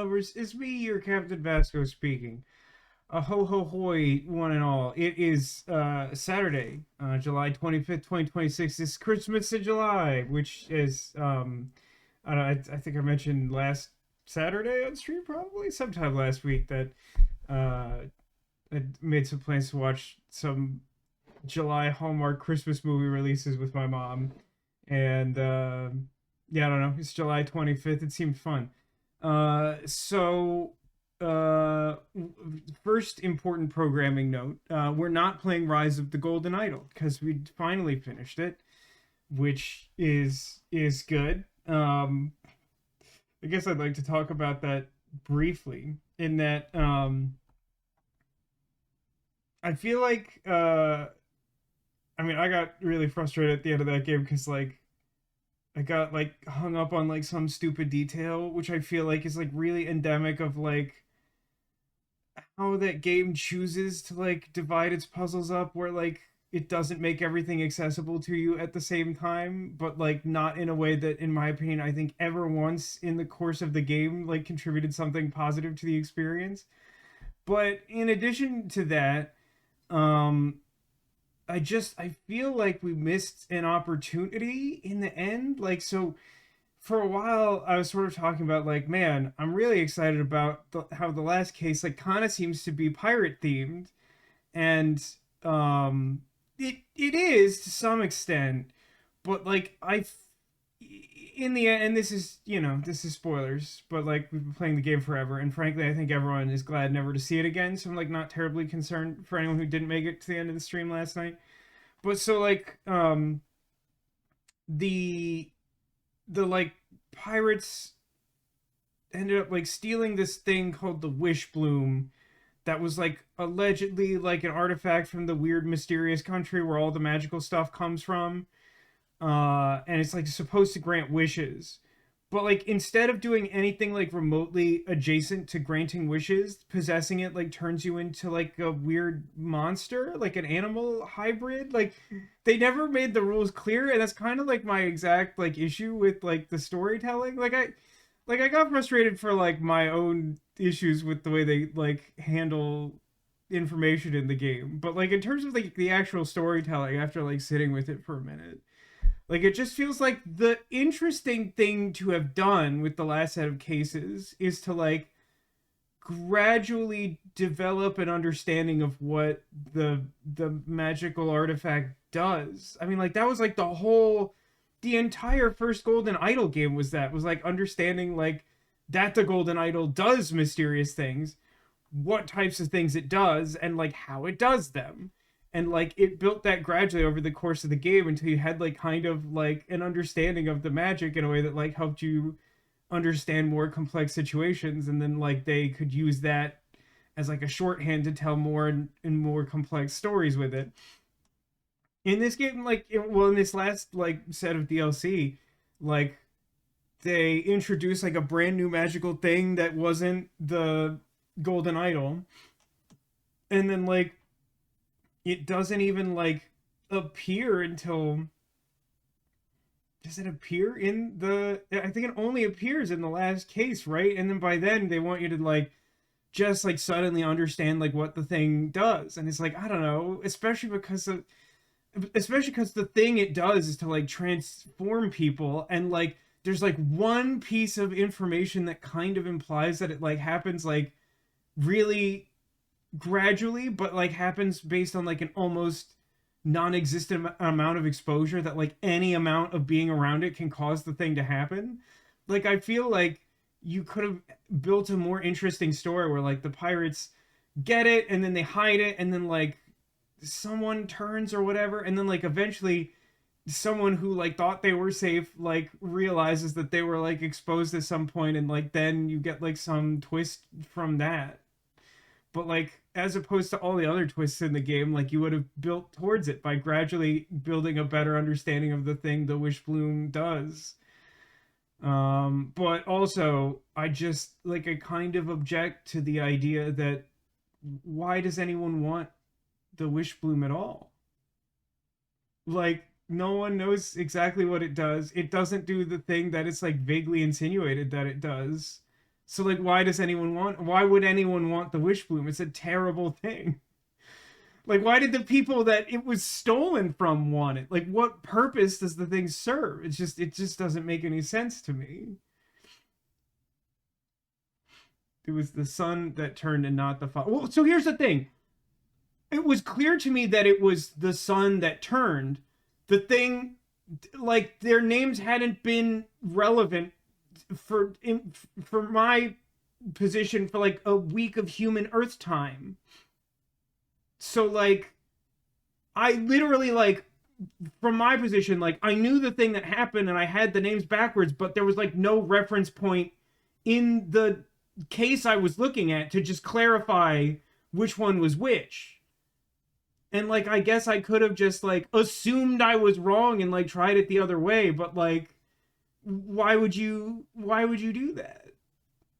lovers, it's me, your Captain Vasco speaking. Ho ho hoy, one and all. It is Saturday, July 25th, 2026. It's Christmas in July, which is I don't know, I think I mentioned last Saturday on stream, probably sometime last week, that uh I made some plans to watch some July Hallmark Christmas movie releases with my mom. And yeah, I don't know. It's July 25th. It seemed fun. So uh first important programming note, we're not playing Rise of the Golden Idol because we finally finished it, which is good. I guess I'd like to talk about that briefly, in that I feel like I mean, I got really frustrated at the end of that game because like I got like hung up on like some stupid detail, which I feel like is like really endemic of like how that game chooses to like divide its puzzles up, where like it doesn't make everything accessible to you at the same time, but like not in a way that, in my opinion, I think ever once in the course of the game like contributed something positive to the experience. But in addition to that, um I feel like we missed an opportunity in the end. Like, so for a while I was sort of talking about like, man, I'm really excited about how the last case like kind of seems to be pirate themed. And it is to some extent, but like in the end, and this is, this is spoilers, but like we've been playing the game forever, and frankly I think everyone is glad never to see it again, so I'm like not terribly concerned for anyone who didn't make it to the end of the stream last night. But so like the like pirates ended up like stealing this thing called the wish bloom, that was like allegedly like an artifact from the weird mysterious country where all the magical stuff comes from. And it's like supposed to grant wishes. But like instead of doing anything like remotely adjacent to granting wishes, possessing it like turns you into like a weird monster, like an animal hybrid. Like they never made the rules clear, and that's kind of like my exact like issue with like the storytelling. Like I got frustrated for like my own issues with the way they like handle information in the game. But like in terms of like the actual storytelling, after like sitting with it for a minute, like it just feels like the interesting thing to have done with the last set of cases is to like gradually develop an understanding of what the magical artifact does. I mean, like that was like the entire first Golden Idol game was like understanding like that the Golden Idol does mysterious things, what types of things it does, and like how it does them. And like it built that gradually over the course of the game until you had like kind of like an understanding of the magic in a way that like helped you understand more complex situations, and then like they could use that as like a shorthand to tell more and more complex stories with it. In this game, like well, in this last like set of DLC, like they introduced like a brand new magical thing that wasn't the Golden Idol. And then like it doesn't even like appear until, does it appear in the, I think it only appears in the last case, right? And then by then they want you to like just like suddenly understand like what the thing does. And it's like, I don't know, especially because the thing it does is to like transform people, and like there's like one piece of information that kind of implies that it like happens like really gradually, but like happens based on like an almost non-existent amount of exposure, that like any amount of being around it can cause the thing to happen. Like I feel like you could have built a more interesting story where like the pirates get it and then they hide it, and then like someone turns or whatever, and then like eventually someone who like thought they were safe like realizes that they were like exposed at some point, and like then you get like some twist from that. But like as opposed to all the other twists in the game, like you would have built towards it by gradually building a better understanding of the thing the wish bloom does. But also I just like, I kind of object to the idea that why does anyone want the wish bloom at all? Like no one knows exactly what it does. It doesn't do the thing that it's like vaguely insinuated that it does. So like, why would anyone want the wish bloom? It's a terrible thing. Like, why did the people that it was stolen from want it? Like, what purpose does the thing serve? It just doesn't make any sense to me. It was the sun that turned and not the father. Well, so here's the thing. It was clear to me that it was the sun that turned. The thing, like, their names hadn't been relevant for my position for like a week of human Earth time. So like, I literally, like, from my position, like, I knew the thing that happened and I had the names backwards, but there was like no reference point in the case I was looking at to just clarify which one was which. And like, I guess I could have just like assumed I was wrong and like tried it the other way, but like, why would you do that?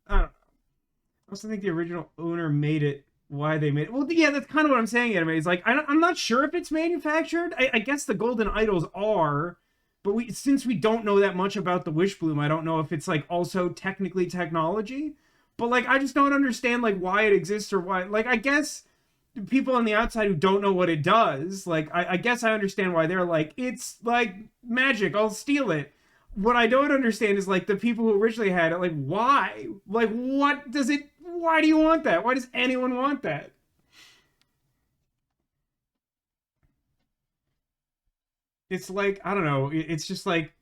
I don't know. I also think the original owner made it why they made it. Well, yeah, that's kind of what I'm saying, anime. It's like, I'm not sure if it's manufactured. I guess the golden idols are, but since we don't know that much about the wish bloom, I don't know if it's like also technically technology. But like, I just don't understand like why it exists or why. Like, I guess people on the outside who don't know what it does, like, I guess I understand why they're like, it's like magic, I'll steal it. What I don't understand is like the people who originally had it, like, why? Like, what does it? Why do you want that? Why does anyone want that? It's like, I don't know. It's just like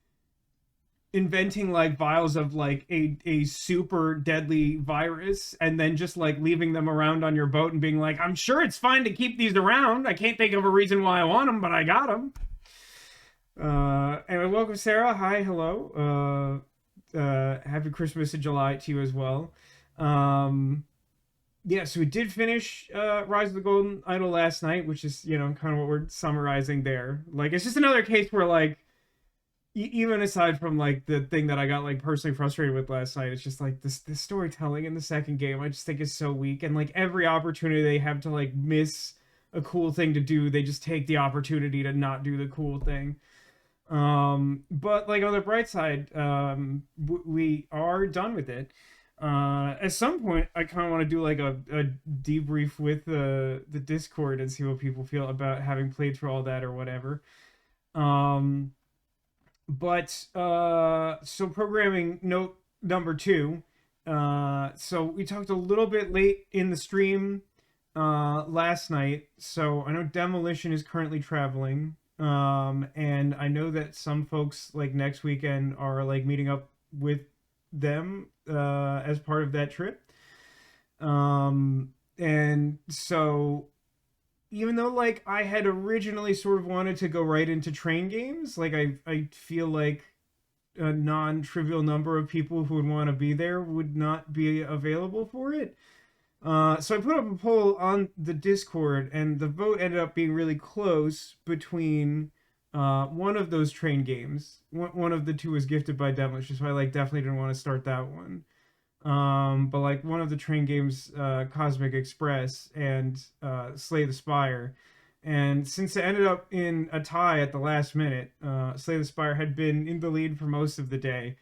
inventing like vials of like a super deadly virus and then just like leaving them around on your boat and being like, I'm sure it's fine to keep these around. I can't think of a reason why I want them, but I got them. Anyway, welcome Sarah. Hi, hello. Happy Christmas in July to you as well. Yeah, so we did finish Rise of the Golden Idol last night, which is, you know, kind of what we're summarizing there. Like, it's just another case where, like, even aside from, like, the thing that I got, like, personally frustrated with last night, it's just, like, the storytelling in the second game, I just think is so weak. And, like, every opportunity they have to, like, miss a cool thing to do, they just take the opportunity to not do the cool thing. But, like, on the bright side, we are done with it. At some point, I kind of want to do like a debrief with the Discord and see what people feel about having played through all that or whatever. Um, so programming note number two. So we talked a little bit late in the stream last night. So I know Demolition is currently traveling. And I know that some folks like next weekend are like meeting up with them as part of that trip. And so even though like I had originally sort of wanted to go right into train games, like I feel like a non-trivial number of people who would want to be there would not be available for it. So I put up a poll on the Discord, and the vote ended up being really close between one of those train games. One of the two was gifted by Demolish, so I like definitely didn't want to start that one. But like one of the train games, Cosmic Express and Slay the Spire. And since it ended up in a tie at the last minute, Slay the Spire had been in the lead for most of the day.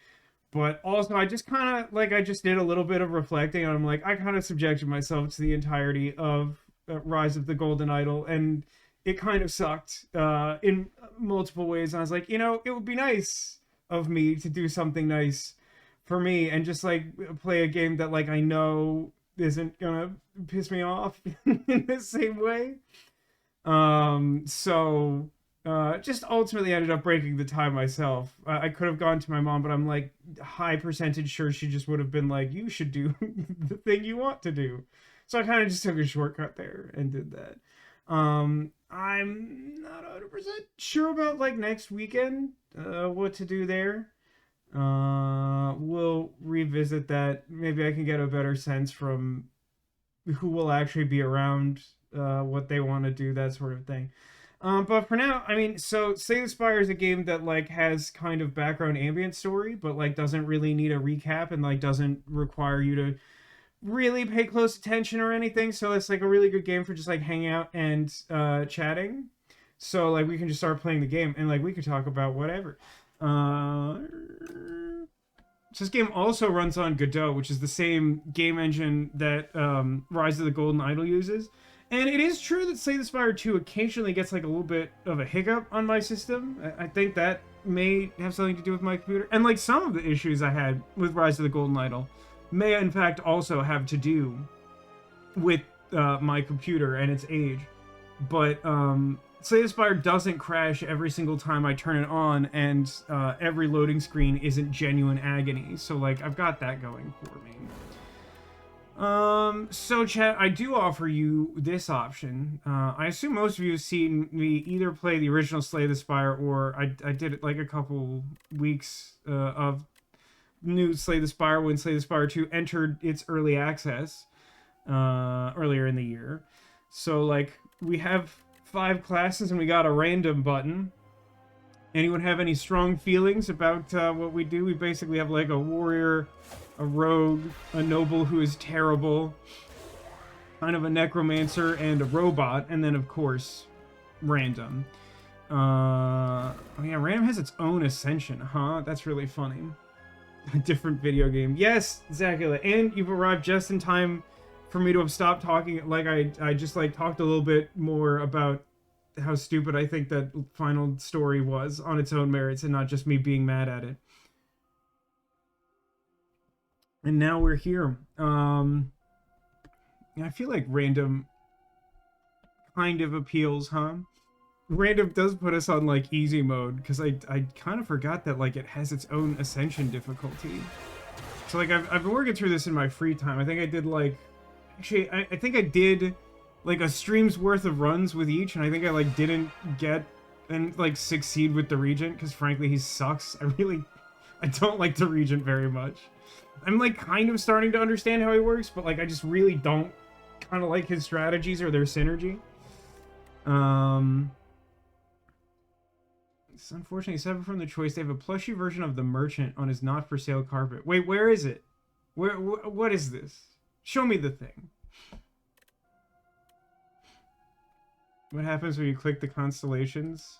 But also, I just kind of, like, I just did a little bit of reflecting, and I'm like, I kind of subjected myself to the entirety of Rise of the Golden Idol, and it kind of sucked in multiple ways. And I was like, you know, it would be nice of me to do something nice for me and just, like, play a game that, like, I know isn't gonna piss me off in the same way. So just ultimately ended up breaking the tie myself. I could have gone to my mom, but I'm like high percentage sure she just would have been like, you should do the thing you want to do. So I kind of just took a shortcut there and did that. I'm not 100% sure about like next weekend, what to do there. We'll revisit that. Maybe I can get a better sense from who will actually be around, what they want to do, that sort of thing. But for now, I mean, so Slay the Spire is a game that like has kind of background ambient story, but like doesn't really need a recap and like doesn't require you to really pay close attention or anything. So it's like a really good game for just like hanging out and chatting. So like we can just start playing the game and like we could talk about whatever. So this game also runs on Godot, which is the same game engine that Rise of the Golden Idol uses. And it is true that Slay the Spire 2 occasionally gets like a little bit of a hiccup on my system. I think that may have something to do with my computer. And like some of the issues I had with Rise of the Golden Idol may in fact also have to do with my computer and its age. But Slay the Spire doesn't crash every single time I turn it on, and every loading screen isn't genuine agony. So like I've got that going for me. So chat, I do offer you this option. I assume most of you have seen me either play the original Slay the Spire, or I did it like a couple weeks of new Slay the Spire when Slay the Spire 2 entered its early access earlier in the year. So like we have 5 classes and we got a random button. Anyone have any strong feelings about what we do? We basically have like a warrior, a rogue, a noble who is terrible, kind of a necromancer, and a robot, and then of course random. Oh yeah, random has its own ascension, huh? That's really funny. A different video game. Yes, Zacula, and you've arrived just in time for me to have stopped talking. Like I just like talked a little bit more about how stupid I think that final story was on its own merits and not just me being mad at it. And now we're here. I feel like random kind of appeals, huh? Random does put us on like easy mode, because I kind of forgot that like it has its own ascension difficulty. So like I've been working through this in my free time. I think I did like, actually I think I did like a stream's worth of runs with each, and I think I like didn't get and like succeed with the Regent, because frankly he sucks. I don't like the Regent very much. I'm like kind of starting to understand how he works, but like I just really don't kind of like his strategies or their synergy. It's unfortunately separate from the choice. They have a plushie version of the merchant on his not for sale carpet. Wait, where is it? What is this? Show me the thing. What happens when you click the constellations?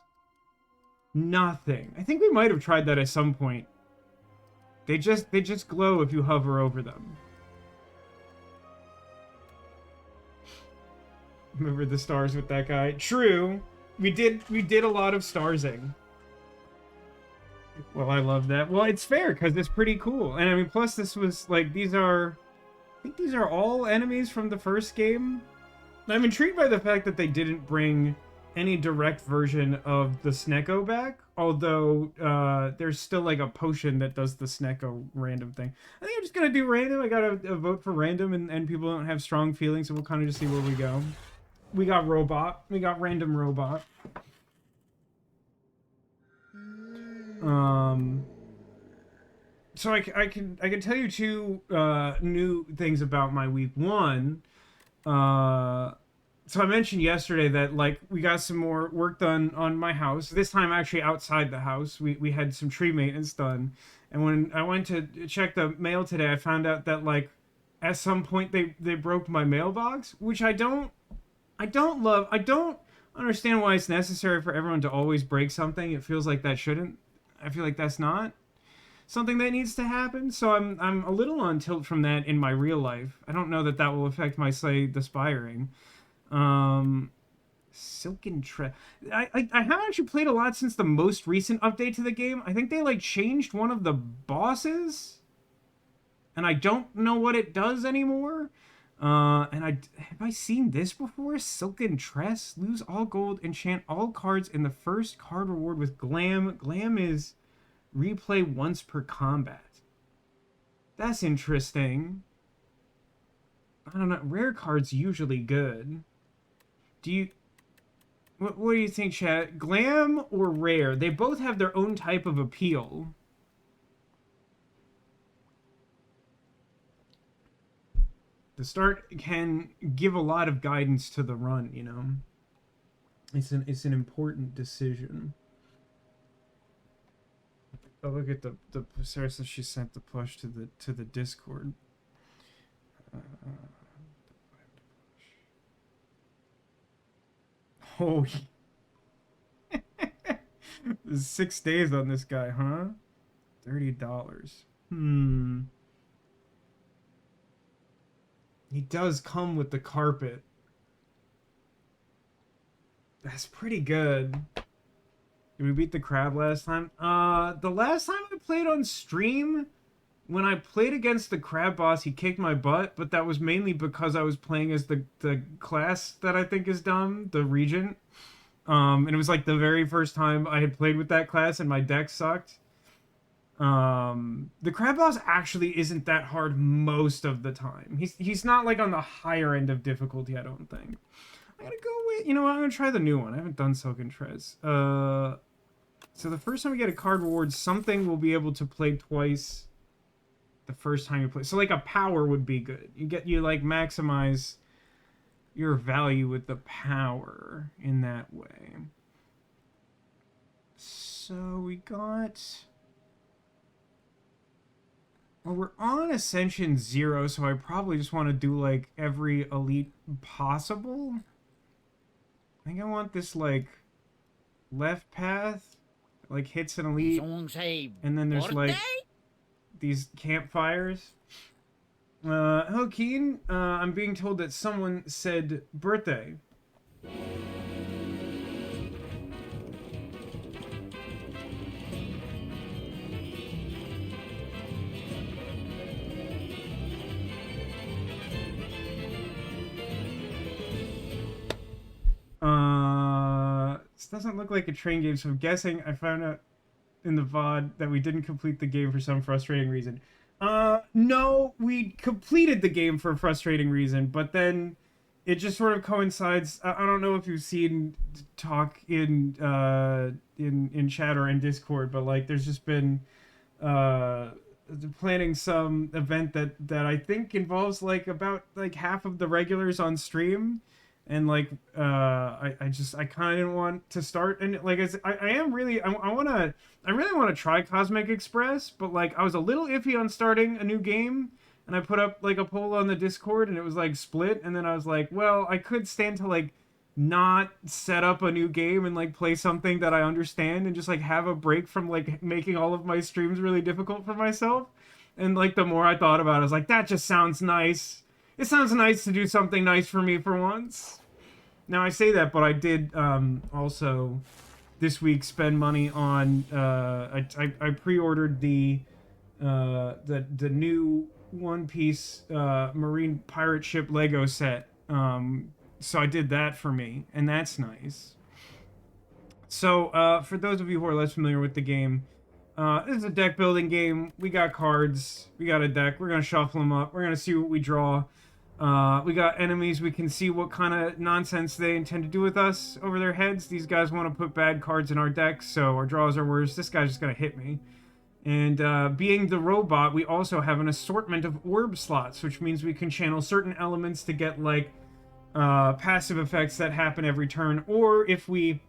Nothing. I think we might have tried that at some point. They just glow if you hover over them. Remember the stars with that guy? True. We did a lot of starsing. Well, I love that. Well, it's fair because it's pretty cool. And I mean, plus this was like, I think these are all enemies from the first game. I'm intrigued by the fact that they didn't bring any direct version of the Snecko back, although there's still like a potion that does the Snecko random thing. I think I'm just gonna do random. I gotta vote for random, and people don't have strong feelings, so we'll kind of just see where we go. We got robot. We got random robot. So I can tell you 2 new things about my week. One, so I mentioned yesterday that like we got some more work done on my house. This time actually outside the house. We had some tree maintenance done. And when I went to check the mail today, I found out that like at some point they broke my mailbox, which I don't love. I don't understand why it's necessary for everyone to always break something. It feels like that shouldn't. I feel like that's not something that needs to happen. So I'm a little on tilt from that in my real life. I don't know that will affect my Slay the Spiring. Silken Tre... I haven't actually played a lot since the most recent update to the game. I think they like changed one of the bosses, and I don't know what it does anymore. And have I seen this before? Silken Tress. Lose all gold, enchant all cards in the first card reward with Glam. Glam is replay once per combat. That's interesting. I don't know. Rare cards usually good. What do you think, chat? Glam or rare? They both have their own type of appeal. The start can give a lot of guidance to the run, you know. It's an important decision. Oh, look at the Sarah says she sent the plush to the Discord. Oh, 6 days on this guy, huh? $30. Hmm. He does come with the carpet. That's pretty good. Did we beat the crab last time? The last time I played on stream, when I played against the crab boss, he kicked my butt, but that was mainly because I was playing as the class that I think is dumb, the Regent. And it was like the very first time I had played with that class and my deck sucked. The crab boss actually isn't that hard most of the time. He's not like on the higher end of difficulty, I don't think. I'm gonna go with, you know what, I'm gonna try the new one. I haven't done Silken Trez. So the first time we get a card reward, something we'll be able to play twice the first time you play. So like a power would be good. You like maximize your value with the power in that way. So we got... Well, we're on Ascension 0, so I probably just want to do like every elite possible. I think I want this like left path, like hits an elite, and then there's like these campfires. Hello, Keen. I'm being told that someone said birthday. This doesn't look like a train game, so I'm guessing I found out in the VOD that we didn't complete the game for some frustrating reason. No, we completed the game for a frustrating reason, but then it just sort of coincides. I don't know if you've seen talk in chat or in Discord, but like there's just been planning some event that I think involves like about like half of the regulars on stream. And like I kind of didn't want to start, and like I am really I really want to try Cosmic Express, but like I was a little iffy on starting a new game, and I put up like a poll on the Discord and it was like split, and then I was like, well, I could stand to like not set up a new game and like play something that I understand and just like have a break from like making all of my streams really difficult for myself. And like the more I thought about it, I was like, that just sounds nice. It sounds nice to do something nice for me for once. Now I say that, but I did also this week spend money on I pre-ordered the new One Piece Marine pirate ship Lego set. So I did that for me, and that's nice. So for those of you who are less familiar with the game, this is a deck building game. We got cards, we got a deck. We're gonna shuffle them up. We're gonna see what we draw. We got enemies. We can see what kind of nonsense they intend to do with us over their heads. These guys want to put bad cards in our decks, so our draws are worse. This guy's just gonna hit me. And being the robot, we also have an assortment of orb slots, which means we can channel certain elements to get like passive effects that happen every turn, or if we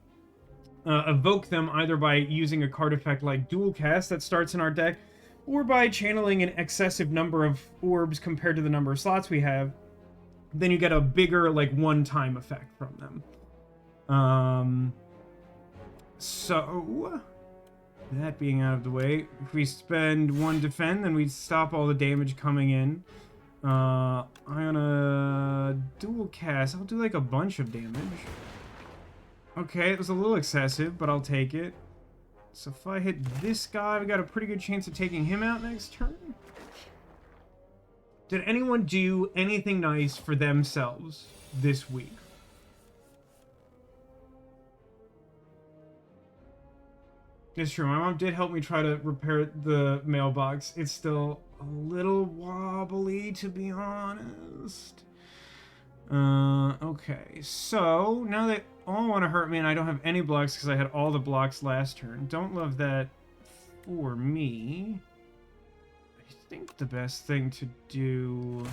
evoke them either by using a card effect like Dual Cast that starts in our deck, or by channeling an excessive number of orbs compared to the number of slots we have, then you get a bigger, like, one-time effect from them. So, that being out of the way, if we spend one defend, then we stop all the damage coming in. I'm gonna dual cast. I'll do, like, a bunch of damage. Okay, it was a little excessive, but I'll take it. So if I hit this guy, we got a pretty good chance of taking him out next turn. Did anyone do anything nice for themselves this week? It's true, my mom did help me try to repair the mailbox. It's still a little wobbly, to be honest. Okay, so now they all want to hurt me and I don't have any blocks because I had all the blocks last turn. Don't love that for me. I think the best thing to do...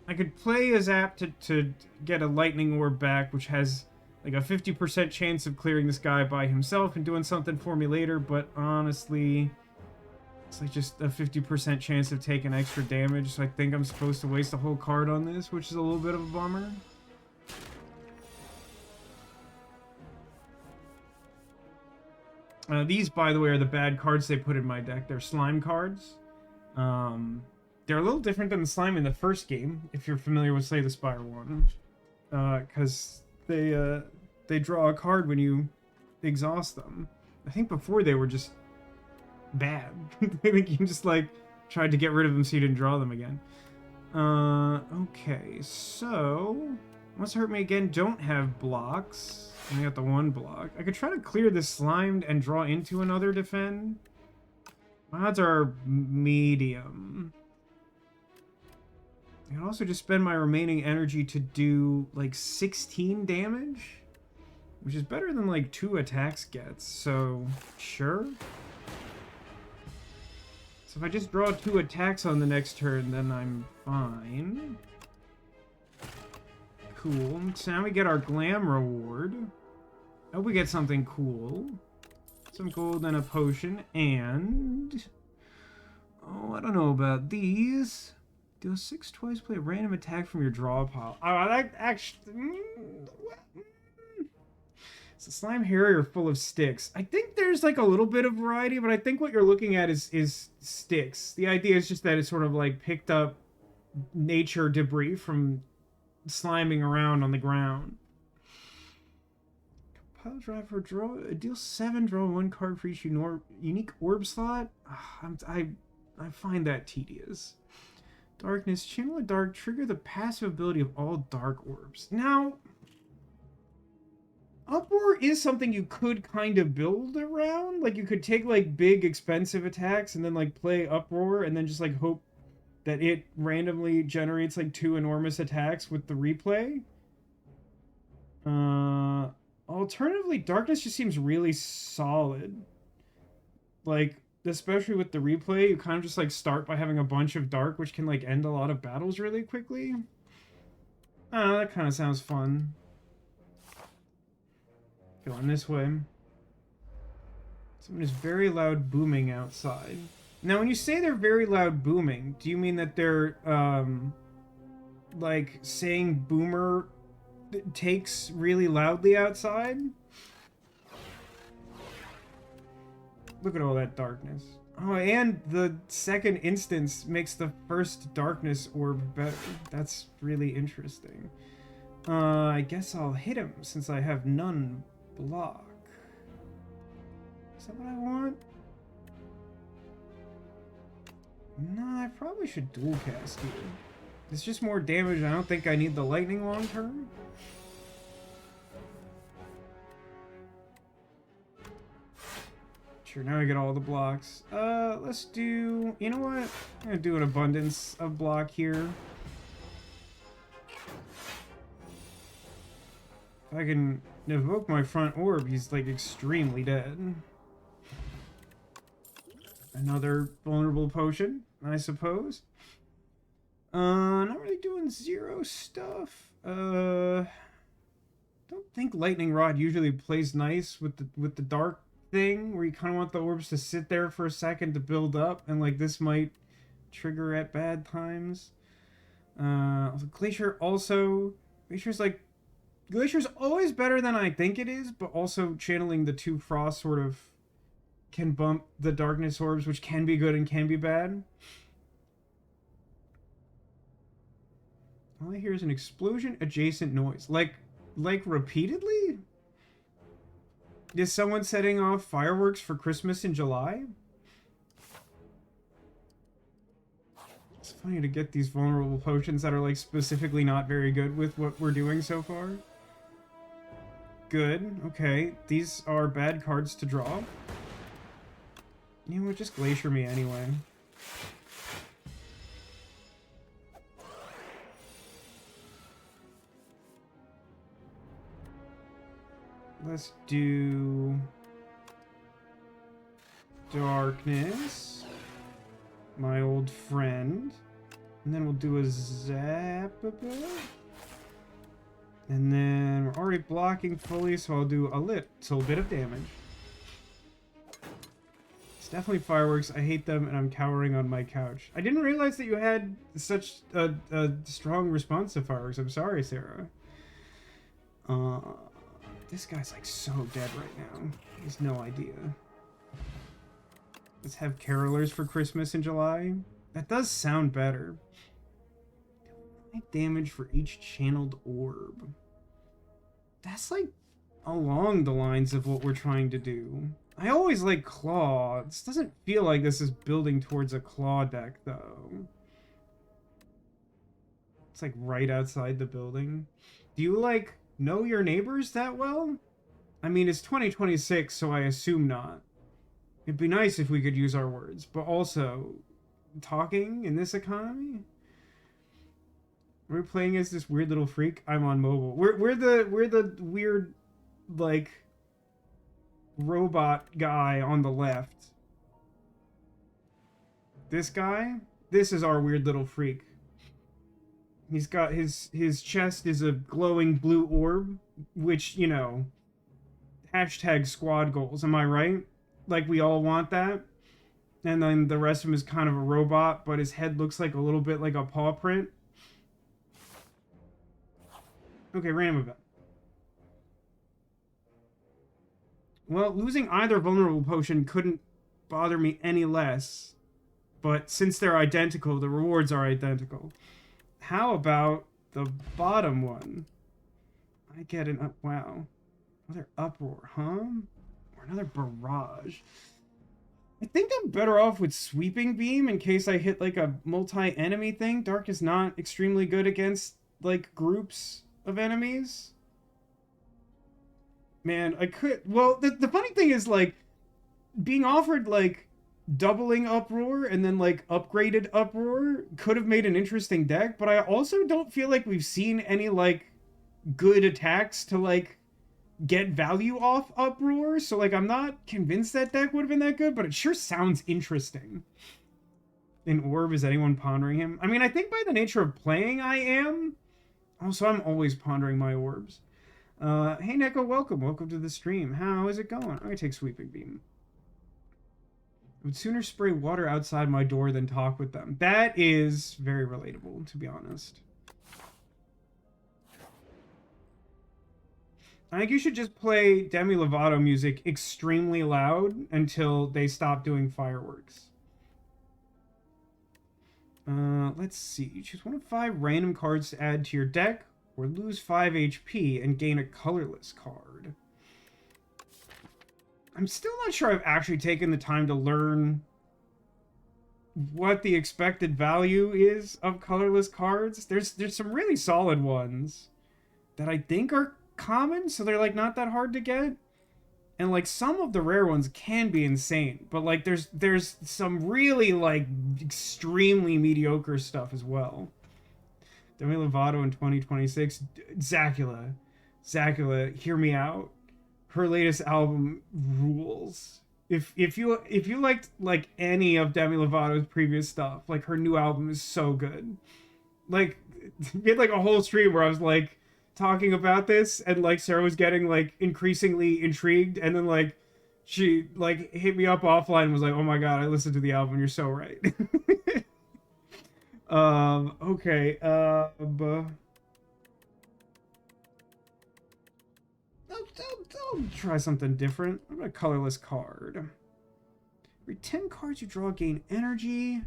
I could play a Zap to get a Lightning Orb back, which has like a 50% chance of clearing this guy by himself and doing something for me later, but honestly... It's like just a 50% chance of taking extra damage, so I think I'm supposed to waste a whole card on this, which is a little bit of a bummer. These, by the way, are the bad cards they put in my deck. They're slime cards. They're a little different than the slime in the first game, if you're familiar with Slay the Spire 1. Because they draw a card when you exhaust them. I think before they were just bad. I think you just, like, tried to get rid of them so you didn't draw them again. Okay, so... What's Hurt Me Again don't have blocks. I got the one block. I could try to clear this slime and draw into another defend. My odds are medium. I can also just spend my remaining energy to do, like, 16 damage. Which is better than, like, 2 attacks gets, so... Sure. So if I just draw 2 attacks on the next turn, then I'm fine. Cool. So now we get our glam reward. I hope we get something cool. Some gold and a potion, and... Oh, I don't know about these. Deal 6 twice, play a random attack from your draw pile. Oh, I like actually... It's a slime harrier full of sticks. I think there's like a little bit of variety, but I think what you're looking at is sticks. The idea is just that it's sort of like picked up nature debris from sliming around on the ground. Pile drive for draw. Deal 7, draw 1 card for each unique orb slot. I find that tedious. Darkness, channel a dark, trigger the passive ability of all dark orbs. Now, Uproar is something you could kind of build around. Like, you could take, like, big, expensive attacks and then, like, play Uproar and then just, like, hope that it randomly generates, like, 2 enormous attacks with the replay. Alternatively, Darkness just seems really solid. Like, especially with the replay, you kind of just, like, start by having a bunch of Dark, which can, like, end a lot of battles really quickly. I don't know, that kind of sounds fun. Going this way. Someone is very loud booming outside. Now, when you say they're very loud booming, do you mean that they're, like, saying boomer takes really loudly outside? Look at all that darkness. Oh, and the second instance makes the first darkness orb better. That's really interesting. I guess I'll hit him since I have none block. Is that what I want? Nah, I probably should dual cast here. It's just more damage. I don't think I need the lightning long term. Sure, now I get all the blocks. Let's do... You know what? I'm gonna do an abundance of block here. If I can evoke my front orb, he's, like, extremely dead. Another vulnerable potion, I suppose. Not really doing zero stuff. Don't think Lightning Rod usually plays nice with the dark thing, where you kind of want the orbs to sit there for a second to build up, and, like, this might trigger at bad times. Glacier also... Glacier's always better than I think it is, but also channeling the 2 frost sort of can bump the darkness orbs, which can be good and can be bad. All I hear is an explosion adjacent noise. Like repeatedly? Is someone setting off fireworks for Christmas in July? It's funny to get these vulnerable potions that are, like, specifically not very good with what we're doing so far. Good. Okay. These are bad cards to draw. You know what? Just Glacier me anyway. Let's do... Darkness. My old friend. And then we'll do a zap a bit. And then we're already blocking fully, so I'll do a little bit of damage. It's definitely fireworks. I hate them, and I'm cowering on my couch. I didn't realize that you had such a strong response to fireworks. I'm sorry, Sarah. This guy's, like, so dead right now. He has no idea. Let's have carolers for Christmas in July. That does sound better. Damage for each channeled orb. That's like along the lines of what we're trying to do. I always like claw. This doesn't feel like this is building towards a claw deck, though. It's like right outside the building. Do you like know your neighbors that well? I mean, it's 2026, so I assume not. It'd be nice if we could use our words, but also, talking in this economy? We're playing as this weird little freak. I'm on mobile. We're the weird, like, robot guy on the left. This guy? This is our weird little freak. He's got his chest is a glowing blue orb, which, you know, hashtag squad goals, am I right? Like, we all want that. And then the rest of him is kind of a robot, but his head looks like a little bit like a paw print. Okay, random event. Well, losing either vulnerable potion couldn't bother me any less. But since they're identical, the rewards are identical. How about the bottom one? I get an up. Wow. Another uproar, huh? Or another barrage. I think I'm better off with sweeping beam in case I hit like a multi-enemy thing. Dark is not extremely good against like groups of enemies. Man, I could. Well, the funny thing is like being offered like doubling uproar and then like upgraded uproar could have made an interesting deck, but I also don't feel like we've seen any like good attacks to like get value off uproar, so like I'm not convinced that deck would have been that good, but it sure sounds interesting. In orb, is anyone pondering him? I mean, I think by the nature of playing I am. Also, I'm always pondering my orbs. Hey Neko, welcome to the stream. How is it going? I'm gonna take sweeping beam. I would sooner spray water outside my door than talk with them. That is very relatable, to be honest. I think you should just play Demi Lovato music extremely loud until they stop doing fireworks. Let's see. You choose one of 5 random cards to add to your deck, or lose 5 HP and gain a colorless card. I'm still not sure I've actually taken the time to learn what the expected value is of colorless cards. There's some really solid ones that I think are common, so they're like not that hard to get. And like some of the rare ones can be insane, but like there's some really like extremely mediocre stuff as well. Demi Lovato in 2026. Zacula, hear me out. Her latest album rules. If you liked like any of Demi Lovato's previous stuff, like her new album is so good. Like we had like a whole stream where I was like talking about this, and like Sarah was getting like increasingly intrigued, and then like she like hit me up offline and was like, oh my god, I listened to the album, you're so right. Okay, I'll try something different. I'm gonna colorless card. Every 10 cards you draw gain energy.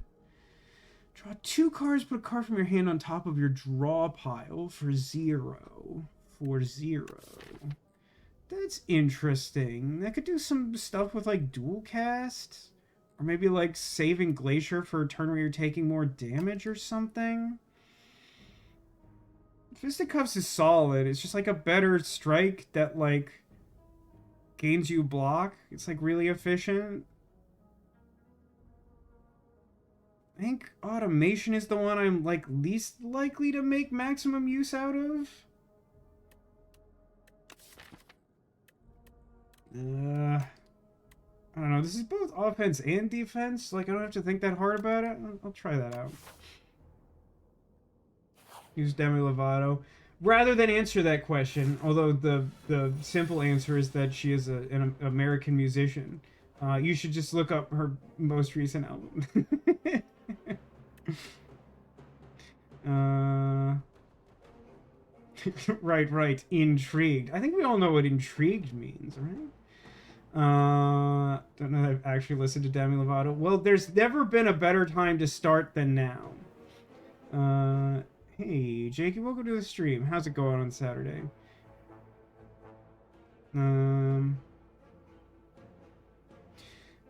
Draw 2 cards, put a card from your hand on top of your draw pile for 0. That's interesting. That could do some stuff with like dual cast. Or maybe like saving Glacier for a turn where you're taking more damage or something. Fisticuffs is solid. It's just like a better strike that like gains you block. It's like really efficient. I think automation is the one I'm like least likely to make maximum use out of. I don't know. This is both offense and defense. Like I don't have to think that hard about it. I'll try that out. Use Demi Lovato. Rather than answer that question, although the simple answer is that she is an American musician, you should just look up her most recent album. Right. Intrigued. I think we all know what intrigued means, right? Don't know that I've actually listened to Demi Lovato. Well, there's never been a better time to start than now. Hey, Jakey, welcome to the stream. How's it going on Saturday?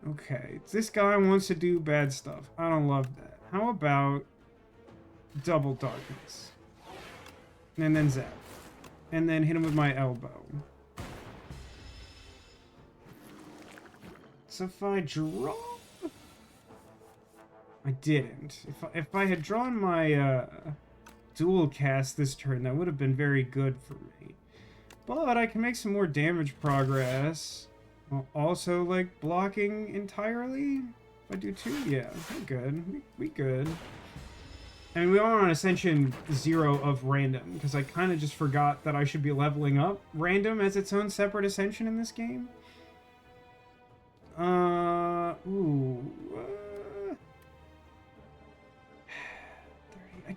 Okay, this guy wants to do bad stuff. I don't love that. How about double darkness? And then zap. And then hit him with my elbow. So if I draw... I didn't. If I had drawn my dual cast this turn, that would have been very good for me. But I can make some more damage progress. While also, like, blocking entirely. If I do 2, yeah, we're good. We good. I mean, we are on Ascension 0 of Random, because I kind of just forgot that I should be leveling up Random as its own separate Ascension in this game. I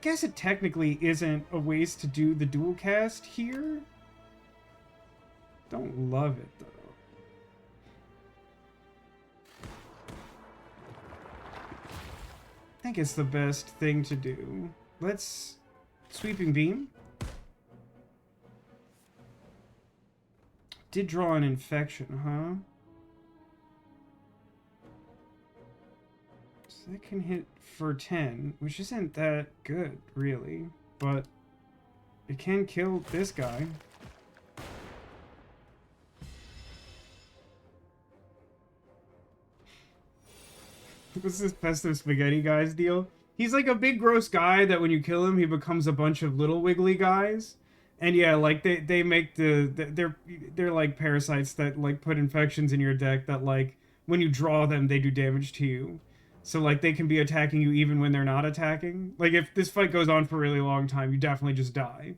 guess it technically isn't a waste to do the dual cast here. Don't love it, though. I think it's the best thing to do. Let's... Sweeping Beam. Did draw an infection, huh? So that can hit for 10, which isn't that good, really. But it can kill this guy. What's this Pesto Spaghetti guy's deal? He's like a big gross guy that when you kill him, he becomes a bunch of little wiggly guys. And yeah, like they make they're like parasites that like put infections in your deck that like when you draw them, they do damage to you. So like they can be attacking you even when they're not attacking. Like if this fight goes on for a really long time, you definitely just die.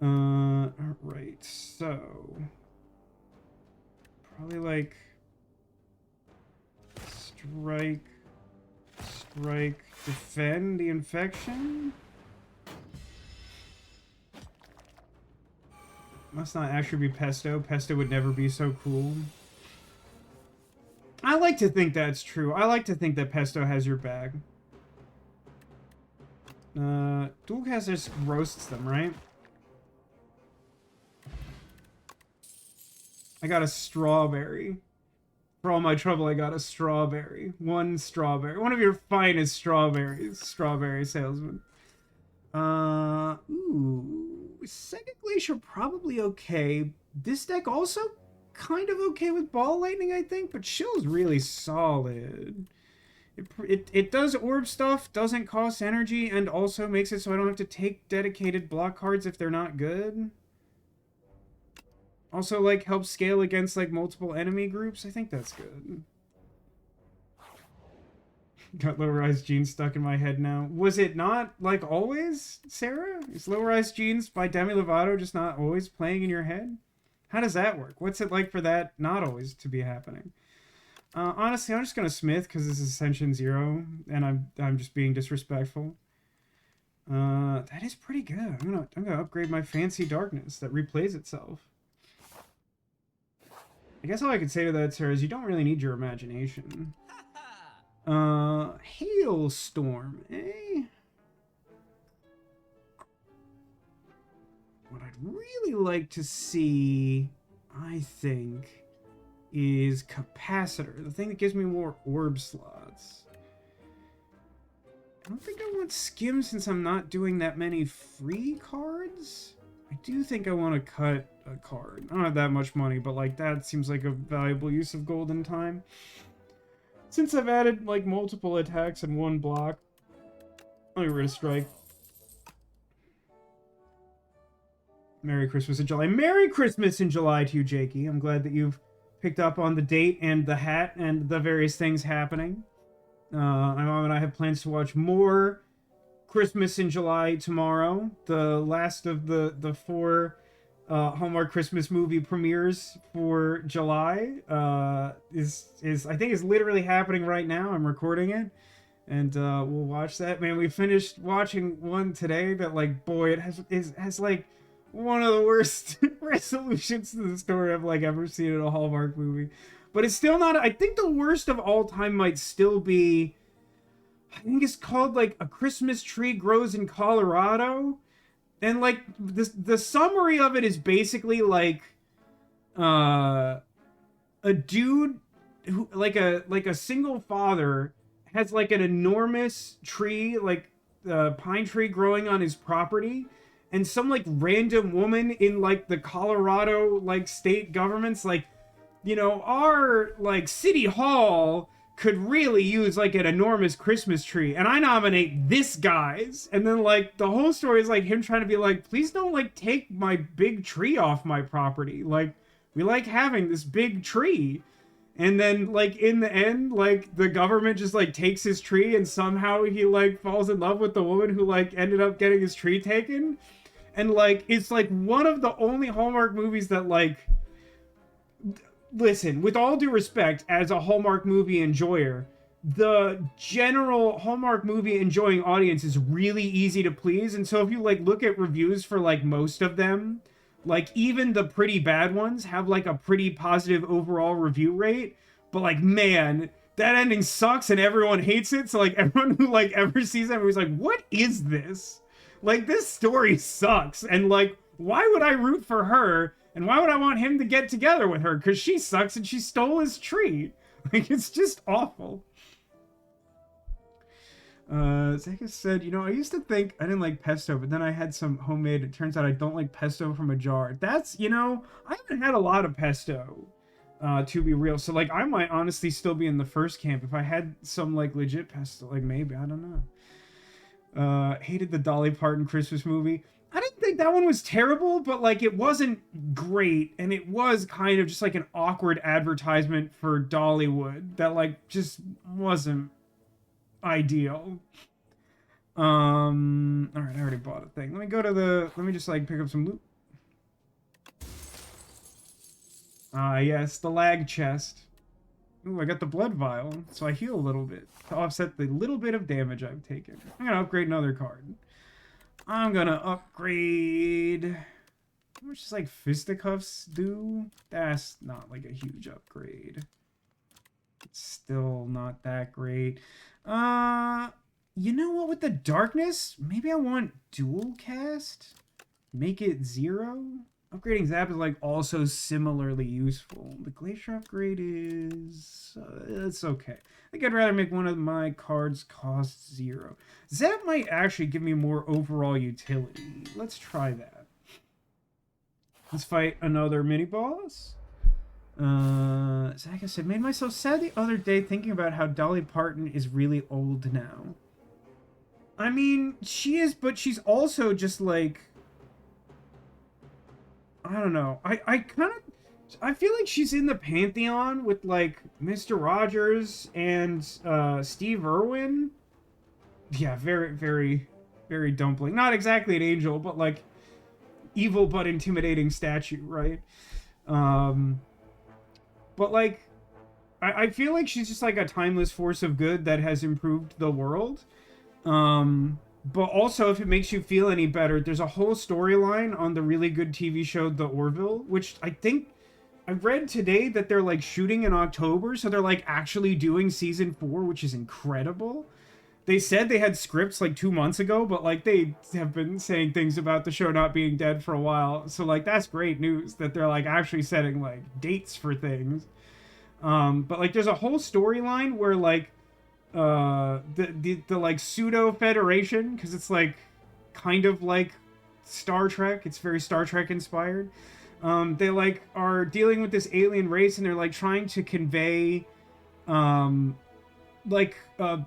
Alright, so probably like strike, defend the infection. Must not actually be Pesto. Pesto would never be so cool. I like to think that's true. I like to think that Pesto has your back. Dual cast just roasts them, right? I got a strawberry. For all my trouble, I got a strawberry. One strawberry. One of your finest strawberries. Strawberry salesman. Second Glacier probably okay. This deck also kind of okay with Ball Lightning, I think, but Shill's really solid. It does orb stuff, doesn't cost energy, and also makes it so I don't have to take dedicated block cards if they're not good. Also, like, helps scale against, like, multiple enemy groups. I think that's good. Got Low-Rise Jeans stuck in my head now. Was it not, like, always, Sarah? Is Low-Rise Jeans by Demi Lovato just not always playing in your head? How does that work? What's it like for that not always to be happening? Honestly, I'm just going to Smith because this is Ascension 0, and I'm just being disrespectful. That is pretty good. I'm gonna upgrade my Fancy Darkness that replays itself. I guess all I could say to that, sir, is you don't really need your imagination. Hailstorm, eh? What I'd really like to see, I think, is Capacitor. The thing that gives me more orb slots. I don't think I want Skim since I'm not doing that many free cards. I do think I want to cut a card. I don't have that much money, but like that seems like a valuable use of golden time. Since I've added like multiple attacks in one block, let me rid strike. Merry Christmas in July. Merry Christmas in July to you, Jakey. I'm glad that you've picked up on the date and the hat and the various things happening. My mom and I have plans to watch more Christmas in July tomorrow. The last of the 4 Hallmark Christmas movie premieres for July is I think is literally happening right now. I'm recording it, and we'll watch that. Man, we finished watching one today that like boy it has like one of the worst resolutions to the story I've like ever seen in a Hallmark movie. But it's still not. I think the worst of all time might still be. I think it's called like A Christmas Tree Grows in Colorado, and like the summary of it is basically like, a dude who like a single father has like an enormous tree, like the pine tree growing on his property, and some like random woman in like the Colorado like state government's like, our like city hall could really use like an enormous Christmas tree, and I nominate this guy's. And then like the whole story is like him trying to be like, please don't like take my big tree off my property, like we like having this big tree. And then like in the end, like the government just like takes his tree, and somehow he like falls in love with the woman who like ended up getting his tree taken. And like it's like one of the only Hallmark movies that like, listen, with all due respect, as a Hallmark movie enjoyer, the general Hallmark movie enjoying audience is really easy to please. And so if you like look at reviews for like most of them, like even the pretty bad ones have like a pretty positive overall review rate. But like, man, that ending sucks and everyone hates it. So like everyone who like ever sees that movie is like, what is this? Like, this story sucks. And like, why would I root for her? And why would I want him to get together with her? Because she sucks and she stole his tree. Like, it's just awful. Zeka said, I used to think I didn't like pesto, but then I had some homemade. It turns out I don't like pesto from a jar. That's, I haven't had a lot of pesto, to be real. So, like, I might honestly still be in the first camp if I had some, like, legit pesto. Like, maybe, I don't know. Hated the Dolly Parton Christmas movie. I didn't think that one was terrible, but like it wasn't great, and it was kind of just like an awkward advertisement for Dollywood that like just wasn't ideal. All right, I already bought a thing. Let me just like pick up some loot. Yes, the lag chest. Ooh, I got the blood vial, so I heal a little bit to offset the little bit of damage I've taken. I'm gonna upgrade another card. I'm gonna upgrade. How much does like fisticuffs do? That's not like a huge upgrade. It's still not that great. You know what? With the darkness, maybe I want dual cast. Make it 0. Upgrading Zap is like also similarly useful. The Glacier upgrade is it's okay. I think I'd rather make one of my cards cost 0. Zap might actually give me more overall utility. Let's try that. Let's fight another mini boss. Zach said, made myself sad the other day thinking about how Dolly Parton is really old now. I mean, she is, but she's also just like, I don't know. I feel like she's in the pantheon with like Mr. Rogers and Steve Irwin. Yeah, very, very, very dumpling. Not exactly an angel, but like evil but intimidating statue, right? But like, I feel like she's just like a timeless force of good that has improved the world. But also, if it makes you feel any better, there's a whole storyline on the really good TV show The Orville, which I think I read today that they're like shooting in October, so they're like actually doing season 4, which is incredible. They said they had scripts like 2 months ago, but like they have been saying things about the show not being dead for a while. So like that's great news that they're like actually setting like dates for things. But like there's a whole storyline where like the like pseudo federation, because it's like kind of like Star Trek, it's very Star Trek inspired. They like are dealing with this alien race, and they're like trying to convey like a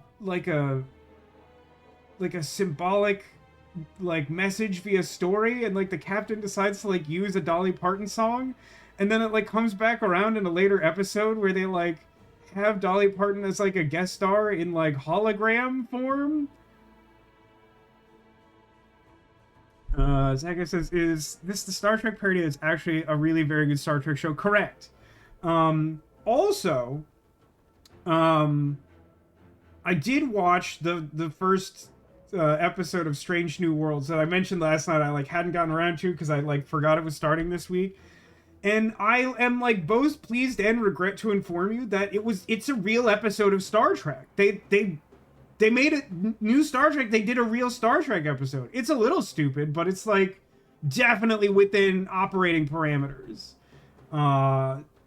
symbolic like message via story, and like the captain decides to like use a Dolly Parton song, and then it like comes back around in a later episode where they like have Dolly Parton as like a guest star in like hologram form. Zaga says, is this the Star Trek parody? It's actually a really very good Star Trek show. Correct. Also, I did watch the first episode of Strange New Worlds that I mentioned last night. I like hadn't gotten around to because I like forgot it was starting this week. And I am like both pleased and regret to inform you that it's a real episode of Star Trek. They made a new Star Trek. They did a real Star Trek episode. It's a little stupid, but it's like definitely within operating parameters.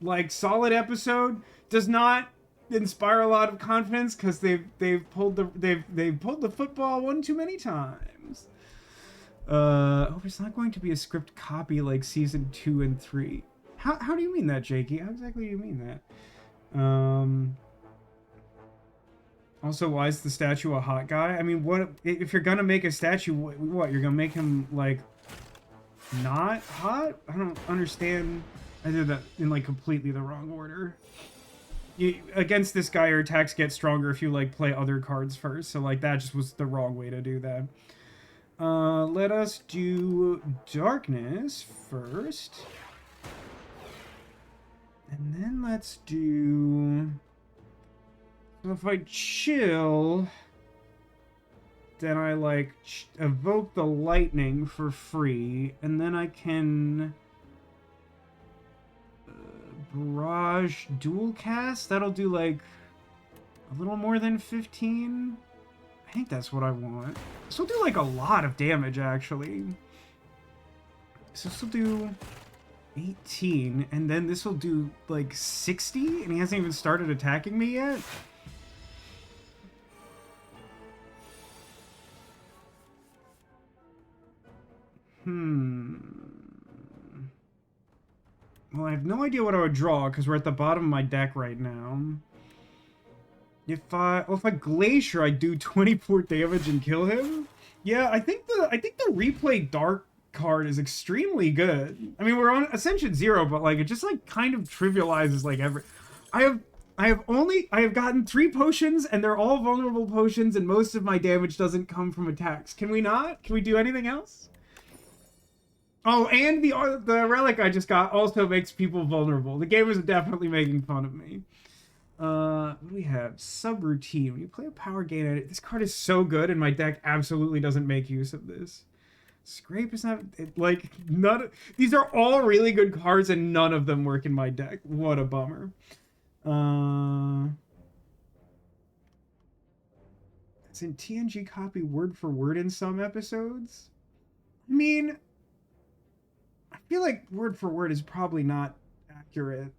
Like solid episode. Does not inspire a lot of confidence because they've pulled the football one too many times. It's not going to be a script copy like season 2 and 3. How do you mean that, Jakey? How exactly do you mean that? Also, why is the statue a hot guy? I mean, what if you're gonna make a statue? What you're gonna make him like not hot? I don't understand. I did that in like completely the wrong order. Against this guy, your attacks get stronger if you like play other cards first. So like that just was the wrong way to do that. Let us do darkness first. And then let's do... So if I chill, then I like evoke the lightning for free. And then I can... barrage dual cast. That'll do like a little more than 15. I think that's what I want. This will do like a lot of damage actually. So this will do 18, and then this will do like 60, and he hasn't even started attacking me yet. Well, I have no idea what I would draw because we're at the bottom of my deck right now. If I glacier, I do 24 damage and kill him. Yeah, I think the replay dark card is extremely good. I mean, we're on Ascension 0, but like it just like kind of trivializes like every. I have gotten 3 potions and they're all vulnerable potions, and most of my damage doesn't come from attacks. Can we not? Can we do anything else? Oh, and the relic I just got also makes people vulnerable. The game is definitely making fun of me. What do we have? Subroutine. When you play a power gain edit, this card is so good, and my deck absolutely doesn't make use of this. Scrape is not like none. These are all really good cards, and none of them work in my deck. What a bummer. It's in TNG copy word for word in some episodes. I mean, I feel like word for word is probably not accurate.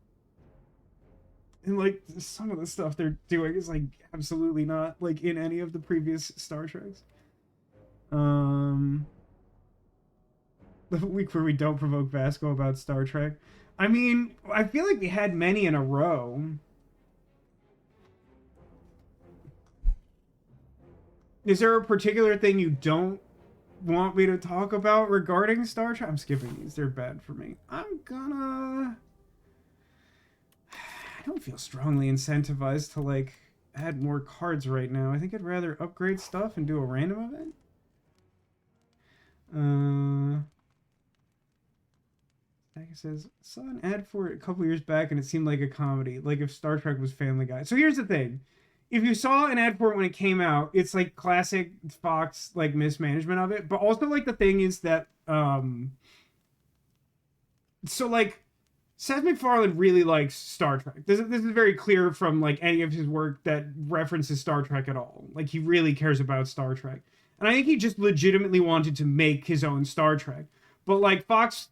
And like some of the stuff they're doing is like absolutely not like in any of the previous Star Treks. The week where we don't provoke Vasco about Star Trek. I mean, I feel like we had many in a row. Is there a particular thing you don't want me to talk about regarding Star Trek? I'm skipping these. They're bad for me. I don't feel strongly incentivized to like add more cards right now. I think I'd rather upgrade stuff and do a random event. Like it says, saw an ad for it a couple years back and it seemed like a comedy, like if Star Trek was Family Guy. So here's the thing. If you saw an ad for it when it came out, it's like classic Fox like mismanagement of it. But also like the thing is that so like Seth MacFarlane really likes Star Trek. This is very clear from like any of his work that references Star Trek at all. Like he really cares about Star Trek. And I think he just legitimately wanted to make his own Star Trek. But like Fox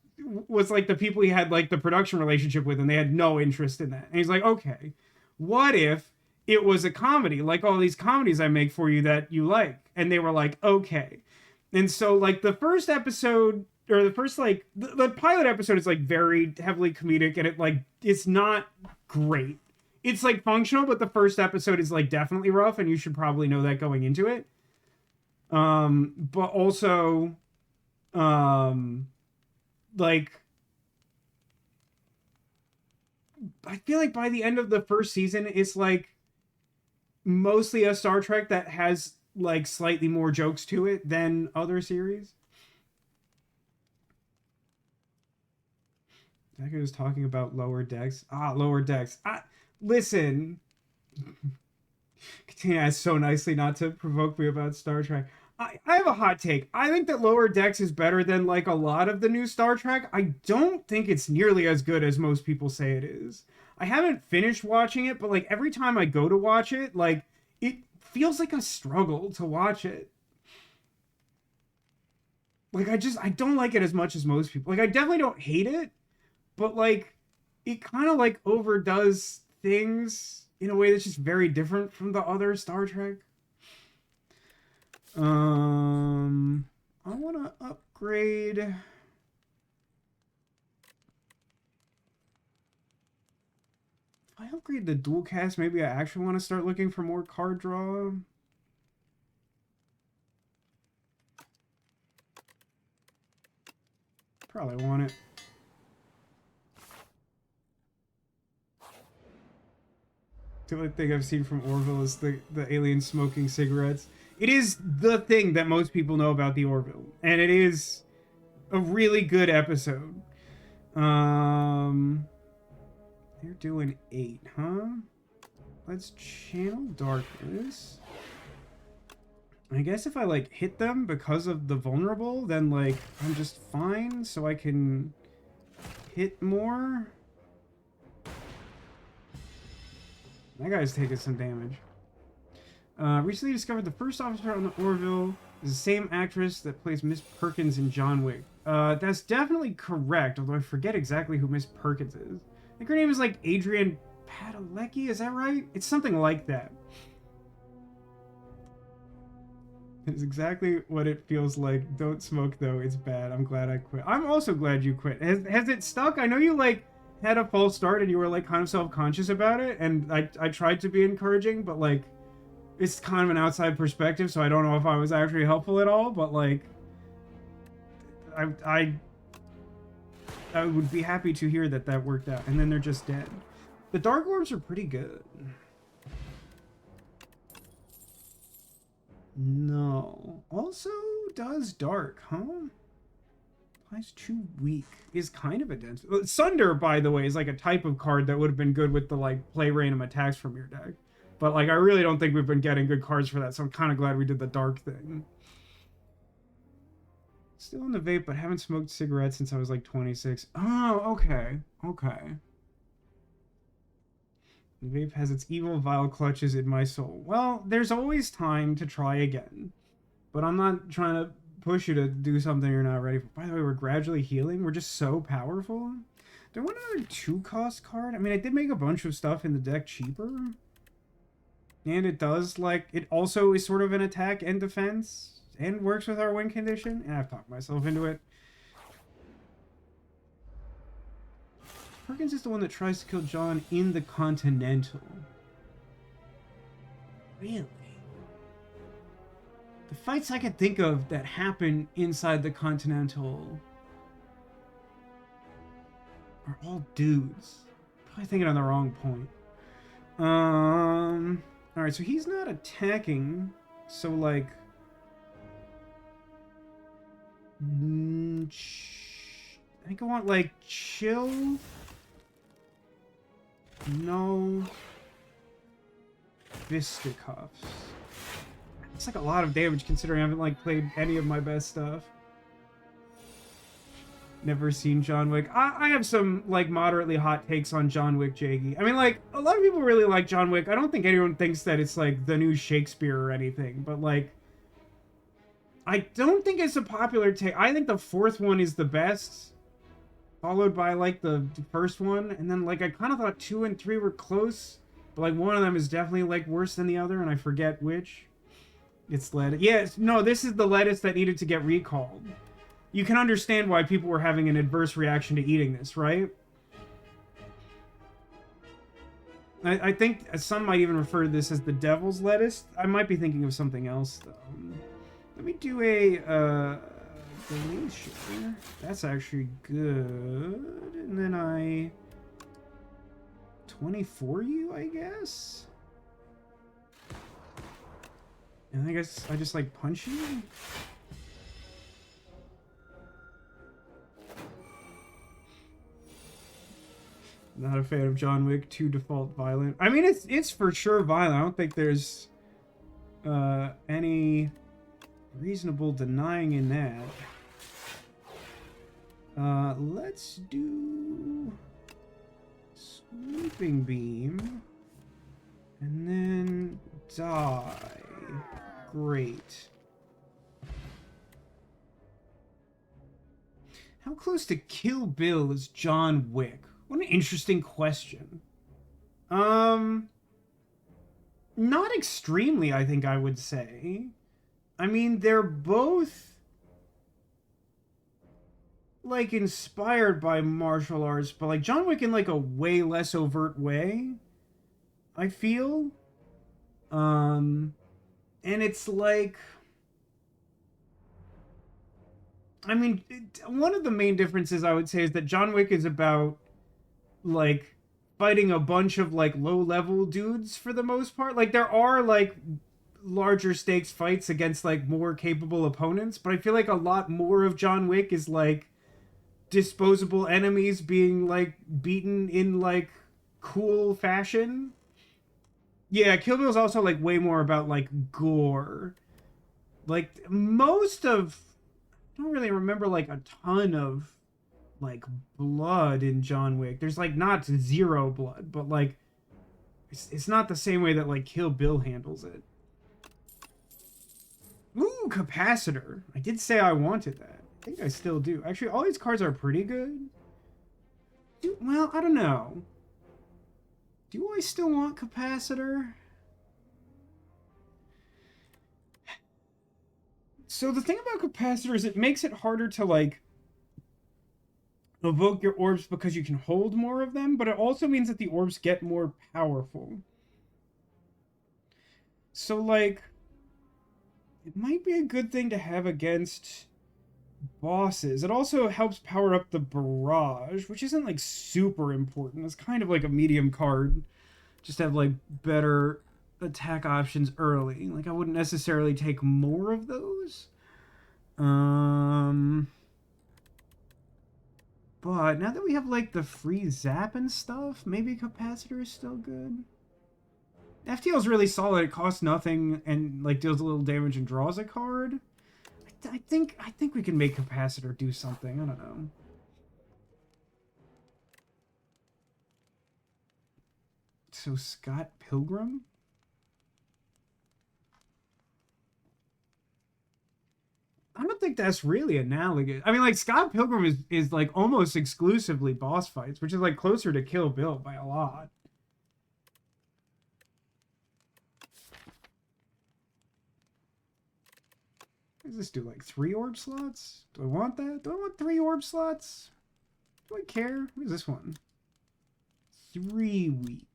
was like the people he had like the production relationship with, and they had no interest in that. And he's like, okay, what if it was a comedy like all these comedies I make for you that you like? And they were like, okay. And so like the first episode, or the first like the pilot episode is like very heavily comedic, and it's not great. It's like functional, but the first episode is like definitely rough, and you should probably know that going into it. But also like I feel like by the end of the first season, it's like mostly a Star Trek that has like slightly more jokes to it than other series. I think I was talking about lower decks. Lower decks. Listen. Katina asked so nicely not to provoke me about Star Trek. I have a hot take. I think that Lower Decks is better than like a lot of the new Star Trek. I don't think it's nearly as good as most people say it is. I haven't finished watching it, but like every time I go to watch it, like it feels like a struggle to watch it. Like I don't like it as much as most people. Like I definitely don't hate it, but like it kind of like overdoes things in a way that's just very different from the other Star Trek. I want to upgrade. If I upgrade the dual cast, maybe I actually want to start looking for more card draw. Probably want it. The only thing I've seen from Orville is the alien smoking cigarettes. It is the thing that most people know about the Orville, and it is a really good episode. They're doing 8, huh? Let's channel darkness. I guess if I like hit them because of the vulnerable, then like I'm just fine, so I can hit more. That guy's taking some damage. Recently discovered the first officer on the Orville is the same actress that plays Miss Perkins in John Wick. That's definitely correct, although I forget exactly who Miss Perkins is. I think her name is like Adrian Padalecki, is that right? It's something like that. It's exactly what it feels like. Don't smoke though, it's bad. I'm glad I quit. I'm also glad you quit. Has it stuck? I know you like had a false start and you were like kind of self-conscious about it, and I tried to be encouraging, but like it's kind of an outside perspective, so I don't know if I was actually helpful at all, but like I would be happy to hear that that worked out. And then they're just dead. The dark orbs are pretty good. No. Also does dark, huh? Applies too weak. Is kind of a dense. Sunder, by the way, is like a type of card that would have been good with the like play random attacks from your deck. But like I really don't think we've been getting good cards for that, so I'm kind of glad we did the dark thing. Still in the vape, but haven't smoked cigarettes since I was like 26. Oh, okay. Okay. The vape has its evil, vile clutches in my soul. Well, there's always time to try again. But I'm not trying to push you to do something you're not ready for. By the way, we're gradually healing. We're just so powerful. Do I want another 2-cost card? I mean, I did make a bunch of stuff in the deck cheaper. And it does, like, it also is sort of an attack and defense. And works with our win condition. And I've talked myself into it. Perkins is the one that tries to kill John in the Continental. Really? The fights I could think of that happen inside the Continental are all dudes. Probably thinking on the wrong point. Alright, so he's not attacking. So, like... I think I want, like, chill. No. Fisticuffs. It's like a lot of damage considering I haven't, like, played any of my best stuff. Never seen John Wick. I have some, like, moderately hot takes on John Wick, Jaggy. I mean, like, a lot of people really like John Wick. I don't think anyone thinks that it's, like, the new Shakespeare or anything, but, like... I don't think it's a popular take. I think the fourth one is the best, followed by like the first one, and then like I kind of thought 2 and 3 were close, but like one of them is definitely like worse than the other, and I forget which. It's lettuce. Yes, no, this is the lettuce that needed to get recalled. You can understand why people were having an adverse reaction to eating this, right? I think some might even refer to this as the devil's lettuce. I might be thinking of something else though. Let me do a glacier. That's actually good. And then I 24 you, I guess. And I guess I just like punch you. Not a fan of John Wick 2 default violent. I mean, it's for sure violent. I don't think there's any reasonable denying in that. Let's do Sweeping Beam. And then die. Great. How close to Kill Bill is John Wick? What an interesting question. Not extremely, I think I would say. I mean, they're both like inspired by martial arts, but like John Wick in like a way less overt way, I feel. And it's like, I mean, one of the main differences I would say is that John Wick is about like fighting a bunch of like low-level dudes for the most part. Like there are like larger stakes fights against like more capable opponents, but I feel like a lot more of John Wick is like disposable enemies being like beaten in like cool fashion. Yeah, Kill Bill is also like way more about like gore. Like most of, I don't really remember like a ton of like blood in John Wick. There's like not zero blood, but like it's not the same way that like Kill Bill handles it. Ooh, Capacitor. I did say I wanted that. I think I still do. Actually, all these cards are pretty good. Well, I don't know. Do I still want Capacitor? So the thing about Capacitor is it makes it harder to, like, evoke your orbs because you can hold more of them, but it also means that the orbs get more powerful. So, like, it might be a good thing to have against bosses. It also helps power up the barrage, which isn't like super important. It's kind of like a medium card. Just have like better attack options early. Like I wouldn't necessarily take more of those. But now that we have like the free zap and stuff, maybe Capacitor is still good. FTL is really solid. It costs nothing and like deals a little damage and draws a card. I think we can make Capacitor do something. I don't know. So Scott Pilgrim? I don't think that's really analogous. I mean, like Scott Pilgrim is like almost exclusively boss fights, which is like closer to Kill Bill by a lot. What does this do? Like 3 orb slots? Do I want that? Do I want 3 orb slots? Do I care? What is this one? 3 week.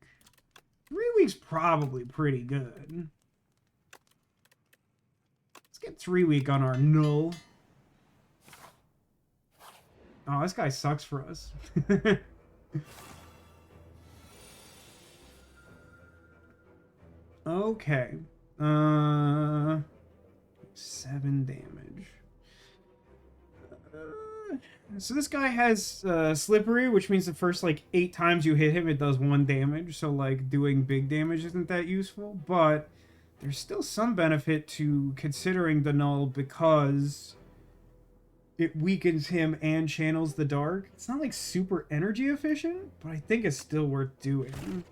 3 weeks probably pretty good. Let's get 3 week on our null. Oh, this guy sucks for us. Okay. 7 damage. So this guy has Slippery, which means the first like 8 times you hit him, it does 1 damage. So like doing big damage isn't that useful, but there's still some benefit to considering the null because it weakens him and channels the dark. It's not like super energy efficient, but I think it's still worth doing.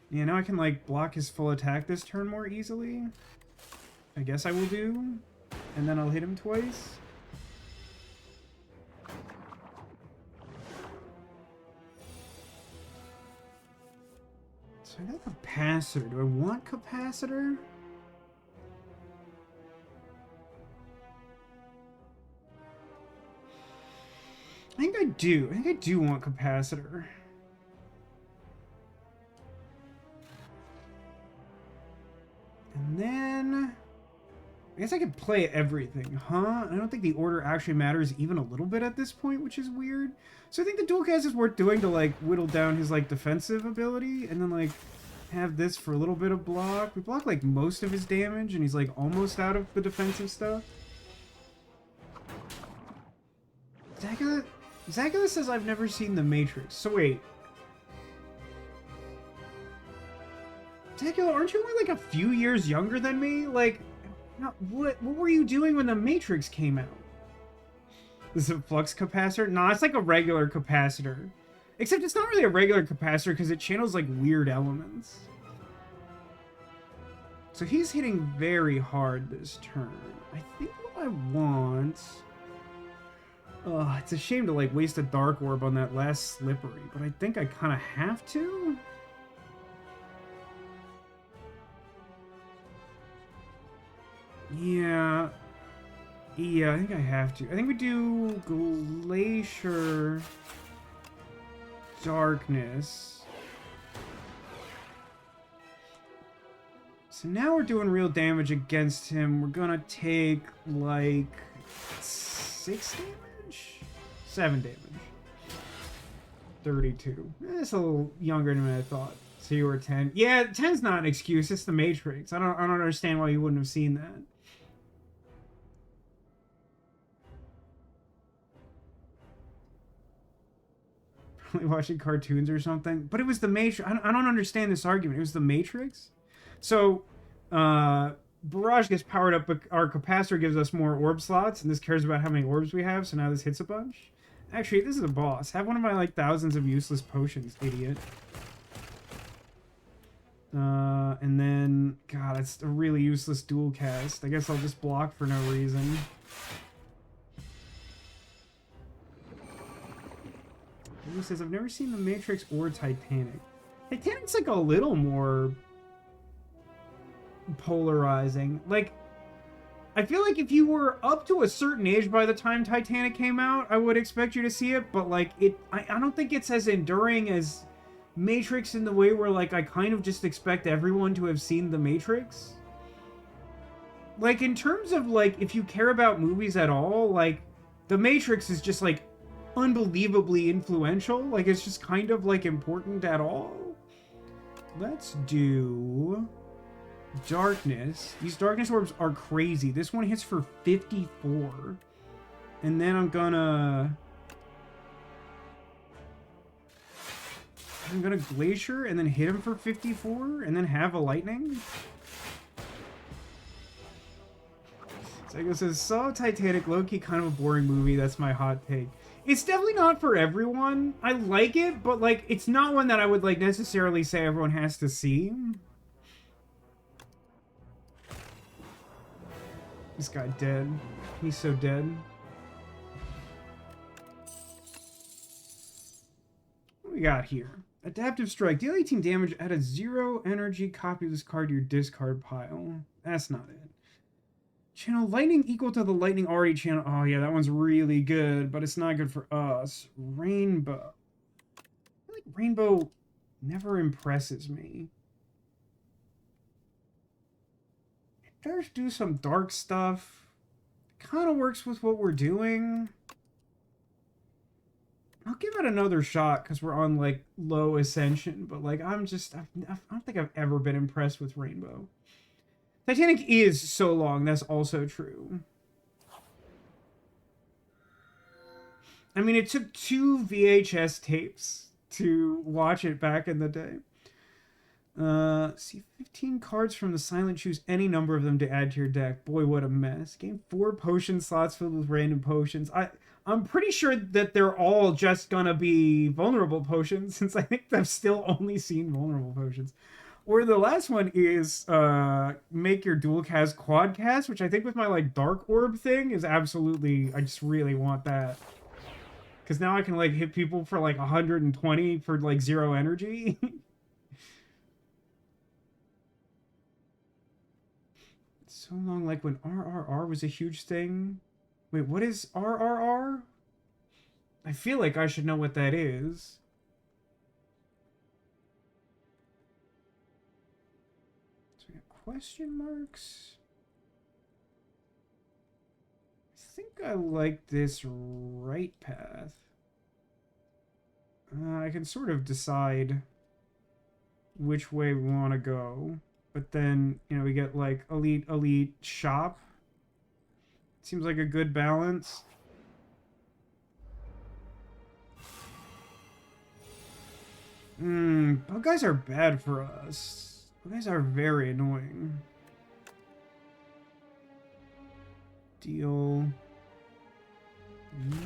Yeah, now I can like block his full attack this turn more easily. I guess I will do. And then I'll hit him twice. So I got Capacitor. Do I want Capacitor? I think I do. I think I do want Capacitor. And then I guess I could play everything, huh? I don't think the order actually matters even a little bit at this point, which is weird. So I think the dual cast is worth doing to like whittle down his like defensive ability and then like have this for a little bit of block. We block like most of his damage and he's like almost out of the defensive stuff. Zagula says I've never seen The Matrix. So wait. Zagula, aren't you only like a few years younger than me? Like, Now, what were you doing when the Matrix came out? Is it a flux capacitor? Nah, it's like a regular capacitor. Except it's not really a regular capacitor because it channels like weird elements. So he's hitting very hard this turn. I think what I want... it's a shame to like waste a Dark Orb on that last Slippery, but I think I kind of have to. Yeah, I think I have to. I think we do Glacier, Darkness. So now we're doing real damage against him. We're gonna take like 6 damage? 7 damage. 32. It's a little younger than I thought. So you were 10. Yeah, 10's not an excuse. It's the Matrix. I don't understand why you wouldn't have seen that. Probably watching cartoons or something. But it was the Matrix. I don't understand this argument. It was the Matrix. So, Barrage gets powered up, but our capacitor gives us more orb slots, and this cares about how many orbs we have, so now this hits a bunch. Actually, this is a boss. Have one of my, like, thousands of useless potions, idiot. And then... God, it's a really useless dual cast. I guess I'll just block for no reason. He says, I've never seen The Matrix or Titanic. Titanic's, like, a little more... polarizing. Like, I feel like if you were up to a certain age by the time Titanic came out, I would expect you to see it, but like I don't think it's as enduring as Matrix in the way where like I kind of just expect everyone to have seen The Matrix. Like in terms of like if you care about movies at all, like The Matrix is just like unbelievably influential. Like it's just kind of like important at all. Let's do Darkness. These Darkness orbs are crazy. This one hits for 54. And then I'm gonna Glacier and then hit him for 54 and then have a lightning. Psycho says, saw Titanic, low-key kind of a boring movie. That's my hot take. It's definitely not for everyone. I like it, but like it's not one that I would like necessarily say everyone has to see. This guy dead. He's so dead. What we got here? Adaptive Strike. Deal 18 damage. Add a 0 energy copy of this card to your discard pile. That's not it. Channel lightning equal to the lightning already channel. Oh yeah, that one's really good, but it's not good for us. Rainbow. I feel like Rainbow never impresses me. It does do some dark stuff. Kind of works with what we're doing. I'll give it another shot because we're on like low ascension, but like I don't think I've ever been impressed with Rainbow. Titanic is so long, that's also true. I mean, it took 2 VHS tapes to watch it back in the day. See, 15 cards from the Silent. Choose any number of them to add to your deck. Boy, what a mess. Game 4 potion slots filled with random potions. I'm pretty sure that they're all just gonna be vulnerable potions, since I think I've still only seen vulnerable potions. Or the last one is make your dual cast quad cast, which I think with my like Dark Orb thing is absolutely, I just really want that. Because now I can like hit people for like 120 for like 0 energy. So long, like when RRR was a huge thing. Wait, what is RRR? I feel like I should know what that is. So we got question marks. I think I like this right path. I can sort of decide which way we want to go. But then, you know, we get like elite shop. Seems like a good balance. Bug guys are bad for us. Bug guys are very annoying. deal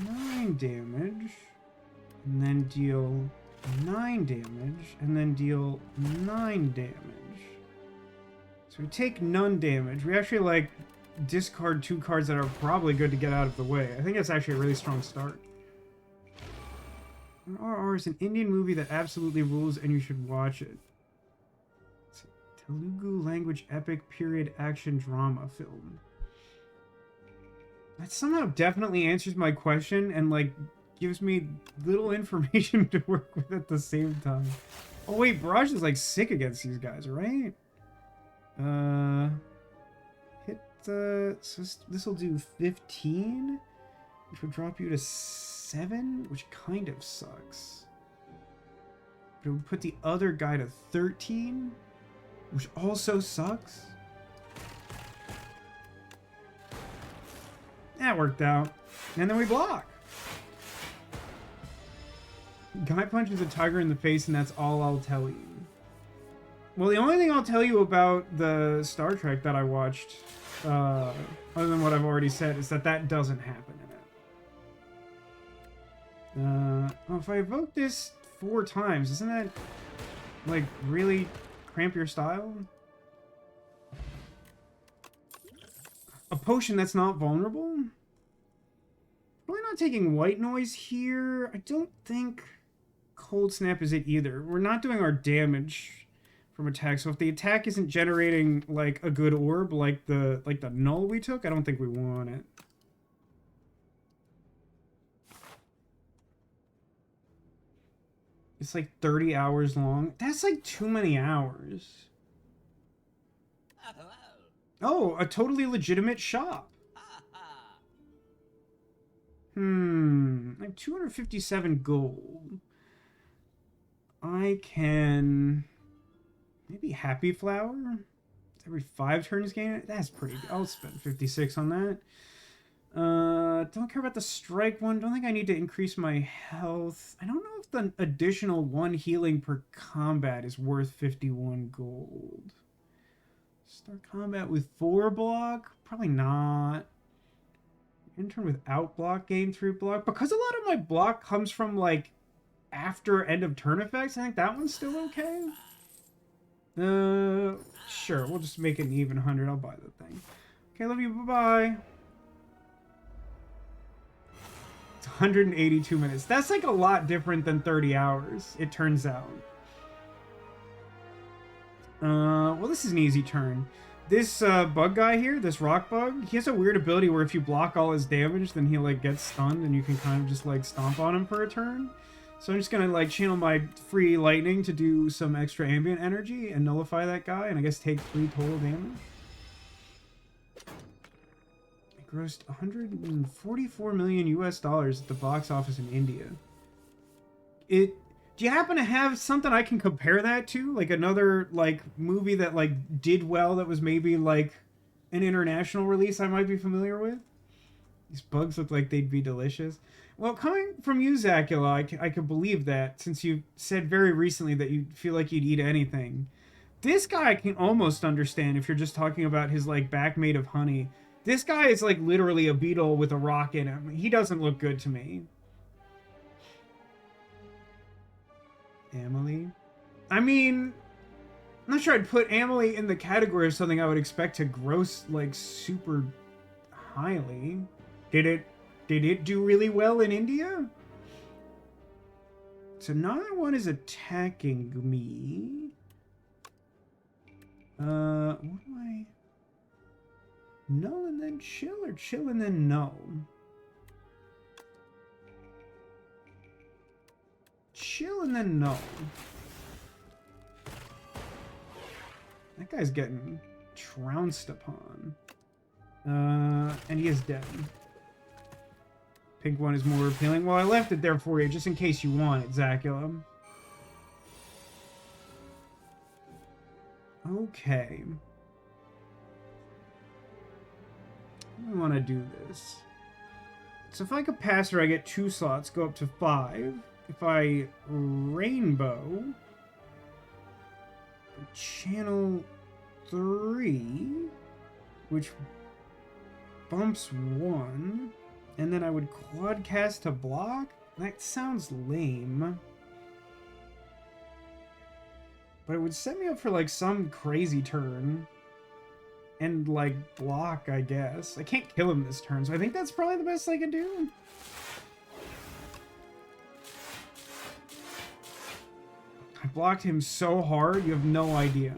9 damage, and then deal 9 damage, and then deal 9 damage. So we take none damage. We actually, like, discard 2 cards that are probably good to get out of the way. I think that's actually a really strong start. RR is an Indian movie that absolutely rules, and you should watch it. It's a Telugu language epic period action drama film. That somehow definitely answers my question and, like, gives me little information to work with at the same time. Oh wait, Barrage is, like, sick against these guys, right? So this will do 15, which would drop you to 7, which kind of sucks. But it would put the other guy to 13, which also sucks. That worked out. And then we block. Guy punches a tiger in the face, and that's all I'll tell you. Well, the only thing I'll tell you about the Star Trek that I watched, other than what I've already said, is that that doesn't happen in it. Well, if I evoke this 4 times, isn't that, like, really cramp your style? A potion that's not vulnerable? Probably not taking white noise here. I don't think Cold Snap is it either. We're not doing our damage from attack, so if the attack isn't generating, like, a good orb, like the null we took, I don't think we want it. It's like 30 hours long. That's like too many hours. Oh, a totally legitimate shop. I have 257 gold. I can maybe Happy Flower. Every 5 turns gain it. That's pretty good. I'll spend 56 on that. Don't care about the strike one. Don't think I need to increase my health. I don't know if the additional 1 healing per combat is worth 51 gold. Start combat with 4 block? Probably not. Enter without block, gain 3 block. Because a lot of my block comes from, like, after end of turn effects, I think that one's still okay. Sure. We'll just make it an even 100. I'll buy the thing. Okay, love you. Bye-bye. It's 182 minutes. That's, like, a lot different than 30 hours, it turns out. Well, this is an easy turn. This bug guy here, this rock bug, he has a weird ability where if you block all his damage, then he, like, gets stunned and you can kind of just, like, stomp on him for a turn. So I'm just gonna, like, channel my free lightning to do some extra ambient energy and nullify that guy, and I guess take 3 total damage. I grossed 144 million US dollars at the box office in India. Do you happen to have something I can compare that to? Like another, like, movie that, like, did well that was maybe, like, an international release I might be familiar with? These bugs look like they'd be delicious. Well, coming from you, Zacula, I could believe that, since you said very recently that you feel like you'd eat anything. This guy I can almost understand if you're just talking about his, like, back made of honey. This guy is, like, literally a beetle with a rock in him. He doesn't look good to me. Emily? I mean, I'm not sure I'd put Emily in the category of something I would expect to gross, like, super highly. Did it do really well in India? So neither one is attacking me. What do I... Null and then chill, or chill and then null? Chill and then null. That guy's getting trounced upon. And he is dead. Pink one is more appealing. Well, I left it there for you, just in case you want it, Zacula. Okay. I want to do this. So if I Capacitor, I get 2 slots, go up to 5. If I Rainbow, channel 3, which bumps 1, and then I would quad cast to block? That sounds lame. But it would set me up for, like, some crazy turn. And, like, block, I guess. I can't kill him this turn, so I think that's probably the best I can do. I blocked him so hard, you have no idea.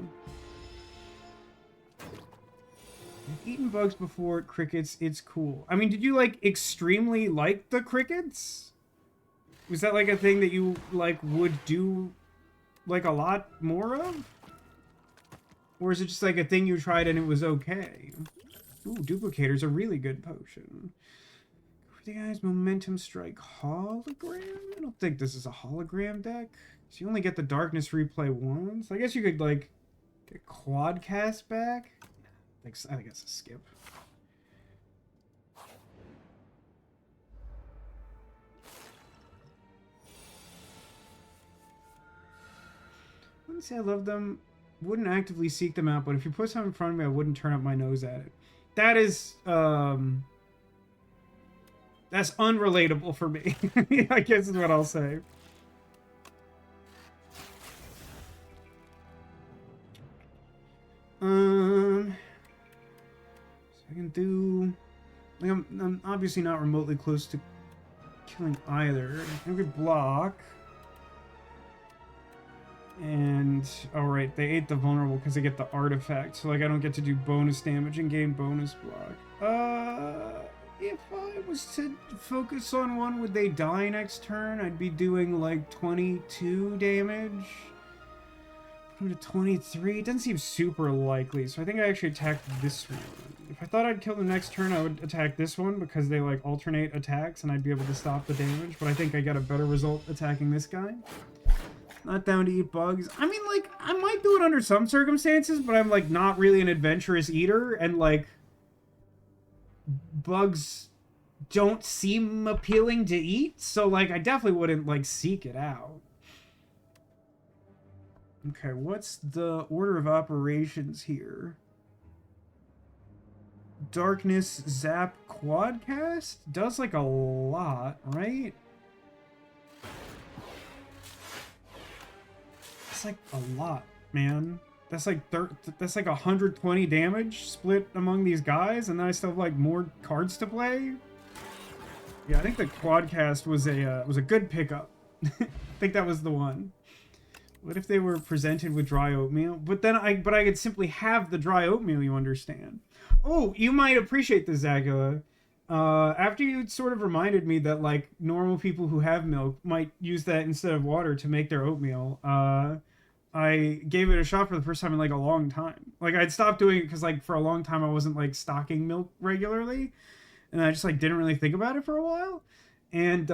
I've eaten bugs before, crickets, it's cool. I mean, did you, like, extremely like the crickets? Was that, like, a thing that you, like, would do, like, a lot more of? Or is it just, like, a thing you tried and it was okay? Ooh, Duplicator's a really good potion. For the guys, Momentum Strike Hologram? I don't think this is a hologram deck. So you only get the Darkness Replay once? I guess you could, like, get Quad Cast back? I think it's a skip. I wouldn't say I love them. Wouldn't actively seek them out, but if you put something in front of me, I wouldn't turn up my nose at it. That is, that's unrelatable for me. I guess is what I'll say. So I can do... Like, I'm obviously not remotely close to killing either. I could block. And, alright, they ate the vulnerable because they get the artifact. So, like, I don't get to do bonus damage and gain bonus block. If I was to focus on one, would they die next turn? I'd be doing, like, 22 damage. Put him to 23. It doesn't seem super likely, so I think I actually attacked this one. If I thought I'd kill the next turn, I would attack this one because they, like, alternate attacks and I'd be able to stop the damage. But I think I got a better result attacking this guy. Not down to eat bugs. I mean, like, I might do it under some circumstances, but I'm, like, not really an adventurous eater, and, like, bugs don't seem appealing to eat, so, like, I definitely wouldn't, like, seek it out. Okay, what's the order of operations here? Darkness Zap Quadcast? Does, like, a lot, right? Like a lot, man. That's like 120 damage split among these guys, and then I still have like more cards to play. Yeah, I think the Quadcast was a good pickup. I think that was the one. What if they were presented with dry oatmeal? But I could simply have the dry oatmeal, you understand. Oh, you might appreciate this, Zagula. After you sort of reminded me that, like, normal people who have milk might use that instead of water to make their oatmeal, I gave it a shot for the first time in, like, a long time. Like, I'd stopped doing it because, like, for a long time I wasn't, like, stocking milk regularly. And I just, like, didn't really think about it for a while. And,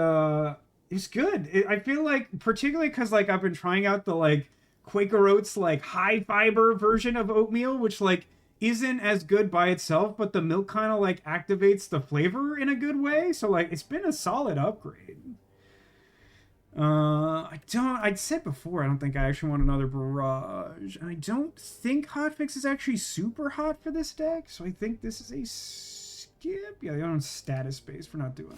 it's good. I feel like, particularly because, like, I've been trying out the, like, Quaker Oats, like, high-fiber version of oatmeal, which, like, isn't as good by itself, but the milk kind of, like, activates the flavor in a good way. So, like, it's been a solid upgrade. I'd said before, I don't think I actually want another barrage. I don't think Hotfix is actually super hot for this deck, so I think this is a skip. Yeah, they're on status base for not doing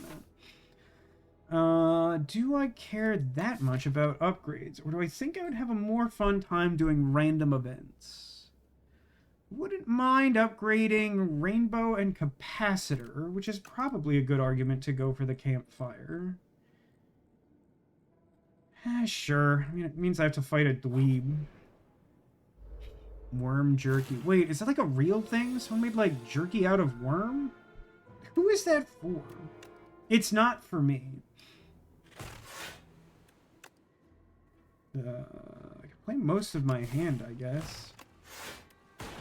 that. Do I care that much about upgrades, or do I think I would have a more fun time doing random events? Wouldn't mind upgrading Rainbow and Capacitor, which is probably a good argument to go for the Campfire. Sure. I mean, it means I have to fight a dweeb. Worm jerky. Wait, is that like a real thing? Someone made, like, jerky out of worm? Who is that for? It's not for me. I can play most of my hand, I guess.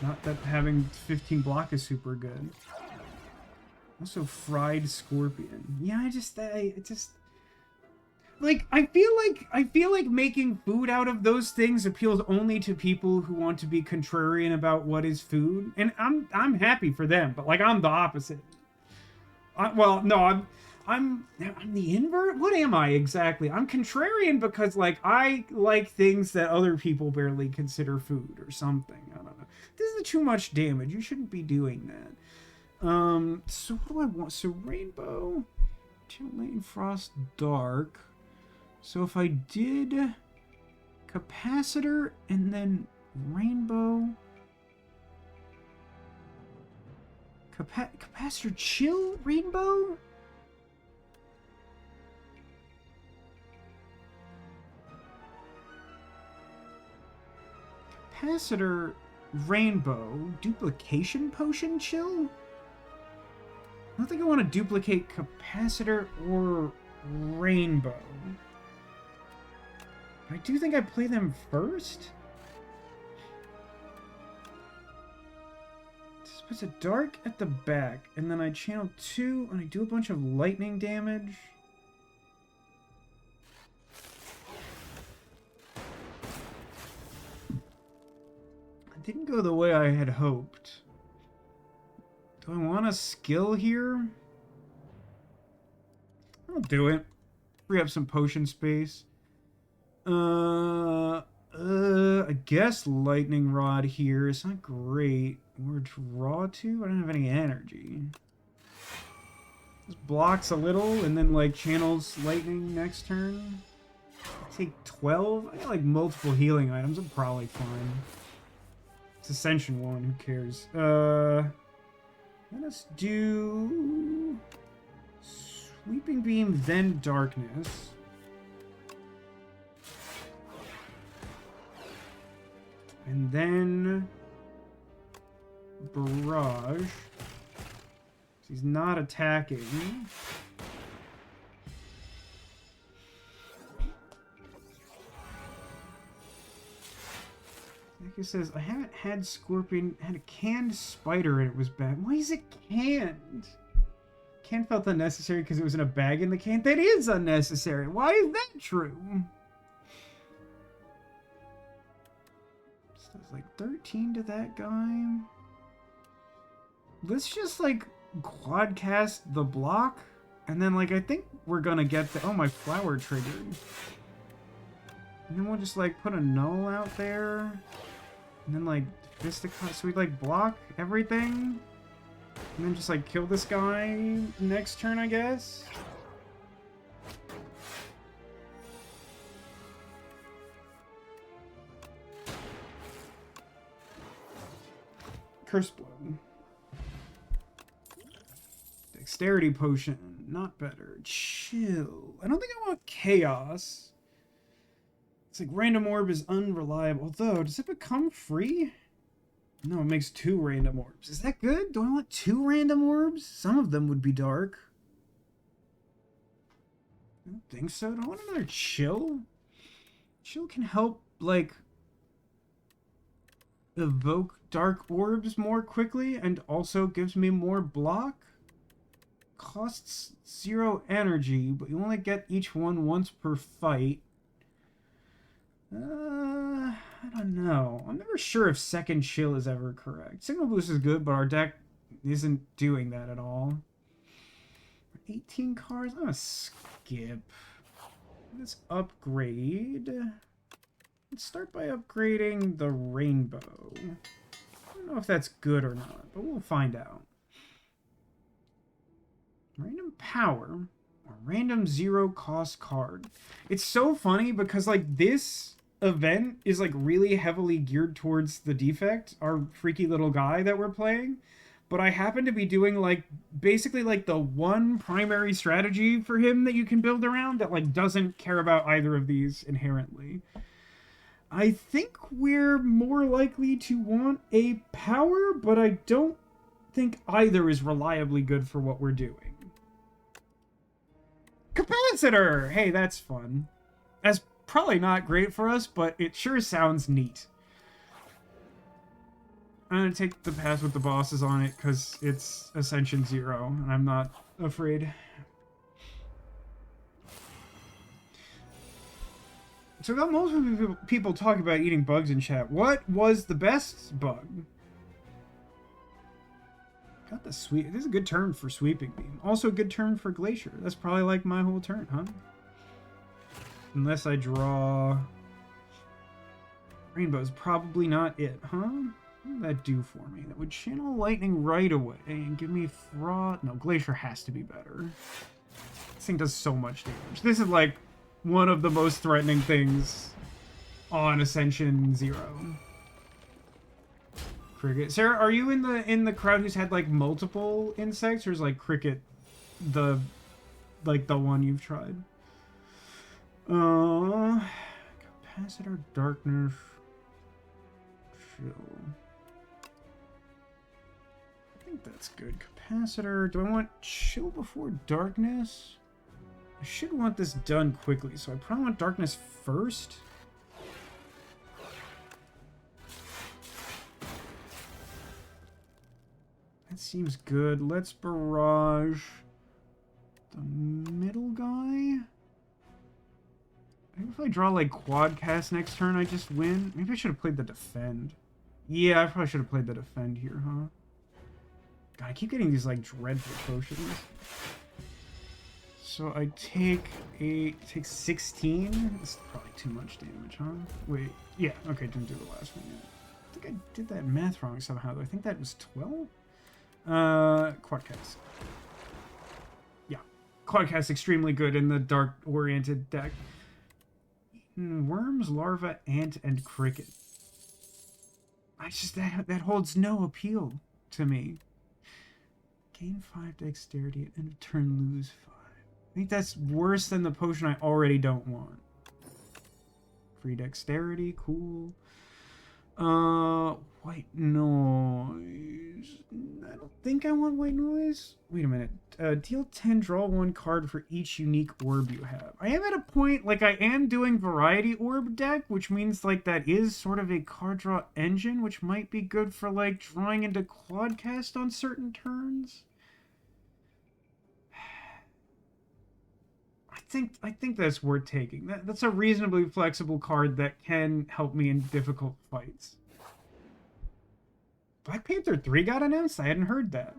Not that having 15 block is super good. Also, fried scorpion. Yeah, I just... Like, I feel like making food out of those things appeals only to people who want to be contrarian about what is food, and I'm happy for them, but, like, I'm the opposite. I'm the invert. What am I exactly? I'm contrarian because, like, I like things that other people barely consider food or something. I don't know. This is too much damage. You shouldn't be doing that. So what do I want? So Rainbow, Chill, Lane, Frost, Dark. So if I did Capacitor and then Rainbow... Capacitor, Chill, Rainbow? Capacitor, Rainbow, Duplication Potion, Chill? I don't think I want to duplicate Capacitor or Rainbow. I do think I play them first. Just puts a Dark at the back, and then I channel 2, and I do a bunch of lightning damage. It didn't go the way I had hoped. Do I want a skill here? I'll do it. Free up some potion space. I guess Lightning Rod here. It's not great. Or draw 2? I don't have any energy. Just blocks a little and then like channels lightning next turn. Take 12. I got like multiple healing items. I'm probably fine. It's Ascension 1. Who cares? Let us do Sweeping Beam, then Darkness. And then Barrage. He's not attacking. Like it says, I haven't had Scorpion, had a canned spider and it was bad. Why is it canned? Can felt unnecessary because it was in a bag in the can. That is unnecessary. Why is that true? So it's like 13 to that guy. Let's just like quad cast the block. And then like I think we're gonna get the... Oh, my flower triggered. And then we'll just like put a null out there. And then like Fisticuff, so we like block everything. And then just like kill this guy next turn, I guess. Curse Blood. Dexterity Potion, not better. Chill. I don't think I want Chaos. It's like random orb is unreliable. Although, does it become free? No, it makes 2 random orbs. Is that good? Do I want 2 random orbs? Some of them would be dark. I don't think so. Do I want another Chill? Chill can help, like, evoke dark orbs more quickly and also gives me more block. Costs 0 energy, but you only get each one once per fight. I don't know. I'm never sure if second Chill is ever correct. Signal Boost is good, but our deck isn't doing that at all. 18 cards? I'm gonna skip. Let's upgrade. Let's start by upgrading the Rainbow. I don't know if that's good or not, but we'll find out. Random Power. A random 0 cost card. It's so funny because like this event is like really heavily geared towards the Defect, our freaky little guy that we're playing, but I happen to be doing like basically like the one primary strategy for him that you can build around that like doesn't care about either of these inherently. I think we're more likely to want a power, but I don't think either is reliably good for what we're doing. Capacitor! Hey, that's fun. That's probably not great for us, but it sure sounds neat. I'm gonna take the pass with the bosses on it because it's Ascension 0, and I'm not afraid. So got multiple people talking about eating bugs in chat. What was the best bug? Got the sweep. This is a good turn for Sweeping Beam. Also a good turn for Glacier. That's probably like my whole turn, huh? Unless I draw... Rainbow's probably not it, huh? What would that do for me? That would channel lightning right away and give me frost. No, glacier has to be better. This thing does so much damage. This is like one of the most threatening things on Ascension 0. Cricket. Sarah, are you in the crowd who's had like multiple insects, or is like cricket the one you've tried? Capacitor, darkness, chill. I think that's good. Capacitor. Do I want chill before darkness? I should want this done quickly, so I probably want darkness first. That seems good. Let's barrage the middle guy. Maybe if I draw like quad cast next turn, I just win. Maybe I should have played the defend. Yeah, I probably should have played the defend here, huh? God, I keep getting these like dreadful potions. So I take 16. This is probably too much damage, huh? Wait, yeah, okay, didn't do the last one yet. I think I did that math wrong somehow, though. I think that was 12? Quadcast. Yeah. Quadcast extremely good in the dark-oriented deck. Worms, larva, ant, and cricket. That holds no appeal to me. Gain 5 dexterity, and end of turn lose 5. I think that's worse than the potion I already don't want. Free dexterity, cool. White noise. I don't think I want white noise. Wait a minute. Deal 10, draw 1 card for each unique orb you have. I am at a point, like, I am doing variety orb deck, which means, like, that is sort of a card draw engine, which might be good for, like, drawing into quadcast on certain turns. I think that's worth taking. That's a reasonably flexible card that can help me in difficult fights. Black Panther 3 got announced? I hadn't heard that.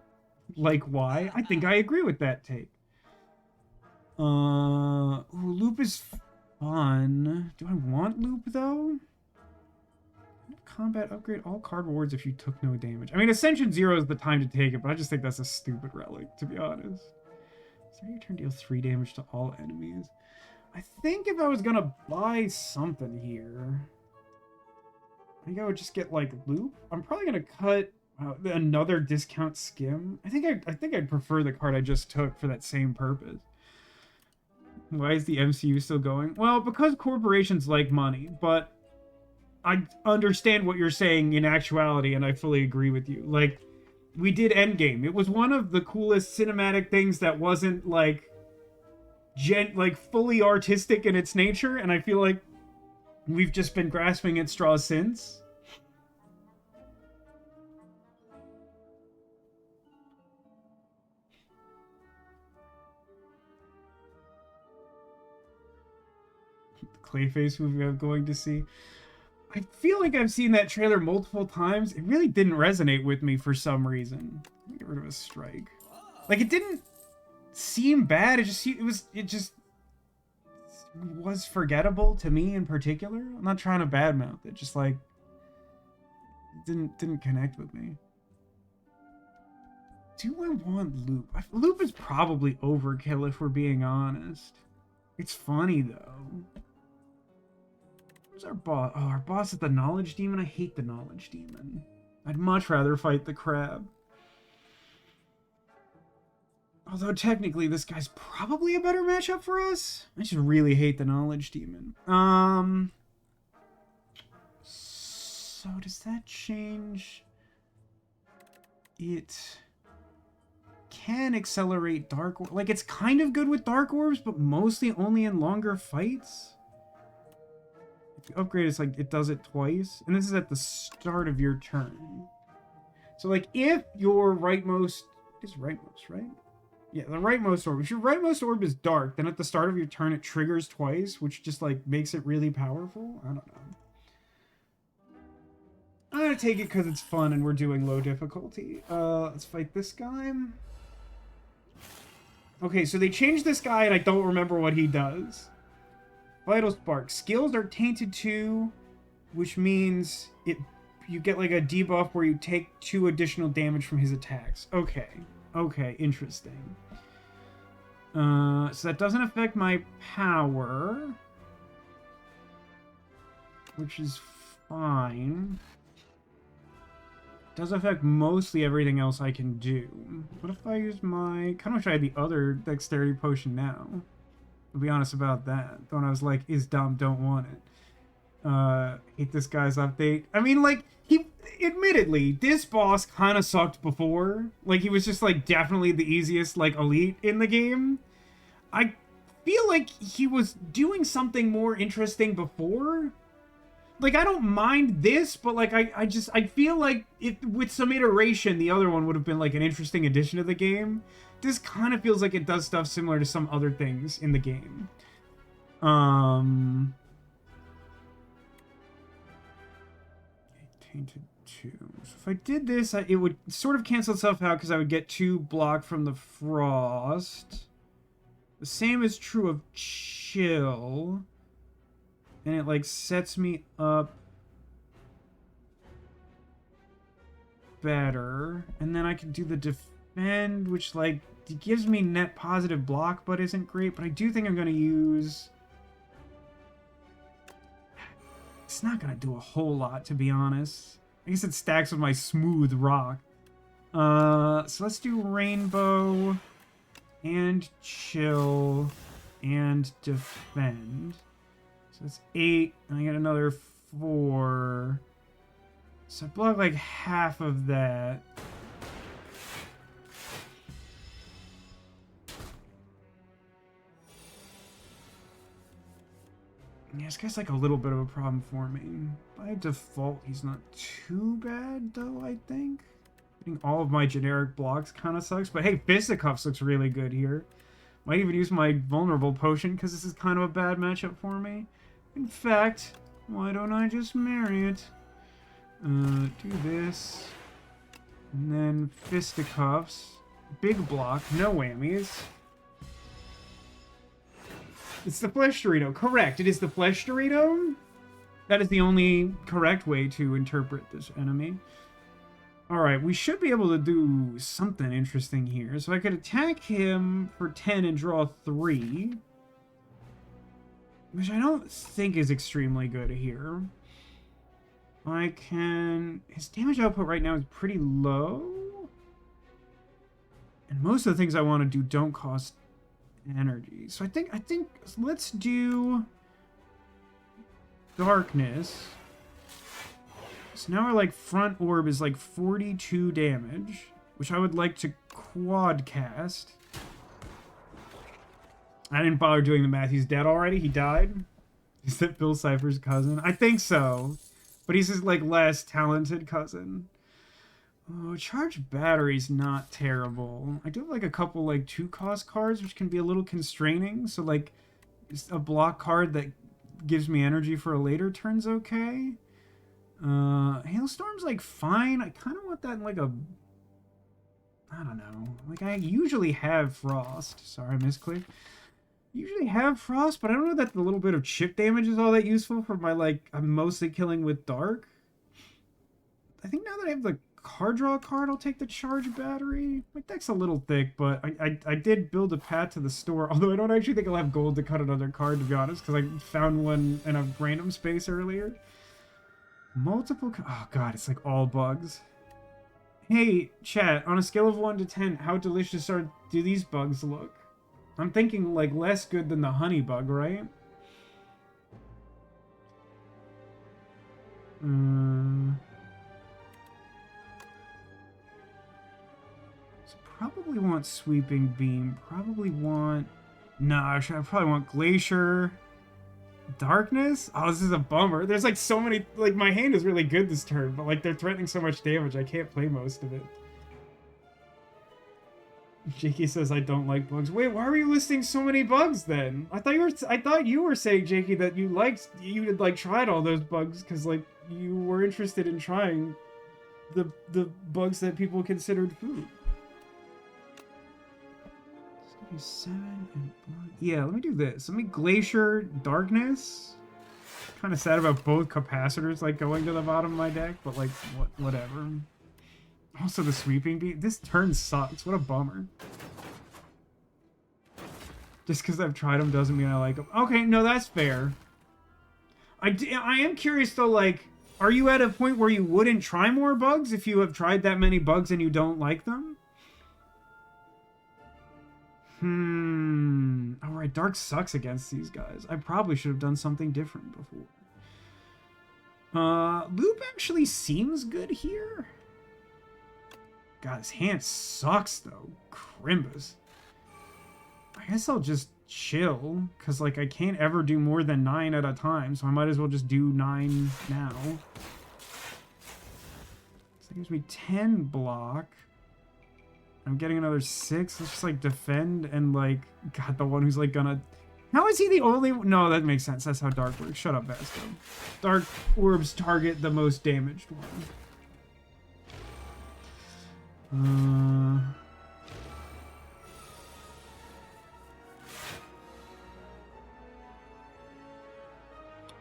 Like, why? I think I agree with that take. Ooh, loop is fun. Do I want loop, though? Combat upgrade all card rewards if you took no damage. I mean, Ascension 0 is the time to take it, but I just think that's a stupid relic, to be honest. Your turn deal 3 damage to all enemies. I think if I was gonna buy something here, I think I would just get like loop. I'm probably gonna cut another discount skim. I think I'd prefer the card I just took for that same purpose. Why is the MCU still going? Well, because corporations like money, but I understand what you're saying in actuality, and I fully agree with you. Like, we did Endgame. It was one of the coolest cinematic things that wasn't like fully artistic in its nature, and I feel like we've just been grasping at straws since. The Clayface movie I'm going to see. I feel like I've seen that trailer multiple times. It really didn't resonate with me for some reason. Let me get rid of a strike. Like, it didn't seem bad. It just was forgettable to me in particular. I'm not trying to badmouth it. Just like didn't connect with me. Do I want loop? Loop is probably overkill if we're being honest. It's funny though. Our boss? Oh, our boss is the Knowledge Demon. I hate the Knowledge Demon. I'd much rather fight the crab. Although technically this guy's probably a better matchup for us. I just really hate the Knowledge Demon. So does that change? It can accelerate Dark Orbs. Like, it's kind of good with Dark Orbs, but mostly only in longer fights. Upgrade is like it does it twice, and this is at the start of your turn. So like if your rightmost is rightmost, right? Yeah, the rightmost orb. If your rightmost orb is dark, then at the start of your turn it triggers twice, which just like makes it really powerful. I don't know. I'm gonna take it because it's fun and we're doing low difficulty. Let's fight this guy. Okay, so they changed this guy and I don't remember what he does. Vital Spark. Skills are tainted too, which means you get like a debuff where you take 2 additional damage from his attacks. Okay. Okay, interesting. So that doesn't affect my power, which is fine. Does affect mostly everything else I can do. What if I use my... kind of wish I had the other dexterity potion now. I'll be honest about that. The one I was like, is dumb, don't want it. Hate this guy's update. I mean, like, he... admittedly, this boss kind of sucked before. Like, he was just, like, definitely the easiest, like, elite in the game. I feel like he was doing something more interesting before. Like, I don't mind this, but, like, I feel like with some iteration, the other one would have been, like, an interesting addition to the game. This kind of feels like it does stuff similar to some other things in the game. Tainted 2. So if I did this, it would sort of cancel itself out because I would get 2 block from the frost. The same is true of chill. And it, like, sets me up better. And then I can do the defend, which, like, gives me net positive block, but isn't great. But I do think I'm going to use... It's not going to do a whole lot, to be honest. I guess it stacks with my smooth rock. So let's do rainbow and chill and defend. That's 8, and I get another 4. So I block like half of that. Yeah, this guy's like a little bit of a problem for me. By default, he's not too bad, though, I think. Getting all of my generic blocks kind of sucks. But hey, Fisticuffs looks really good here. Might even use my vulnerable potion, because this is kind of a bad matchup for me. In fact, why don't I just marry it? Do this. And then Fisticuffs. Big block, no whammies. It's the Flesh Dorito. Correct, it is the Flesh Dorito. That is the only correct way to interpret this enemy. Alright, we should be able to do something interesting here. So I could attack him for 10 and draw 3. Which I don't think is extremely good here. I can... His damage output right now is pretty low. And most of the things I want to do don't cost energy. So I think let's do darkness. So now our like front orb is like 42 damage, which I would like to quad cast. I didn't bother doing the math. He's dead already? He died? Is that Bill Cipher's cousin? I think so. But he's his, like, less talented cousin. Oh, charged battery's not terrible. I do have, like, a couple, like, 2-cost cards, which can be a little constraining. So, like, a block card that gives me energy for a later turn's okay. Hailstorm's, like, fine. I kind of want that in, like, a... I don't know. Like, I usually have Frost. Sorry, I misclicked. Usually have Frost, but I don't know that the little bit of chip damage is all that useful for my, like, I'm mostly killing with Dark. I think now that I have the card draw card, I'll take the charge battery. My deck's a little thick, but I did build a path to the store, although I don't actually think I'll have gold to cut another card, to be honest, because I found one in a random space earlier. Multiple... Oh, God, it's like all bugs. Hey, chat, on a scale of 1 to 10, how delicious do these bugs look? I'm thinking, like, less good than the honey bug, right? So probably want Sweeping Beam. Probably want... Nah, I probably want Glacier. Darkness? Oh, this is a bummer. There's, like, so many... Like, my hand is really good this turn, but, like, they're threatening so much damage, I can't play most of it. Jakey says I don't like bugs. Wait, why were you listing so many bugs then? I thought you were saying, Jakey, that you had like tried all those bugs because like you were interested in trying the bugs that people considered food. 7 and blood. Yeah, let me do this. Let me Glacier Darkness. Kind of sad about both capacitors like going to the bottom of my deck, but like whatever. Also the sweeping beat. This turn sucks. What a bummer. Just because I've tried them doesn't mean I like them. Okay, no, that's fair. I am curious though, like, are you at a point where you wouldn't try more bugs if you have tried that many bugs and you don't like them? Alright, Dark sucks against these guys. I probably should have done something different before. Loop actually seems good here. God, his hand sucks though. Crimbus. I guess I'll just chill, because like I can't ever do more than 9 at a time, so I might as well just do 9 now. So that gives me 10 block. I'm getting another 6. Let's just like defend and like, God, the one who's like gonna... How is he the only... No, that makes sense. That's how Dark works. Shut up, Vasco. Dark orbs target the most damaged one.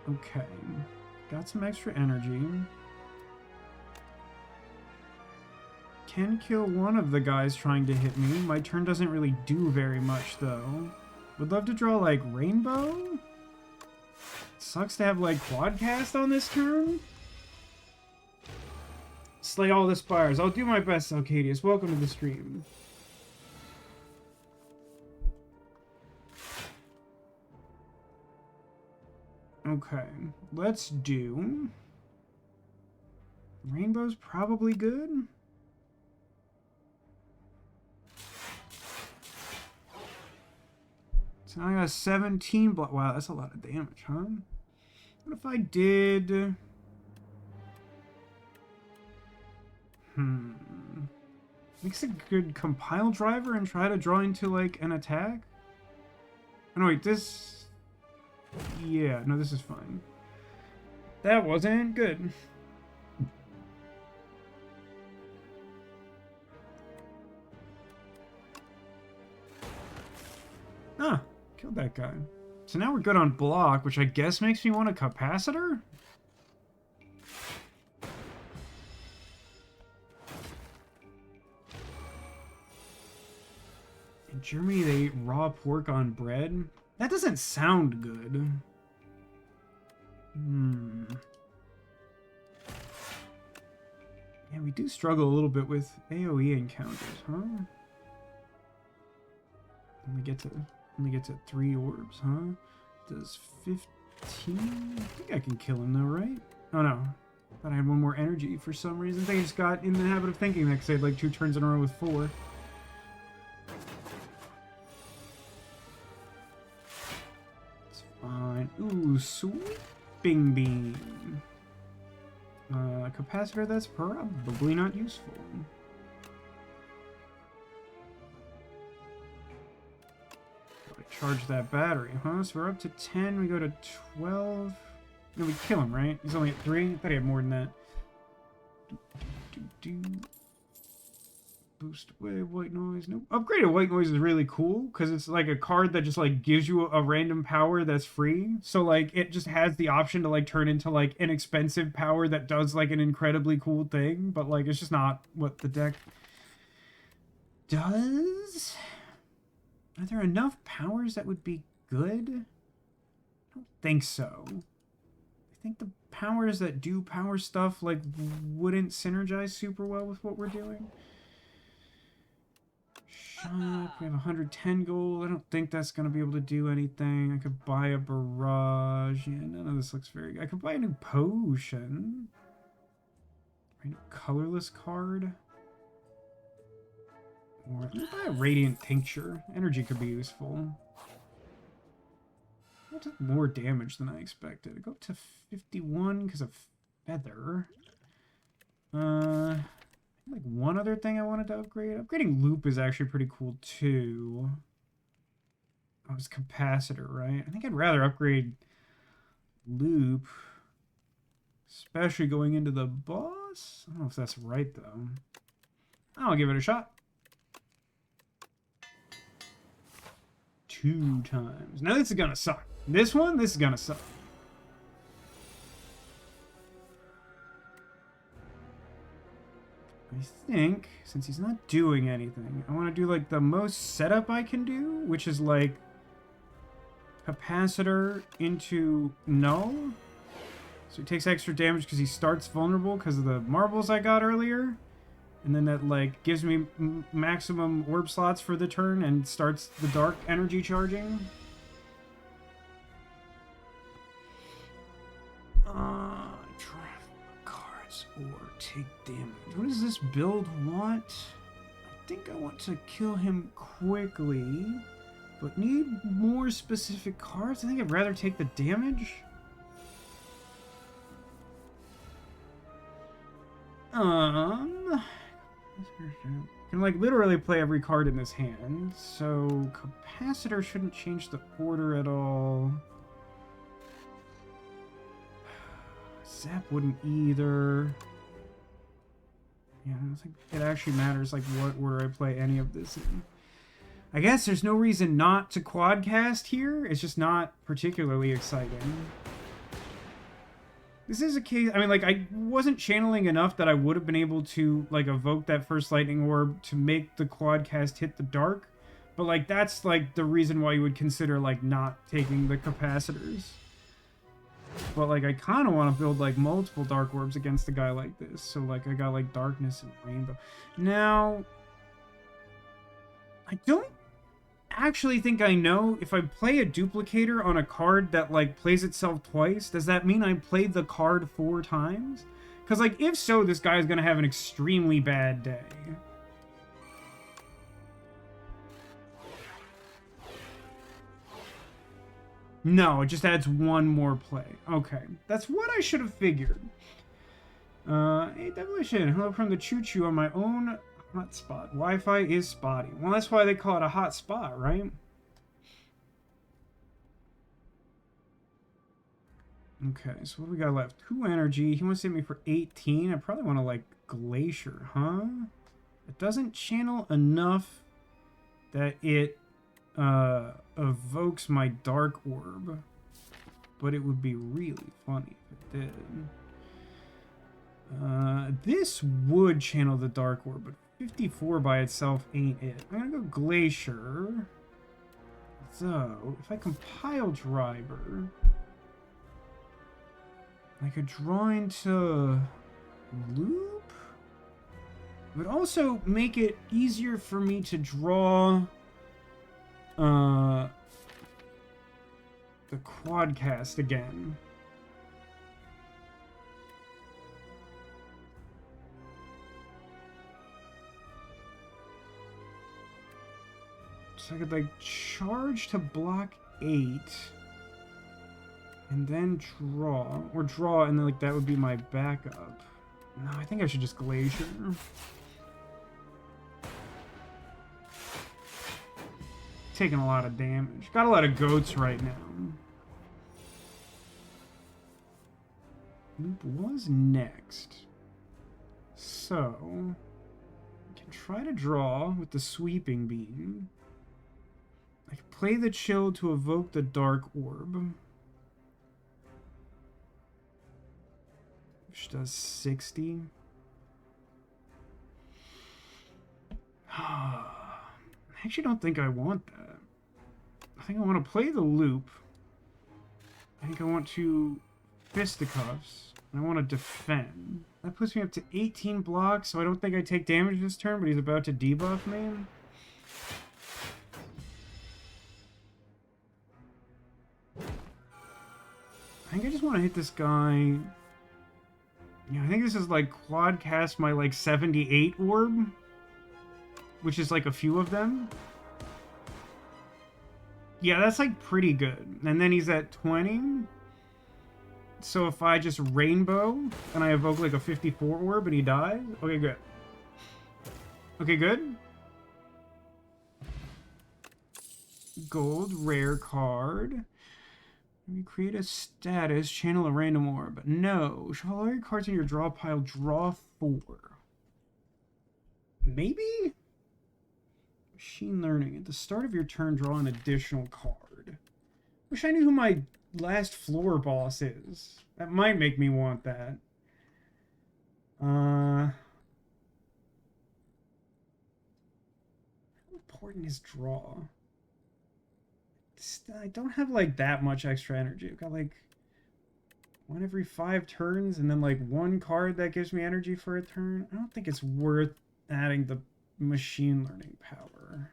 Okay. Got some extra energy. Can kill one of the guys trying to hit me. My turn doesn't really do very much, though. Would love to draw, like, Rainbow. Sucks to have, like, Quadcast on this turn. Slay all the Spires. I'll do my best, Alcadius. Welcome to the stream. Okay, let's do... Rainbow's probably good. So now I got 17 block. Wow, that's a lot of damage, huh? What if I did... Makes a good compile driver and try to draw into, like, an attack? Oh, no, wait, this... Yeah, no, this is fine. That wasn't good. Ah, killed that guy. So now we're good on block, which I guess makes me want a capacitor? In Germany, they eat raw pork on bread? That doesn't sound good. Yeah, we do struggle a little bit with AoE encounters, huh? Only get to 3 orbs, huh? Does 15? I think I can kill him though, right? Oh no. Thought I had one more energy for some reason. I think I just got in the habit of thinking that because I had like 2 turns in a row with 4. Ooh, sweeping beam. Capacitor, that's probably not useful. Charge that battery, huh? So we're up to 10, we go to 12. No, we kill him, right? He's only at 3? I thought he had more than that. Boost away white noise. Nope. Upgraded white noise is really cool because it's like a card that just like gives you a random power that's free. So like it just has the option to like turn into like an expensive power that does like an incredibly cool thing, but like it's just not what the deck does. Are there enough powers that would be good? I don't think so. I think the powers that do power stuff like wouldn't synergize super well with what we're doing. Shock, we have 110 gold. I don't think that's going to be able to do anything. I could buy a barrage. Yeah, none of this looks very good. I could buy a new potion. A new colorless card. Or let me buy a radiant tincture. Energy could be useful. That took more damage than I expected. I go up to 51 because of feather. Like one other thing I wanted to upgrade. Upgrading loop is actually pretty cool too. Oh, it's capacitor, right? I think I'd rather upgrade loop, especially going into the boss. I don't know if that's right though. I'll give it a shot. 2 times. Now this is gonna suck. This is gonna suck. I think, since he's not doing anything, I want to do, like, the most setup I can do, which is, like, capacitor into null. So he takes extra damage because he starts vulnerable because of the marbles I got earlier. And then that, like, gives me maximum orb slots for the turn and starts the dark energy charging. Draw cards or take damage. What does this build want? I think I want to kill him quickly, but need more specific cards. I think I'd rather take the damage. Can, like, literally play every card in this hand, so capacitor shouldn't change the order at all. Zap wouldn't either. Yeah, I don't think it actually matters, like, what order I play any of this in. I guess there's no reason not to quadcast here. It's just not particularly exciting. This is a case, I mean, like, I wasn't channeling enough that I would have been able to, like, evoke that first lightning orb to make the quadcast hit the dark. But, like, that's, like, the reason why you would consider, like, not taking the capacitors. But, like, I kind of want to build, like, multiple dark orbs against a guy like this. So, like, I got, like, darkness and rainbow. Now, I don't actually think I know if I play a duplicator on a card that, like, plays itself twice, does that mean I played the card 4 times? Because, like, if so, this guy is going to have an extremely bad day. No, it just adds one more play. Okay, that's what I should have figured. Hey, Demolition, hello from the choo-choo on my own hotspot. Wi-Fi is spotty. Well, that's why they call it a hot spot, right? Okay, so what do we got left? 2 energy. He wants to hit me for 18. I probably want to, like, Glacier, huh? It doesn't channel enough that it evokes my Dark Orb. But it would be really funny if it did. This would channel the Dark Orb, but 54 by itself ain't it. I'm gonna go Glacier. So, if I compile Driver, I could draw into Loop? It would also make it easier for me to draw the Quadcast again. So I could, like, charge to block 8 and then draw, or draw, and then, like, that would be my backup. No, I think I should just Glacier. Taking a lot of damage. Got a lot of goats right now. Loop was next. So, I can try to draw with the Sweeping Beam. I can play the Chill to evoke the Dark Orb, which does 60. I actually don't think I want that. I think I want to play the Loop. I think I want to Fisticuffs. And I want to defend. That puts me up to 18 blocks, so I don't think I take damage this turn, but he's about to debuff me. I think I just want to hit this guy. Yeah, I think this is, like, Quadcast my, like, 78 orb, which is, like, a few of them. Yeah, that's, like, pretty good. And then he's at 20. So if I just Rainbow and I evoke, like, a 54 orb and he dies. Okay, good. Okay, good. Gold, rare card. You create a status, channel a random orb. No. Shuffle all your cards in your draw pile, draw 4. Maybe? Machine learning. At the start of your turn, draw an additional card. Wish I knew who my last floor boss is. That might make me want that. important is draw? I don't have like that much extra energy. I've got like one every 5 turns and then like one card that gives me energy for a turn. I don't think it's worth adding the machine learning power.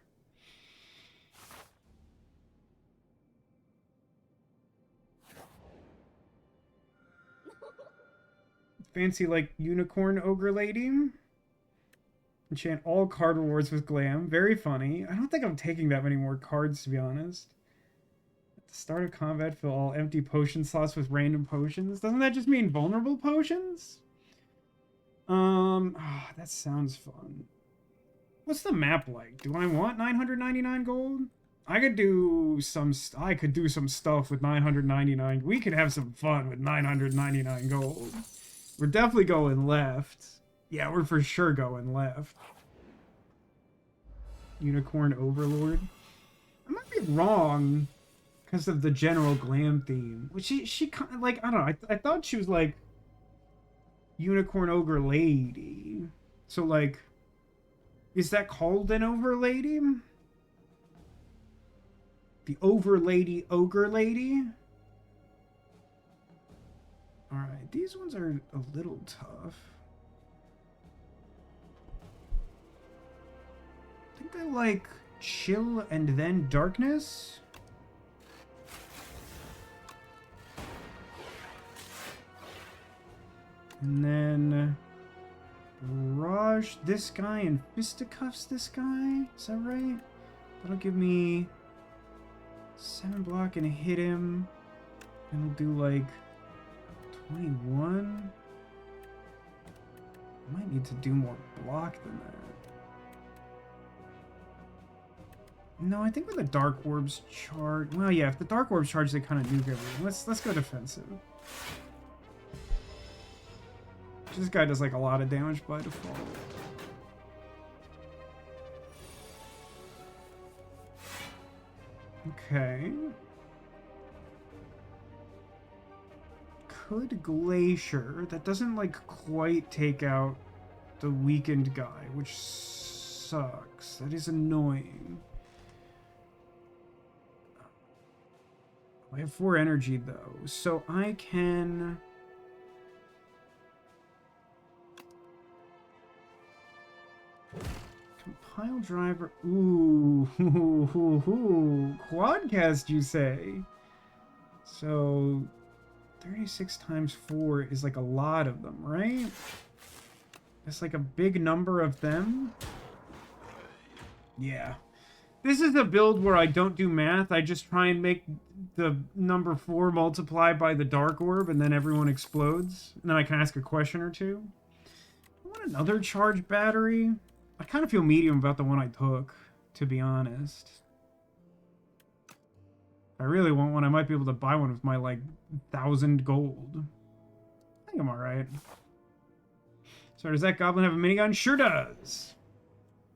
Fancy like unicorn ogre lady. Enchant all card rewards with glam. Very funny. I don't think I'm taking that many more cards, to be honest. At the start of combat, fill all empty potion slots with random potions. Doesn't that just mean vulnerable potions? That sounds fun. What's the map like? Do I want 999 gold? I could do some stuff with 999. We could have some fun with 999 gold. We're definitely going left. Yeah, we're for sure going left. Unicorn Overlord. I might be wrong because of the general glam theme. Which she kind of like, I don't know. I thought she was like Unicorn Ogre Lady. So like, is that called an Ogre Lady? The Over Lady Ogre Lady? Alright, these ones are a little tough. I think I like Chill and then Darkness. And then Barrage this guy and Fisticuffs this guy. Is that right? That'll give me 7 block and hit him. And we'll do like 21. I might need to do more block than that. No, I think with the Dark Orbs charge... Well, yeah, if the Dark Orbs charge, they kind of nuke everything. Let's go defensive. This guy does like a lot of damage by default. Okay. Could Glacier. That doesn't like quite take out the weakened guy, which sucks. That is annoying. I have 4 energy though, so I can... Compile driver. Ooh, quadcast, you say? So 36 times 4 is like a lot of them, right? It's like a big number of them. Yeah. This is a build where I don't do math. I just try and make the number 4 multiply by the Dark Orb, and then everyone explodes. And then I can ask a question or two. I want another charge battery. I kind of feel medium about the one I took, to be honest. If I really want one, I might be able to buy one with my, like, 1,000 gold. I think I'm alright. So does that goblin have a minigun? Sure does!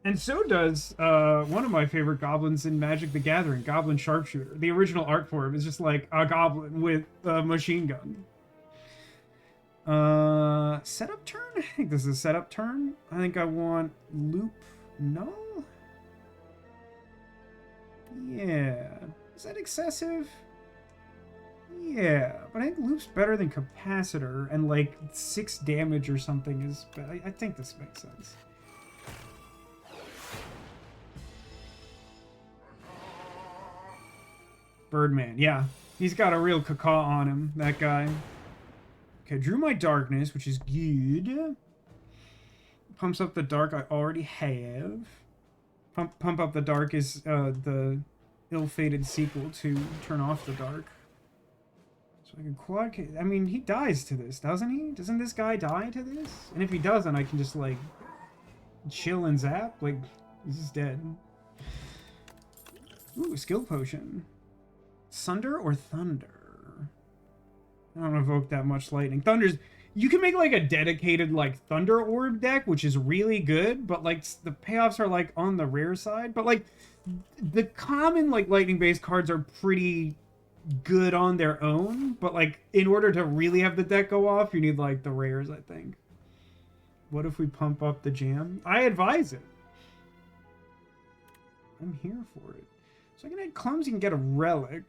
And so does one of my favorite goblins in Magic the Gathering, Goblin Sharpshooter. The original art form is just like a goblin with a machine gun. Setup turn? I think this is a setup turn. I think I want loop null? Yeah. Is that excessive? Yeah, but I think loop's better than capacitor, and like 6 damage or something is... I think this makes sense. Birdman, yeah. He's got a real caca on him, that guy. Okay, drew my darkness, which is good. Pumps up the dark I already have. Pump up the dark is the ill-fated sequel to Turn Off the Dark. So I can quad... I mean, he dies to this, doesn't he? Doesn't this guy die to this? And if he doesn't, I can just, like, chill and zap. Like, he's just dead. Ooh, skill potion. Sunder or Thunder? I don't evoke that much lightning. Thunder's... You can make, like, a dedicated, like, Thunder Orb deck, which is really good, but, like, the payoffs are, like, on the rare side. But, like, the common, like, lightning-based cards are pretty good on their own. But, like, in order to really have the deck go off, you need, like, the rares, I think. What if we pump up the jam? I advise it. I'm here for it. So I can add Clumsy and get a relic.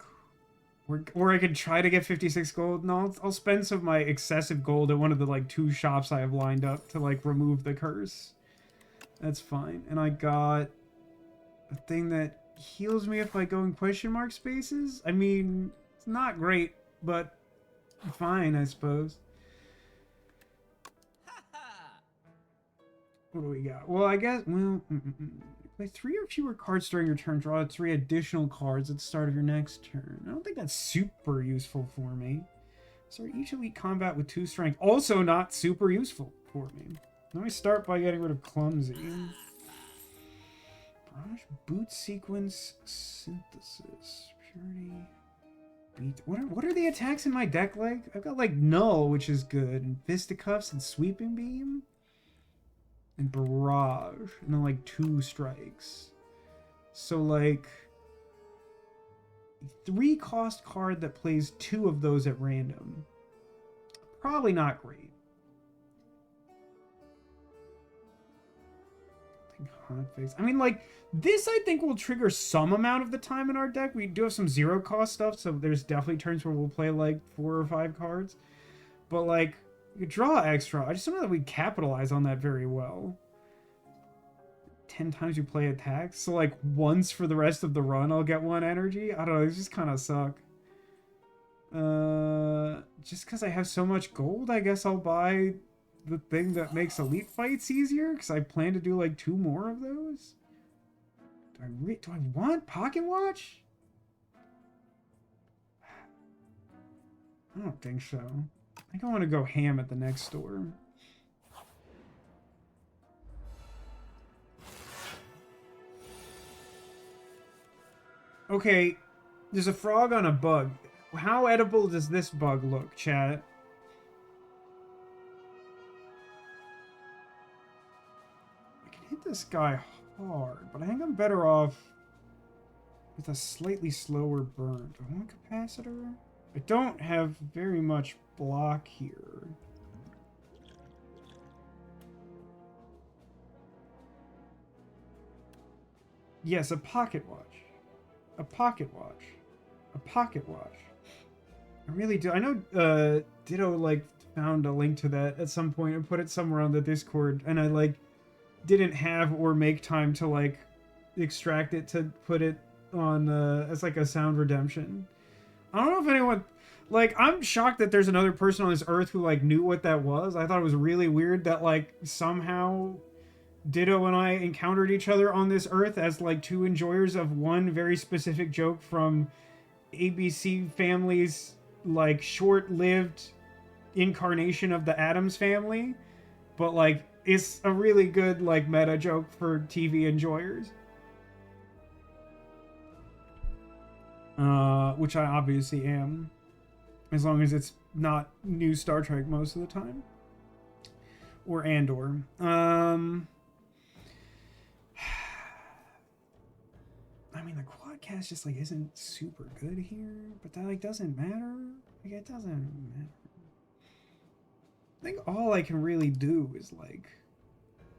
Or I could try to get 56 gold. No, I'll spend some of my excessive gold at one of the, like, 2 shops I have lined up to, like, remove the curse. That's fine. And I got a thing that heals me if I go in question mark spaces. I mean, it's not great, but fine, I suppose. What do we got? Well, I guess, well, play 3 or fewer cards during your turn. Draw 3 additional cards at the start of your next turn. I don't think that's super useful for me. Start each elite combat with 2 strength. Also not super useful for me. Let me start by getting rid of Clumsy. Barrage, Boot Sequence, Synthesis, Purity, Beat. What are the attacks in my deck like? I've got like Null, which is good, and Fisticuffs and Sweeping Beam. And Barrage, and then like 2 strikes. So like 3 cost card that plays 2 of those at random. Probably not great. Hot Face. I mean, like, this I think will trigger some amount of the time in our deck. We do have some 0 cost stuff, so there's definitely turns where we'll play like 4 or 5 cards. But like, you draw extra. I just don't know that we capitalize on that very well. 10 times you play attacks. So like once for the rest of the run I'll get 1 energy. I don't know, it just kind of suck. Just because I have so much gold, I guess I'll buy the thing that makes elite fights easier. Because I plan to do like 2 more of those. Do I want Pocket Watch? I don't think so. I think I want to go ham at the next store. Okay, there's a frog on a bug. How edible does this bug look, chat? I can hit this guy hard, but I think I'm better off with a slightly slower burn. Do I want capacitor? I don't have very much block here. Yes, a pocket watch. A pocket watch. A pocket watch. I really do. I know Ditto like found a link to that at some point and put it somewhere on the Discord, and I like didn't have or make time to like extract it to put it on as like a sound redemption. I don't know if anyone, like, I'm shocked that there's another person on this earth who like knew what that was. I thought it was really weird that like somehow Ditto and I encountered each other on this earth as like 2 enjoyers of one very specific joke from ABC Family's like short-lived incarnation of the Addams Family, but like it's a really good like meta joke for TV enjoyers. Which I obviously am, as long as it's not new Star Trek most of the time, or Andor. I mean, the quadcast just like isn't super good here, but that like doesn't matter. Like it doesn't matter. I think all I can really do is like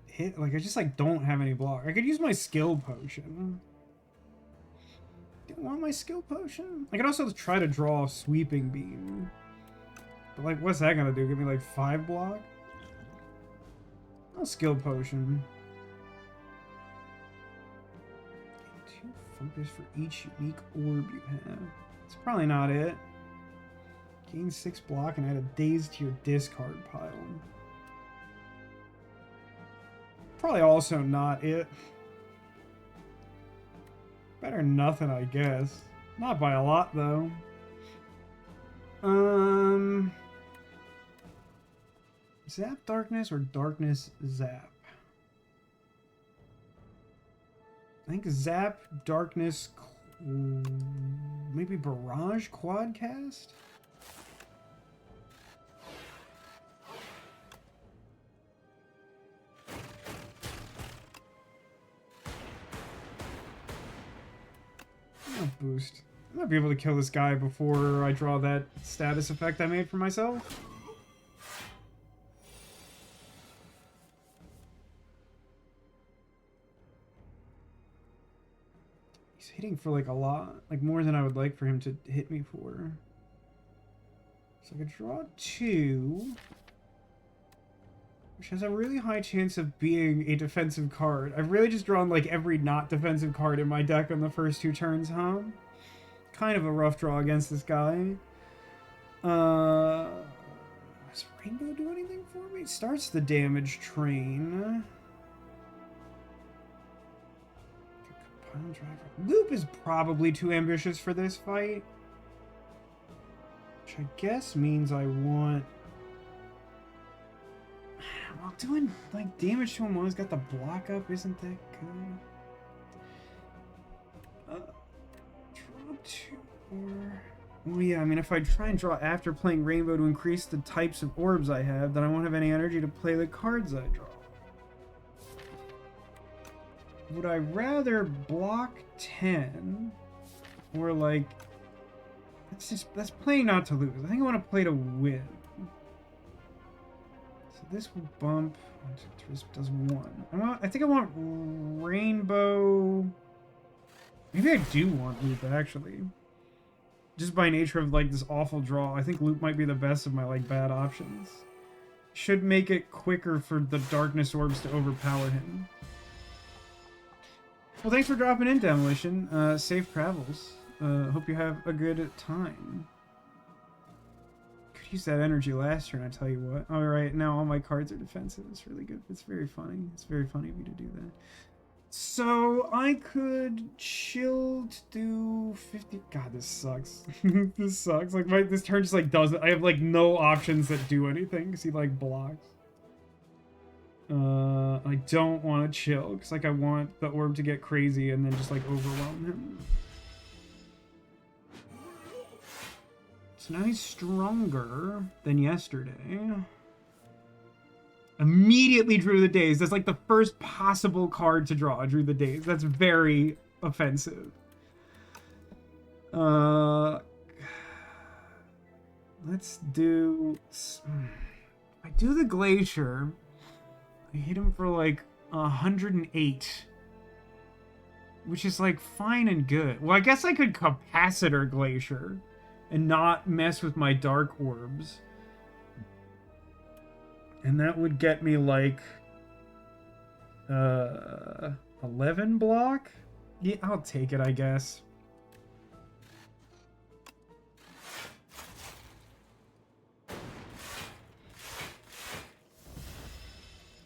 hit. Like I just like don't have any block. I could use my skill potion. Do I want my skill potion? I could also try to draw a Sweeping Beam. But like, what's that gonna do? Give me like 5 block? No skill potion. 2 focus for each unique orb you have. It's probably not it. Gain 6 block and add a daze to your discard pile. Probably also not it. Better than nothing, I guess. Not by a lot, though. Zap Darkness or Darkness Zap? I think Zap Darkness... maybe Barrage Quadcast? Boost. I might be able to kill this guy before I draw that status effect I made for myself. hitting for like a lot, like more than I would like for him to hit me for. So I could draw 2, which has a really high chance of being a defensive card. I've really just drawn like every not defensive card in my deck on the first 2 turns, huh? Kind of a rough draw against this guy. Does Rainbow do anything for me? It starts the damage train. Loop is probably too ambitious for this fight. Which I guess means I want... Well, doing like damage to him while he's got the block up isn't that good. Draw 2 or... Well, yeah, I mean, if I try and draw after playing Rainbow to increase the types of orbs I have, then I won't have any energy to play the cards I draw. Would I rather block 10? Or, like... That's playing not to lose. I think I want to play to win. So this will bump... This does 1. I think I want Rainbow... Maybe I do want Loop, actually. Just by nature of, like, this awful draw, I think Loop might be the best of my, like, bad options. Should make it quicker for the Darkness Orbs to overpower him. Well, thanks for dropping in, Demolition. Safe travels. Hope you have a good time. Could use that energy last turn, I tell you what. Alright, now all my cards are defensive. It's really good. It's very funny. It's very funny of you to do that. So, I could chill to do 50... God, this sucks. This sucks. Like, this turn just, like, doesn't... I have, like, no options that do anything, because he, like, blocks. I don't want to chill, because, like, I want the orb to get crazy and then just, like, overwhelm him. So now he's stronger than yesterday. Immediately drew the Daze. That's like the first possible card to draw. Drew the Daze. That's very offensive. Let's do... I do the Glacier. I hit him for like 108. Which is like fine and good. Well, I guess I could Capacitor Glacier and not mess with my Dark Orbs. And that would get me like 11 block? Yeah, I'll take it, I guess.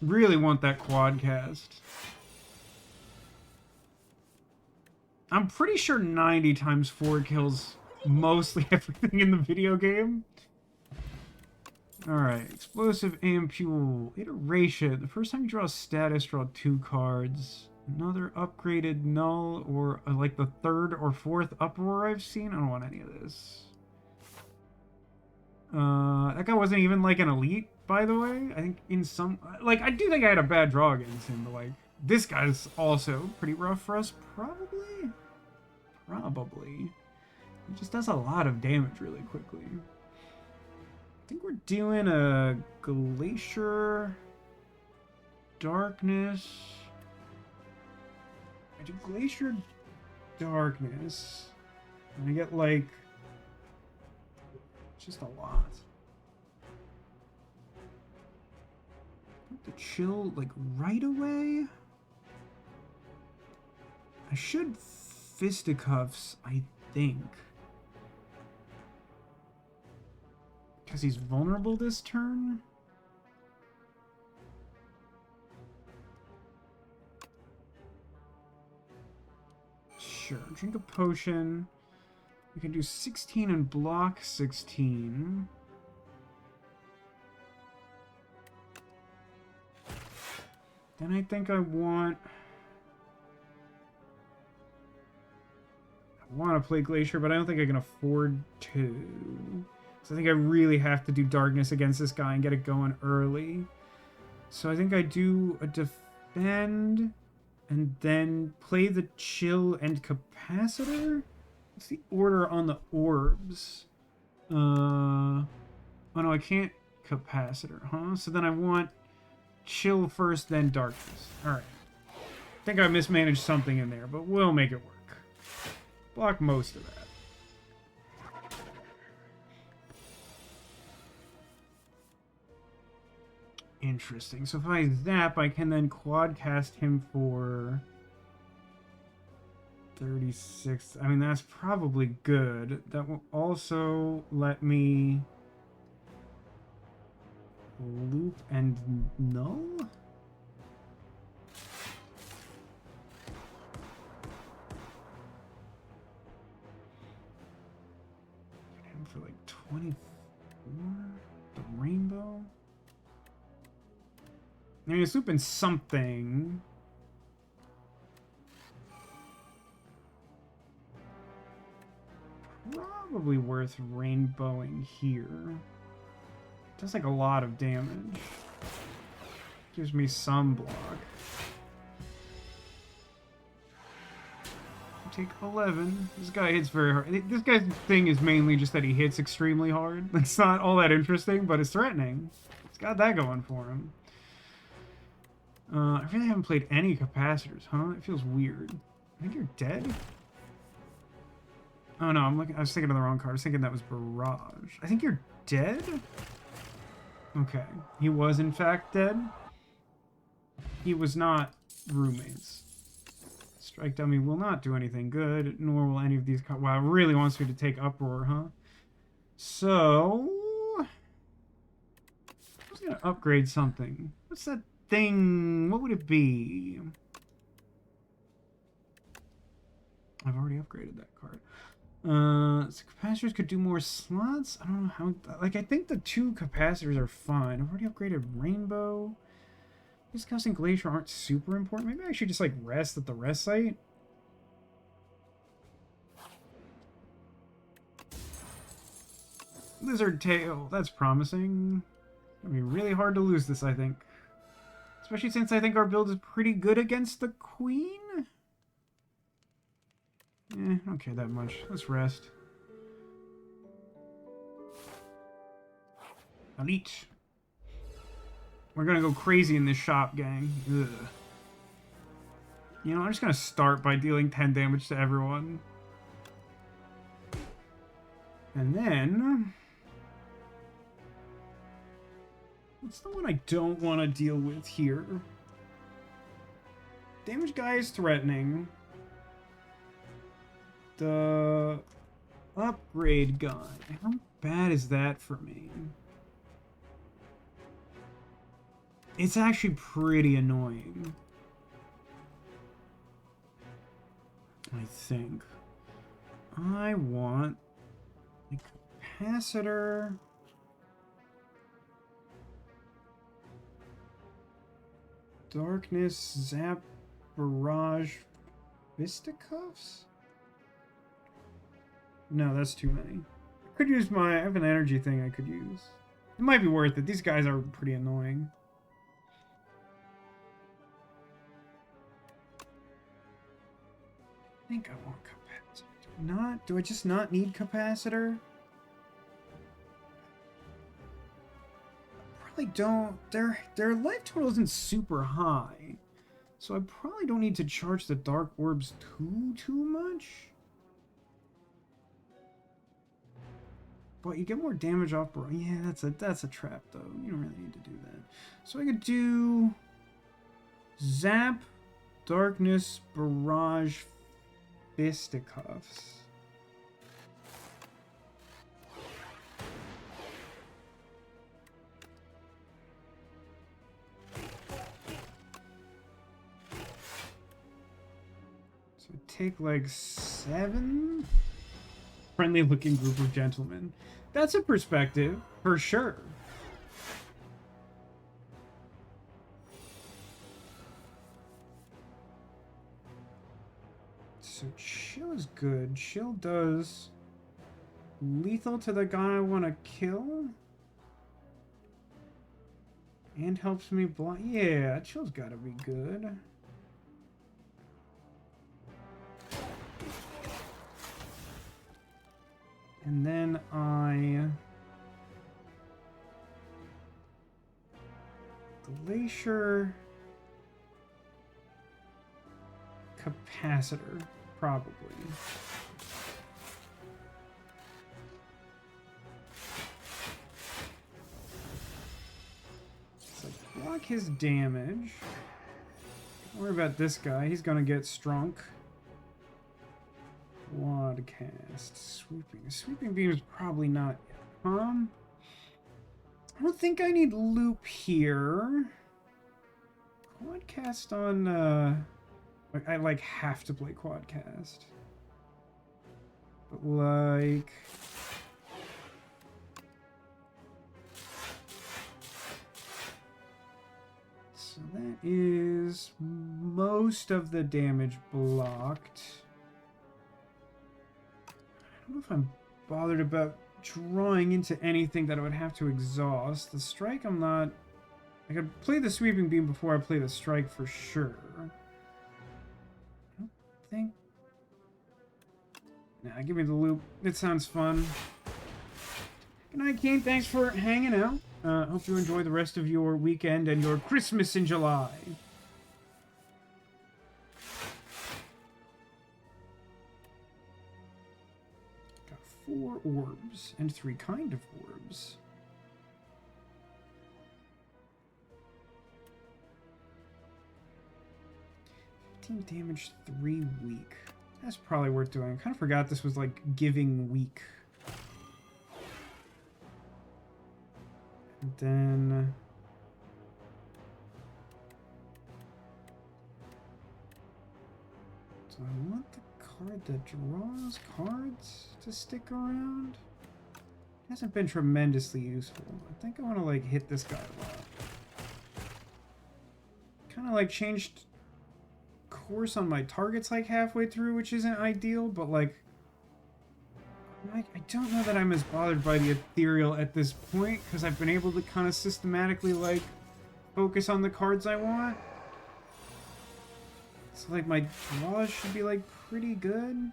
Really want that quad cast. I'm pretty sure 90 times 4 kills mostly everything in the video game. Alright, Explosive Ampule, Iteration. The first time you draw a status, draw 2 cards. Another upgraded Null, or like the 3rd or 4th Uproar I've seen. I don't want any of this. That guy wasn't even like an elite, by the way. I think in some... Like, I do think I had a bad draw against him, but like, this guy's also pretty rough for us, probably? Probably. He just does a lot of damage really quickly. I think we're doing a Glacier, Darkness. I do Glacier, Darkness, and I get like just a lot. Put the chill like right away. I should Fisticuffs, I think. Because he's vulnerable this turn? Sure. Drink a potion. We can do 16 and block 16. Then I think I want to play Glacier, but I don't think I can afford to. So I think I really have to do Darkness against this guy and get it going early. So I think I do a Defend and then play the Chill and Capacitor? What's the order on the orbs? Oh no, I can't Capacitor, huh? So then I want Chill first, then Darkness. Alright. I think I mismanaged something in there, but we'll make it work. Block most of that. Interesting. So if I zap, I can then quad cast him for 36. I mean, that's probably good. That will also let me loop and null? Get him for like 24? The rainbow? I mean, it's looping something. Probably worth rainbowing here. Does like a lot of damage. Gives me some block. Take 11. This guy hits very hard. This guy's thing is mainly just that he hits extremely hard. It's not all that interesting, but it's threatening. It's got that going for him. I really haven't played any capacitors, huh? It feels weird. I think you're dead? Oh no, I was thinking of the wrong card. I was thinking that was Barrage. I think you're dead? Okay. He was in fact dead. He was not roommates. Strike Dummy will not do anything good, nor will any of these cards. Wow, it really wants me to take Uproar, huh? So... I was gonna upgrade something. What's that thing? What would it be? I've already upgraded that card. So capacitors could do more slots? I don't know how... Like, I think the 2 capacitors are fine. I've already upgraded Rainbow. Discussing Glacier aren't super important. Maybe I should just, like, rest at the rest site? Lizard Tail. That's promising. It's gonna be really hard to lose this, I think. Especially since I think our build is pretty good against the Queen? I don't care that much. Let's rest. Elite. We're gonna go crazy in this shop, gang. Ugh. You know, I'm just gonna start by dealing 10 damage to everyone. And then... what's the one I don't want to deal with here? Damage guy is threatening. The upgrade guy. How bad is that for me? It's actually pretty annoying. I think. I want a capacitor. Darkness, Zap, Barrage, Fisticuffs? No, that's too many. I could use I have an energy thing I could use. It might be worth it. These guys are pretty annoying. I think I want capacitor. Do I just not need capacitor? Probably don't. Their life total isn't super high. So I probably don't need to charge the dark orbs too much. But you get more damage off. Yeah, that's a trap though. You don't really need to do that. So I could do Zap, Darkness, Barrage, Fisticuffs. So take like 7. Friendly looking group of gentlemen. That's a perspective, for sure. So chill is good. Chill does lethal to the guy I want to kill. And helps me block. Yeah, chill's gotta be good. And then Glacier, Capacitor. Probably. So block his damage. Don't worry about this guy. He's gonna get strunk. Quadcast. Sweeping. Sweeping beam is probably not yet. I don't think I need loop here. Quadcast on, I, like, have to play Quadcast. But, like... So that is most of the damage blocked. I don't know if I'm bothered about drawing into anything that I would have to exhaust. The strike, I'm not... I could play the sweeping beam before I play the strike for sure. I don't think... Nah, give me the loop. It sounds fun. Good night, Kane. Thanks for hanging out. Hope you enjoy the rest of your weekend and your Christmas in July. Got 4 orbs and 3 kind of orbs. 15 damage, 3 weak. That's probably worth doing. I kind of forgot this was like giving weak. And then... Do I want the card that draws cards to stick around? It hasn't been tremendously useful. I think I want to like hit this guy a lot. Kind of like changed course on my targets like halfway through, which isn't ideal, but like I don't know that I'm as bothered by the ethereal at this point, because I've been able to kind of systematically like focus on the cards I want. So like my draws should be like pretty good.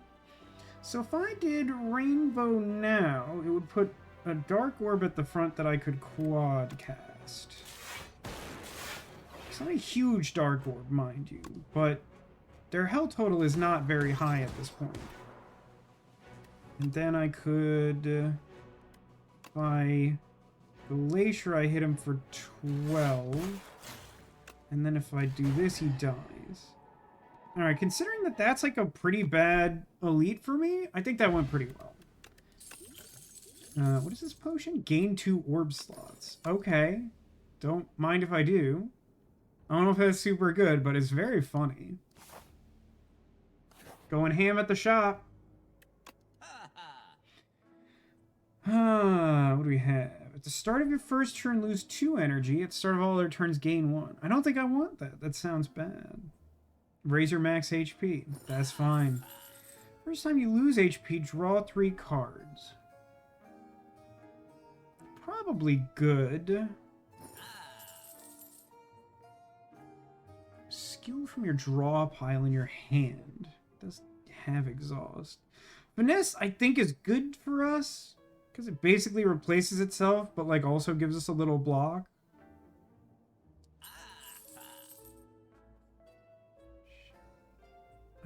So if I did Rainbow now, it would put a dark orb at the front that I could quad cast. It's not a huge dark orb, mind you, but their health total is not very high at this point. And then I could, by Glacier, I hit him for 12. And then if I do this, he dies. Alright, considering that that's like a pretty bad elite for me, I think that went pretty well. What is this potion? Gain 2 orb slots. Okay. Don't mind if I do. I don't know if that's super good, but it's very funny. Going ham at the shop. What do we have? At the start of your first turn, lose 2 energy. At the start of all other turns, gain 1. I don't think I want that. That sounds bad. Raise your max HP. That's fine. First time you lose HP, draw 3 cards. Probably good. Skill from your draw pile in your hand. Does have exhaust. Finesse, I think, is good for us, because it basically replaces itself, but like also gives us a little block.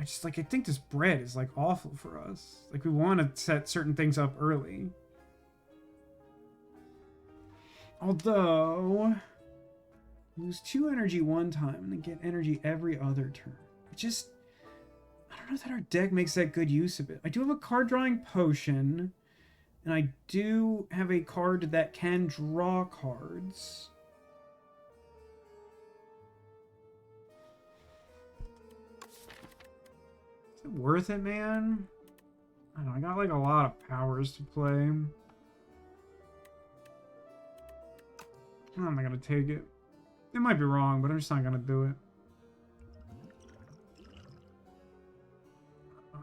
I think this bread is like awful for us. Like we want to set certain things up early. Although, lose 2 energy one time and then get energy every other turn. I don't know that our deck makes that good use of it. I do have a card drawing potion, and I do have a card that can draw cards. Is it worth it, man? I don't know, I got like a lot of powers to play. I'm not gonna take it. It might be wrong, but I'm just not gonna do it.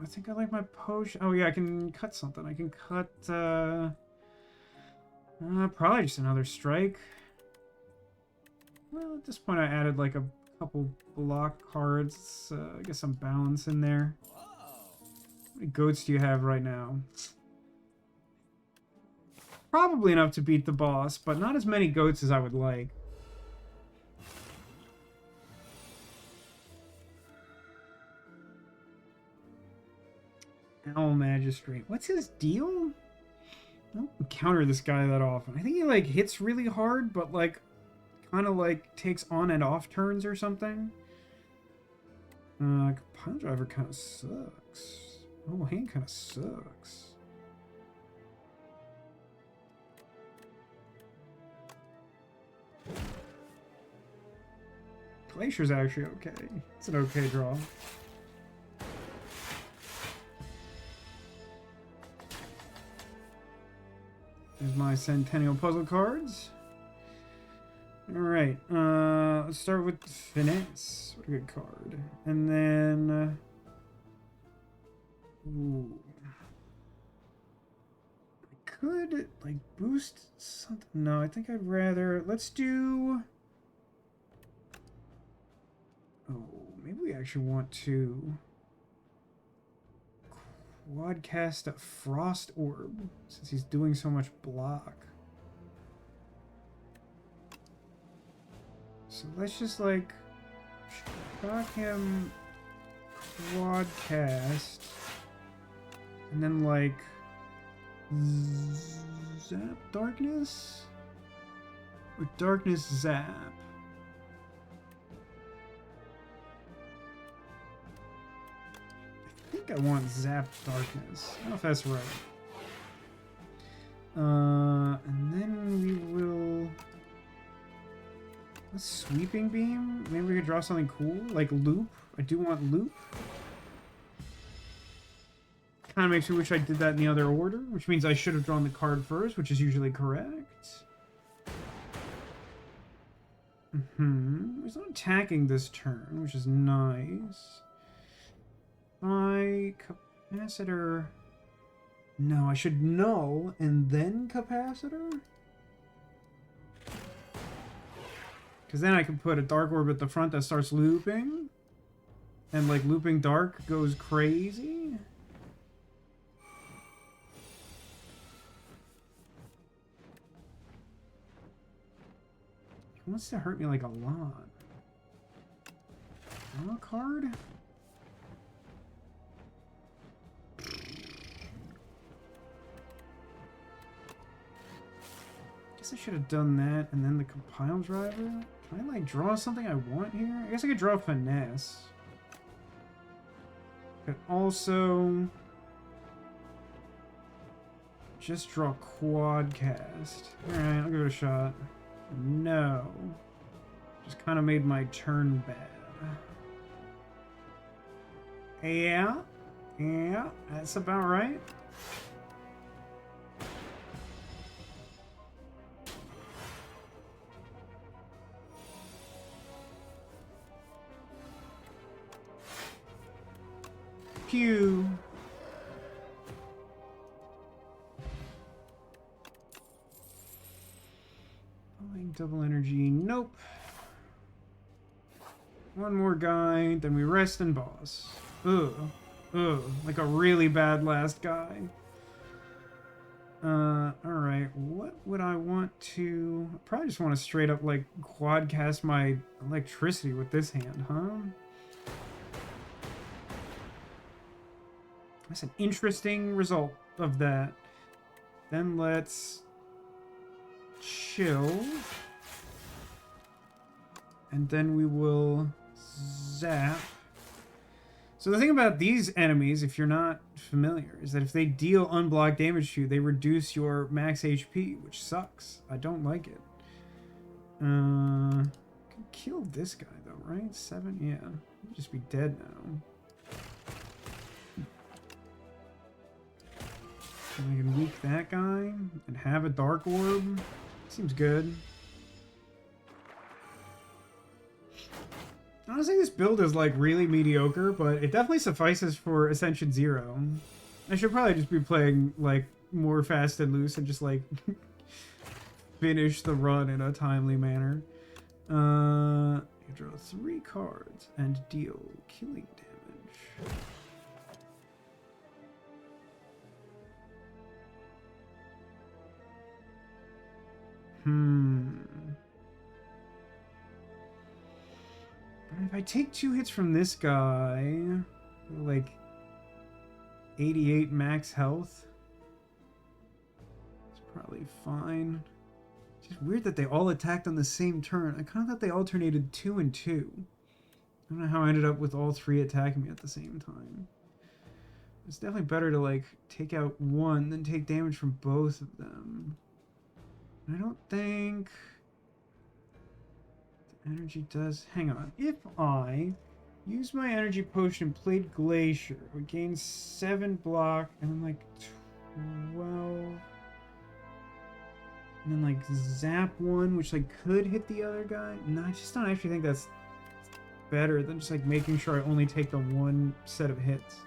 I think I like my potion. Oh yeah, I can cut something. I can cut, probably just another strike. Well, at this point I added like a couple block cards. I guess some balance in there. How many goats do you have right now? Probably enough to beat the boss, but not as many goats as I would like. Owl Magistrate. What's his deal? I don't encounter this guy that often. I think he, like, hits really hard, but, like, kind of, like, takes on and off turns or something. Pile Driver kind of sucks. Oh, hand kind of sucks. Glacier's actually okay. It's an okay draw. There's my Centennial Puzzle cards. Alright, let's start with Finesse. What a good card. And then... ooh. I could, like, boost something. No, I think I'd rather... let's do... oh, maybe we actually want to... quadcast a Frost Orb, since he's doing so much block. So let's just, like, shock him, quadcast, and then, like, zap darkness? Or darkness zap? I think I want zap darkness. I don't know if that's right. And then we will... a sweeping beam? Maybe we could draw something cool, like loop. I do want loop. Kind of makes me wish I did that in the other order, which means I should have drawn the card first, which is usually correct. He's not attacking this turn, which is nice. My capacitor... no, I should null and then capacitor? Because then I can put a Dark Orb at the front that starts looping. And, like, looping dark goes crazy. He wants to hurt me, like, a lot. Draw a card? Guess I should have done that and then the compile driver. Can I, like, draw something I want here? I guess I could draw finesse. Could also just draw quadcast. Alright, I'll give it a shot. No. Just kind of made my turn bad. Yeah. Yeah, that's about right. Pew. Double energy. Nope. One more guy, then we rest and boss. Ugh. Ugh. Like a really bad last guy. Alright. What would I want to... I probably just want to straight up, like, quadcast my electricity with this hand, huh? That's an interesting result of that. Then let's chill. And then we will zap. So the thing about these enemies, if you're not familiar, is that if they deal unblocked damage to you, they reduce your max HP, which sucks. I don't like it. Can kill this guy though, right? 7? Yeah. He'll just be dead now. And I can weak that guy and have a Dark Orb. Seems good. Honestly, this build is, like, really mediocre, but it definitely suffices for Ascension 0. I should probably just be playing, like, more fast and loose and just, like, finish the run in a timely manner. You draw 3 cards and deal killing damage. If I take 2 hits from this guy, like, 88 max health. It's probably fine. It's just weird that they all attacked on the same turn. I kind of thought they alternated 2 and 2. I don't know how I ended up with all 3 attacking me at the same time. It's definitely better to, like, take out one than take damage from both of them. I don't think... the energy does... Hang on. If I use my energy potion and played Glacier, I would gain 7 block and then, like, 12... and then, like, zap one, which, like, could hit the other guy. No, I just don't actually think that's better than just, like, making sure I only take the one set of hits.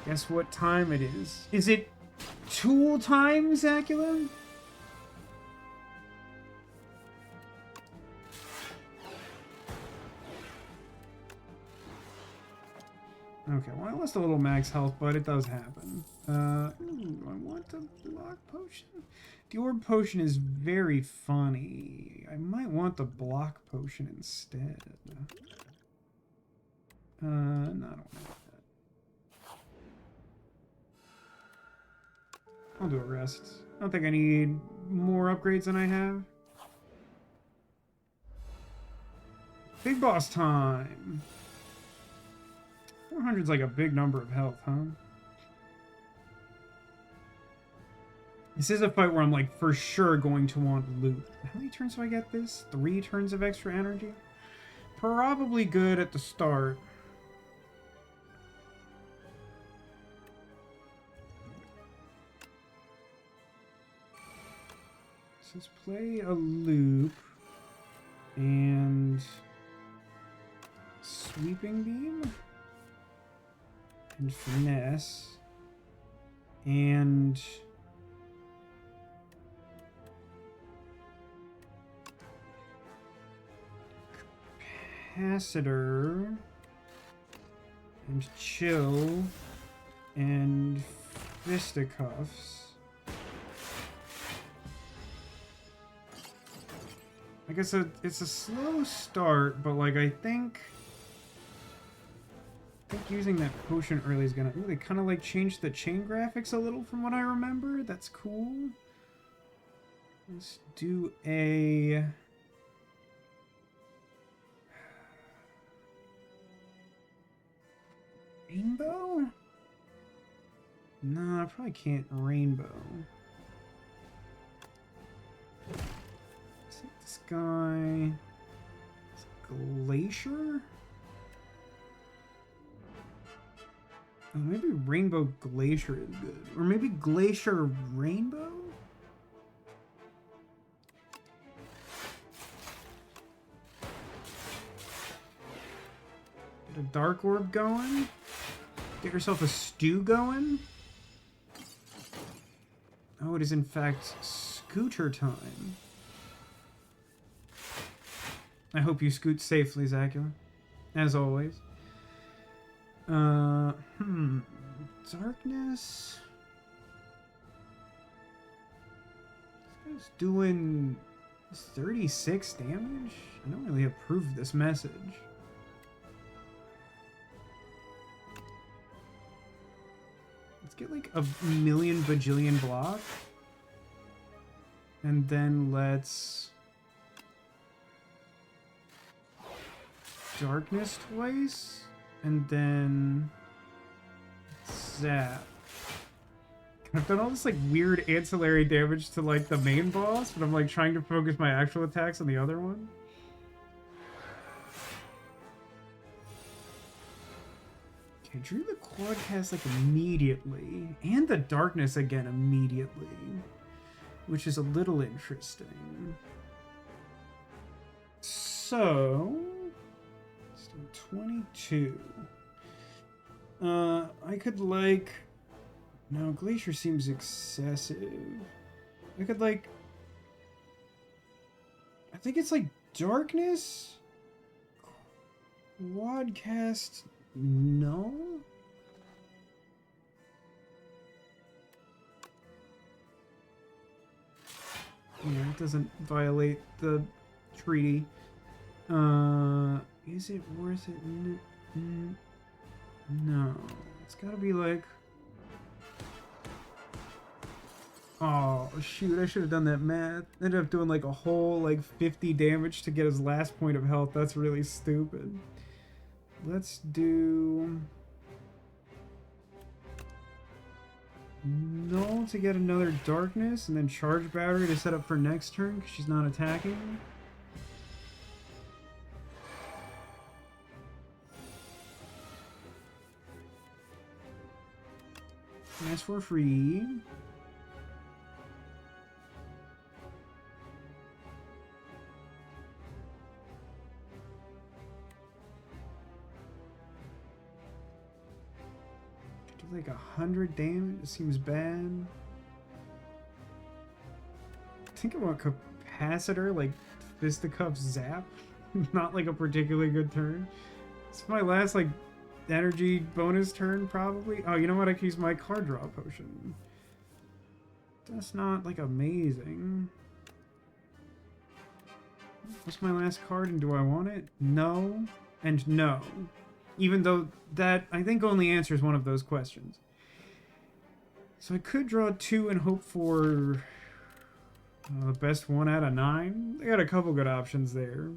Guess what time it is? Is it tool time, Zacula? Okay, well, I lost a little max health, but it does happen. Ooh, I want the block potion. The orb potion is very funny. I might want the block potion instead. No, I don't want that. I'll do a rest. I don't think I need more upgrades than I have. Big boss time! 400's like a big number of health, huh? This is a fight where I'm like for sure going to want loot. How many turns do I get this? 3 turns of extra energy? Probably good at the start. So let's play a loop and sweeping beam and finesse and capacitor and chill and fisticuffs. I guess it's a slow start, but like I think using that potion early is gonna... Ooh, they kind of like changed the chain graphics a little from what I remember. That's cool. Let's do a... rainbow? No, I probably can't rainbow. Let's take this guy... Glacier? Oh, maybe Rainbow Glacier is good. Or maybe Glacier Rainbow? Get a Dark Orb going. Get yourself a stew going. Oh, it is in fact scooter time. I hope you scoot safely, Zacula. As always. Darkness. This guy's doing 36 damage? I don't really approve this message. Let's get like a million bajillion block. And then let's... Darkness twice. And then... Zap. I've done all this like weird ancillary damage to like the main boss, but I'm like trying to focus my actual attacks on the other one. Okay, drew the quad cast like immediately, and the darkness again immediately, which is a little interesting. So, let's do 22. I could like... No, Glacier seems excessive. I could like... I think it's like Darkness? Quadcast? No? Yeah, it doesn't violate the treaty. Is it worth it? No. It's gotta be like Oh, shoot, I should have done that math. Ended up doing like a whole like 50 damage to get his last point of health. That's really stupid. Let's do... Null to get another darkness, and then charge battery to set up for next turn because she's not attacking. That's for free. Do like 100 damage. It seems bad. I think I want capacitor, like fisticuff zap. Not like a particularly good turn. It's my last like energy bonus turn probably. Oh, you know what? I can use my card draw potion. That's not like amazing. What's my last card and do I want it? No and no. Even though that I think only answers one of those questions. So I could draw 2 and hope for the best 1 out of 9. They got a couple good options there.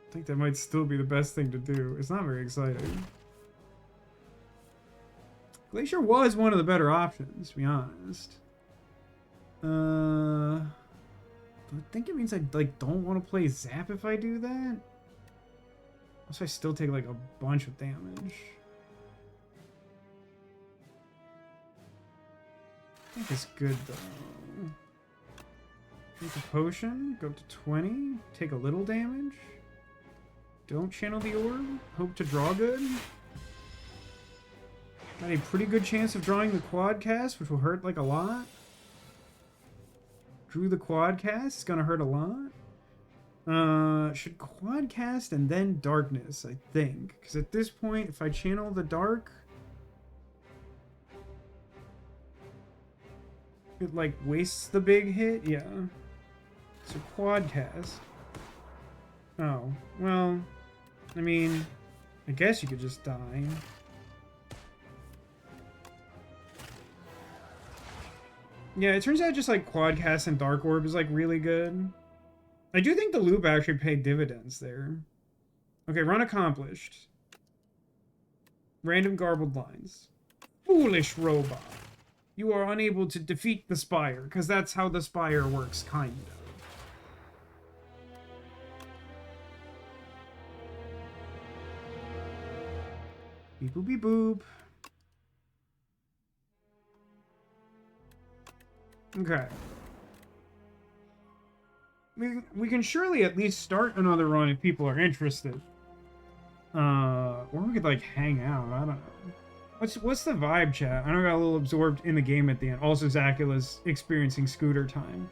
I think that might still be the best thing to do. It's not very exciting. Glacier was one of the better options, to be honest. I think it means I like don't want to play Zap if I do that. Also, I still take like a bunch of damage. I think it's good though. Take a potion, go up to 20, take a little damage. Don't channel the orb. Hope to draw good. Got a pretty good chance of drawing the quad cast, which will hurt like a lot. Drew the quad cast. It's gonna hurt a lot. Should quad cast and then darkness, I think. Because at this point, if I channel the dark, it like wastes the big hit. Yeah. So quad cast. Oh, well, I mean, I guess you could just die. Yeah, it turns out just like Quadcast and Dark Orb is like really good. I do think the loop actually paid dividends there. Okay, run accomplished. Random garbled lines. Foolish robot. You are unable to defeat the Spire, because that's how the Spire works, kind of. Beep boop beep boop. Okay. We can surely at least start another run if people are interested. Or we could like hang out. I don't know. What's the vibe, chat? I know I got a little absorbed in the game at the end. Also, Zacula's experiencing scooter time,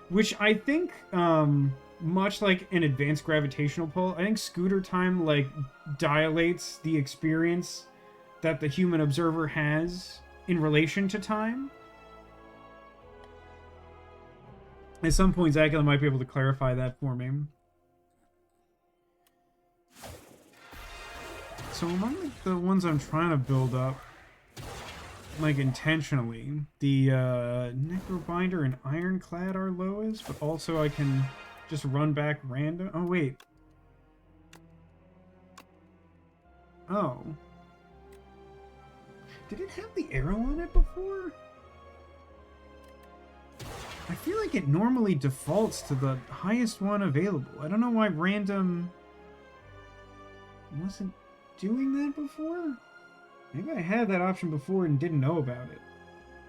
which I think, much like an advanced gravitational pull, I think scooter time like dilates the experience that the human observer has in relation to time. At some point, Zacula might be able to clarify that for me. So among the ones I'm trying to build up, like intentionally, the Necrobinder and Ironclad are lowest, but also I can just run back random. Oh, wait. Oh. Did it have the arrow on it before? I feel like it normally defaults to the highest one available. I don't know why random wasn't doing that before. Maybe I had that option before and didn't know about it.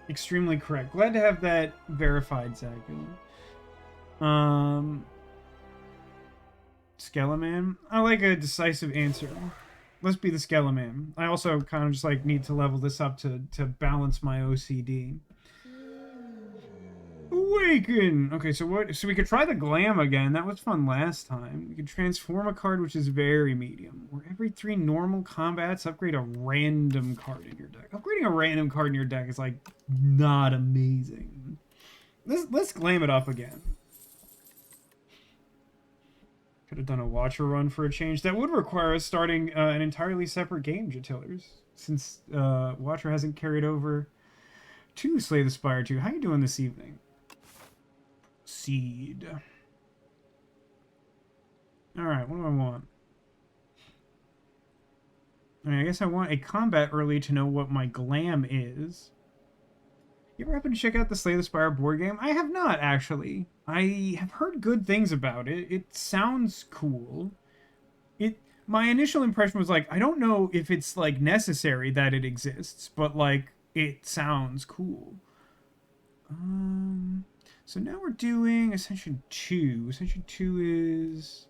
Extremely correct. Glad to have that verified, Zacula. Skeleman. I like a decisive answer. Let's be the Skeleman. I also kind of just like need to level this up to balance my OCD. Awaken! Okay, so what? So we could try the Glam again. That was fun last time. We could transform a card which is very medium. Or every 3 normal combats, upgrade a random card in your deck. Upgrading a random card in your deck is like not amazing. Let's Glam it up again. Could have done a Watcher run for a change. That would require us starting an entirely separate game, Jatillers, since Watcher hasn't carried over to Slay the Spire 2. How you doing this evening? Seed. Alright, what do I want? I guess I want a combat early to know what my glam is. You ever happen to check out the Slay the Spire board game? I have not, actually. I have heard good things about it. It sounds cool. My initial impression was like, I don't know if it's like necessary that it exists, but like it sounds cool. So now we're doing Ascension 2. Ascension 2 is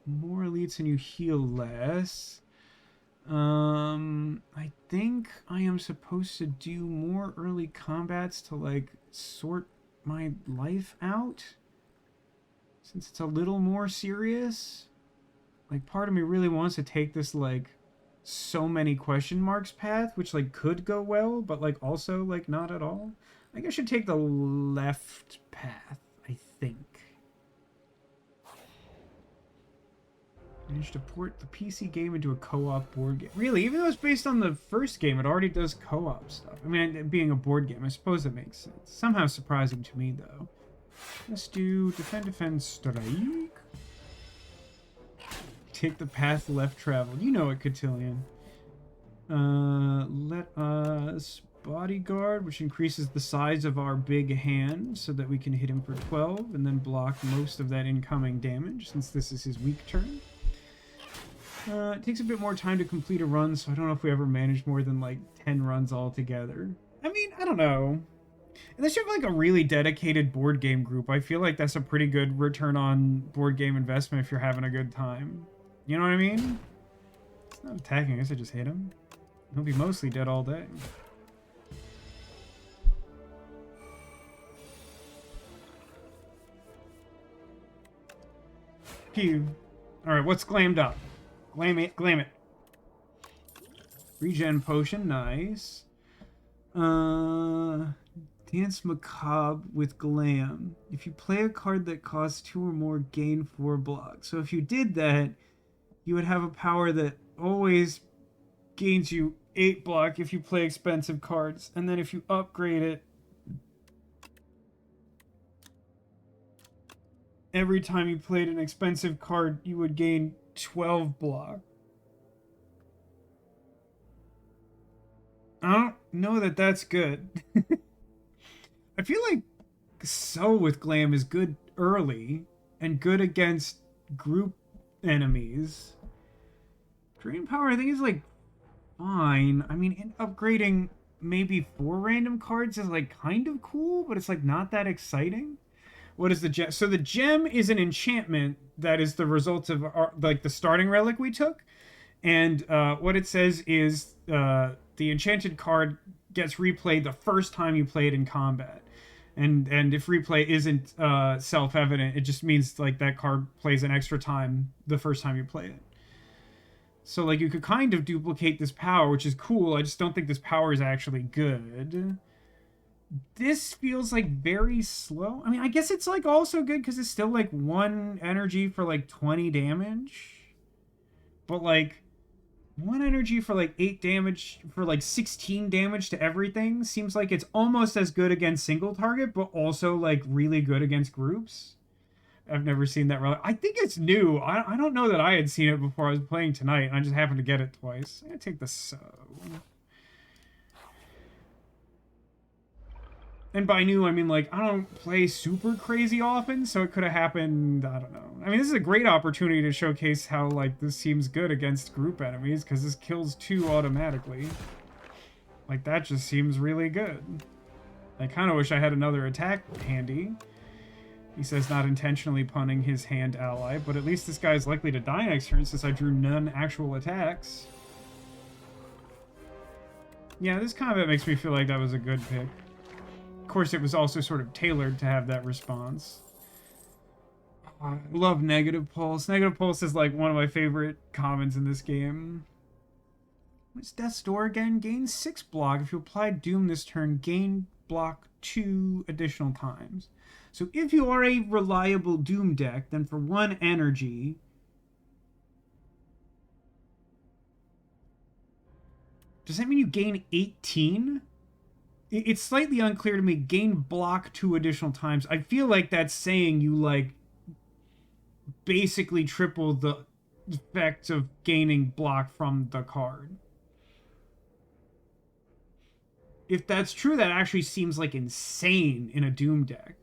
more elites and you heal less. I think I am supposed to do more early combats to like sort my life out, since it's a little more serious. Like, part of me really wants to take this like so many question marks path, which like could go well, but like also like not at all. I think I should take the left path, I think. Managed to port the PC game into a co-op board game. Really? Even though it's based on the first game, it already does co-op stuff. I mean, being a board game, I suppose it makes sense. Somehow surprising to me, though. Let's do defend, strike. Take the path left traveled. You know it, Cotillion. Let us bodyguard, which increases the size of our big hand so that we can hit him for 12 and then block most of that incoming damage, since this is his weak turn. It takes a bit more time to complete a run, so I don't know if we ever managed more than like 10 runs altogether. I mean, I don't know. Unless you have like a really dedicated board game group, I feel like that's a pretty good return on board game investment if you're having a good time. You know what I mean? It's not attacking, I guess I just hit him. He'll be mostly dead all day. Pew. Alright, what's glammed up? Glam it, glam it. Regen potion, nice. Dance Macabre with Glam. If you play a card that costs 2 or more, gain 4 blocks. So if you did that, you would have a power that always gains you 8 block if you play expensive cards. And then if you upgrade it, every time you played an expensive card, you would gain 12 block. I don't know that that's good. I feel like So with Glam is good early and good against group enemies. Drain power I think is like fine. I mean, upgrading maybe 4 random cards is like kind of cool, but it's like not that exciting. What is the gem? So the gem is an enchantment that is the result of our, like the starting relic we took. And what it says is the enchanted card gets replayed the first time you play it in combat. And if replay isn't self-evident, it just means like that card plays an extra time the first time you play it. So like you could kind of duplicate this power, which is cool. I just don't think this power is actually good. This feels like very slow. I mean, I guess it's like also good because it's still like 1 energy for like 20 damage. But like 1 energy for like 8 damage for like 16 damage to everything seems like it's almost as good against single target, but also like really good against groups. I've never seen that relic. I think it's new. I don't know that I had seen it before I was playing tonight, and I just happened to get it twice. I'm gonna take the So. And by new, I mean, like, I don't play super crazy often, so it could have happened, I don't know. I mean, this is a great opportunity to showcase how, like, this seems good against group enemies, because this kills 2 automatically. Like, that just seems really good. I kind of wish I had another attack handy. He says not intentionally punning his hand ally, but at least this guy's likely to die next turn since I drew none actual attacks. Yeah, this combat makes me feel like that was a good pick. Of course, it was also sort of tailored to have that response. I love Negative Pulse. Negative Pulse is like one of my favorite commons in this game. What's Death's Door again? Gain 6 block. If you apply Doom this turn, gain block 2 additional times. So if you are a reliable Doom deck, then for 1 energy, does that mean you gain 18? It's slightly unclear to me. Gain block 2 additional times. I feel like that's saying you, like, basically triple the effect of gaining block from the card. If that's true, that actually seems, like, insane in a Doom deck.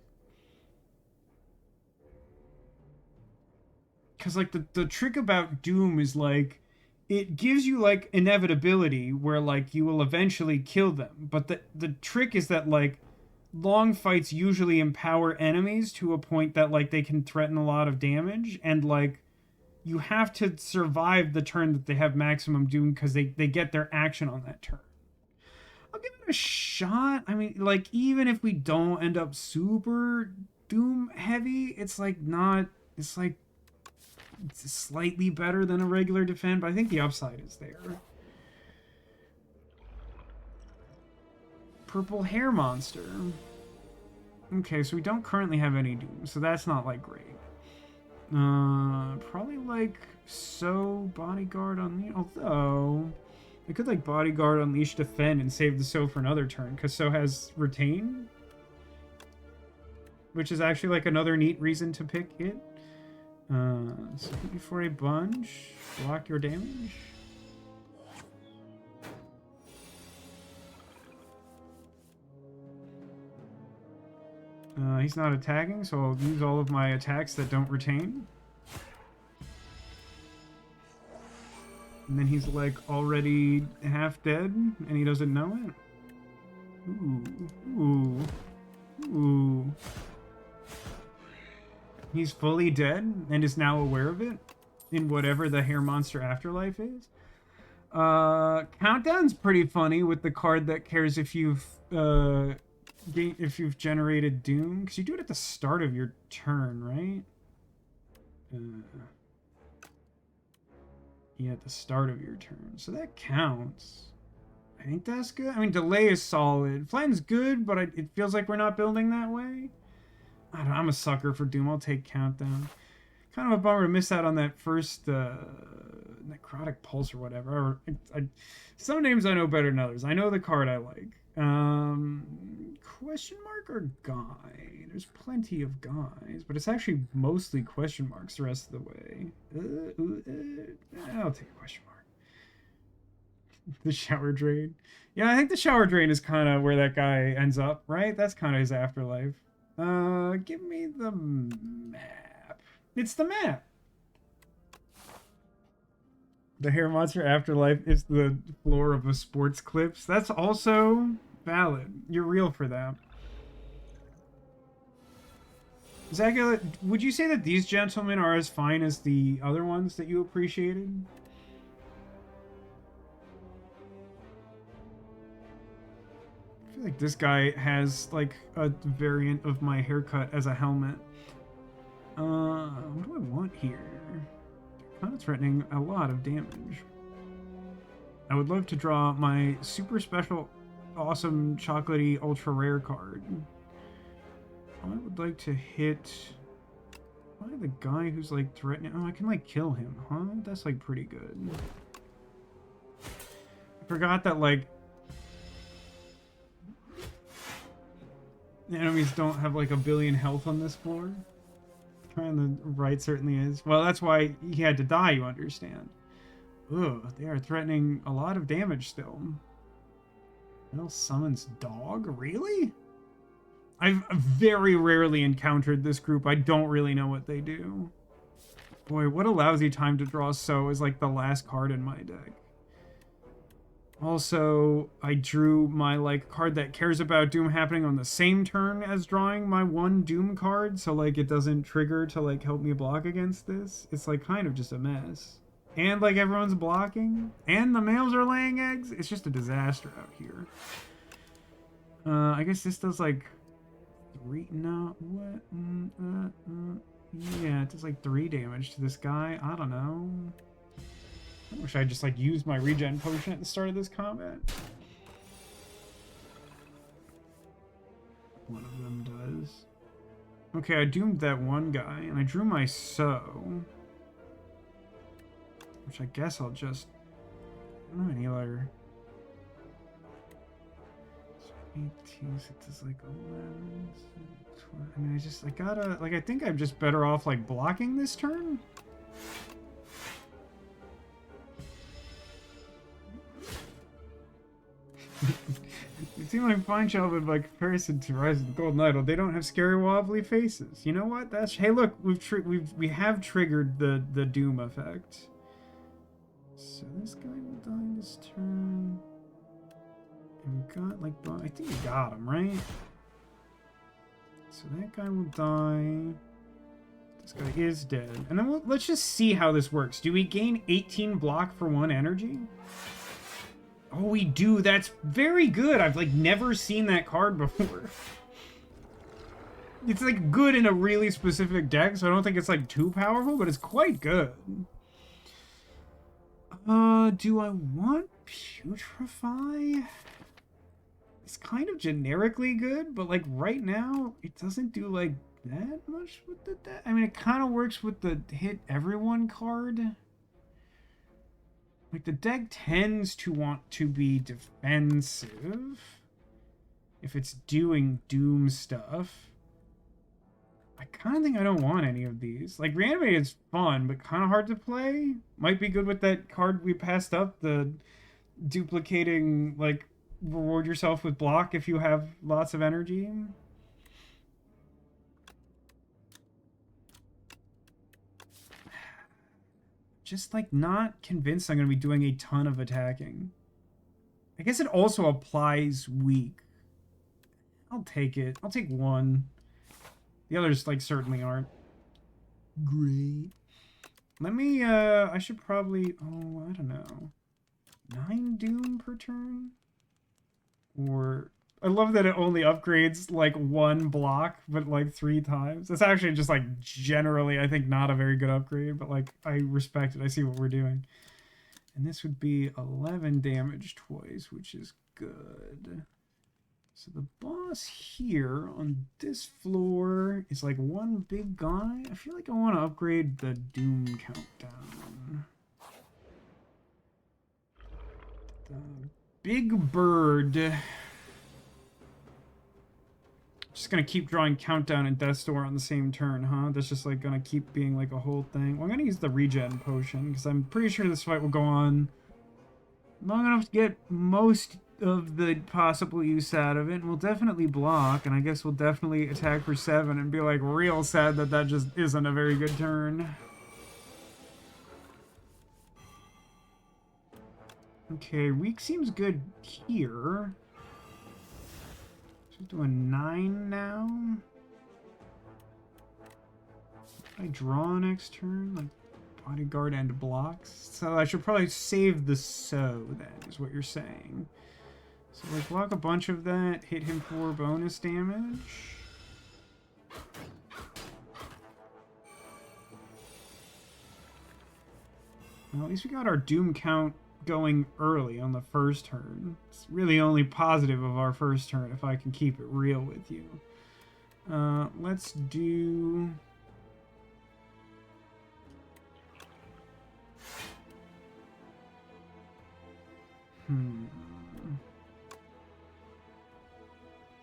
Because, like, the trick about Doom is, like, it gives you, like, inevitability where, like, you will eventually kill them. But the trick is that, like, long fights usually empower enemies to a point that, like, they can threaten a lot of damage. And, like, you have to survive the turn that they have maximum Doom because they get their action on that turn. I'll give it a shot. I mean, like, even if we don't end up super Doom heavy, it's, like, not... It's, like... It's slightly better than a regular defend, but I think the upside is there. Purple hair monster. Okay, so we don't currently have any Doom, so that's not, like, great. Probably, like, Bodyguard Unleash, although... I could, like, Bodyguard Unleash Defend and save the So for another turn, because So has Retain. Which is actually, like, another neat reason to pick it. So hit you for a bunch. Block your damage. He's not attacking, so I'll use all of my attacks that don't retain. And then he's, like, already half dead, and he doesn't know it. Ooh. Ooh. He's fully dead and is now aware of it in whatever the hair monster afterlife is. Countdown's pretty funny with the card that cares if you've generated Doom, because you do it at the start of your turn, right? Yeah, at the start of your turn, so that counts. I think that's good. I mean, delay is solid. Flatten's good, but it feels like we're not building that way. I don't know, I'm a sucker for Doom. I'll take Countdown. Kind of a bummer to miss out on that first Necrotic Pulse or whatever. Some names I know better than others. I know the card I like. Question mark or Guy? There's plenty of guys, but it's actually mostly question marks the rest of the way. I'll take a question mark. The Shower Drain. Yeah, I think the Shower Drain is kind of where that guy ends up, right? That's kind of his afterlife. Give me the map. It's the map. The hair monster afterlife is the floor of a sports clips. That's also valid. You're real for that. Zagula, would you say that these gentlemen are as fine as the other ones that you appreciated? I feel like this guy has, like, a variant of my haircut as a helmet. What do I want here? Kind of threatening a lot of damage. I would love to draw my super special, awesome, chocolatey, ultra rare card. I would like to hit... Probably the guy who's, like, threatening... Oh, I can, like, kill him, huh? That's, like, pretty good. I forgot that, like... The enemies don't have, like, a billion health on this floor. On the right certainly is. Well, that's why he had to die, you understand. Ugh, they are threatening a lot of damage still. Well, summons dog? Really? I've very rarely encountered this group. I don't really know what they do. Boy, what a lousy time to draw So is, like, the last card in my deck. Also, I drew my, like, card that cares about Doom happening on the same turn as drawing my one Doom card, so, like, it doesn't trigger to, like, help me block against this. It's, like, kind of just a mess. And, like, everyone's blocking. And the males are laying eggs. It's just a disaster out here. I guess this does, like... No, what? Yeah, it does, like, 3 damage to this guy. I don't know. I wish I just, like, used my regen potion at the start of this combat. one of them does. Okay, I doomed that one guy, and I drew my so. Which I guess I'll just... I don't know any other... 18, so it does like 11, 12. I mean, I gotta... Like, I think I'm just better off, like, blocking this turn? It seemed like Fine Childhood by comparison to Rise of the Golden Idol. They don't have scary wobbly faces. You know what? That's... Hey, look, we have triggered the doom effect. So this guy will die this turn. And we got, like, I think we got him, right? So that guy will die. This guy is dead. And then let's just see how this works. Do we gain 18 block for 1 energy? Oh, we do. That's very good. I've, like, never seen that card before. It's, like, good in a really specific deck, so I don't think it's, like, too powerful, but it's quite good. Do I want Putrefy? It's kind of generically good, but, like, right now, it doesn't do, like, that much with the deck. I mean, it kind of works with the hit everyone card. Like, the deck tends to want to be defensive if it's doing doom stuff. I kind of think I don't want any of these. Like, Reanimate is fun, but kind of hard to play. Might be good with that card we passed up, the duplicating, like, reward yourself with block if you have lots of energy. Just, like, not convinced I'm going to be doing a ton of attacking. I guess it also applies weak. I'll take it. I'll take one. The others, like, certainly aren't great. Let me, I should probably, oh, I don't know. 9 doom per turn? Or, I love that it only upgrades, like, 1 block, but, like, 3 times. That's actually just, like, generally, I think, not a very good upgrade, but, like, I respect it. I see what we're doing. And this would be 11 damage twice, which is good. So the boss here on this floor is like one big guy. I feel like I want to upgrade the Doom countdown. The big bird. Just gonna keep drawing countdown and death's door on the same turn, huh? That's just like gonna keep being like a whole thing. Well, I'm gonna use the regen potion because I'm pretty sure this fight will go on long enough to get most of the possible use out of it, and we'll definitely block, and I guess we'll definitely attack for 7 and be like real sad that that just isn't a very good turn. Okay, weak seems good here. Just doing 9 now. I draw next turn, like bodyguard and blocks. So I should probably save the so then, is what you're saying. So, like, block a bunch of that, hit him for bonus damage. Well, at least we got our Doom count going early on the first turn. It's really only positive of our first turn, if I can keep it real with you. Let's do...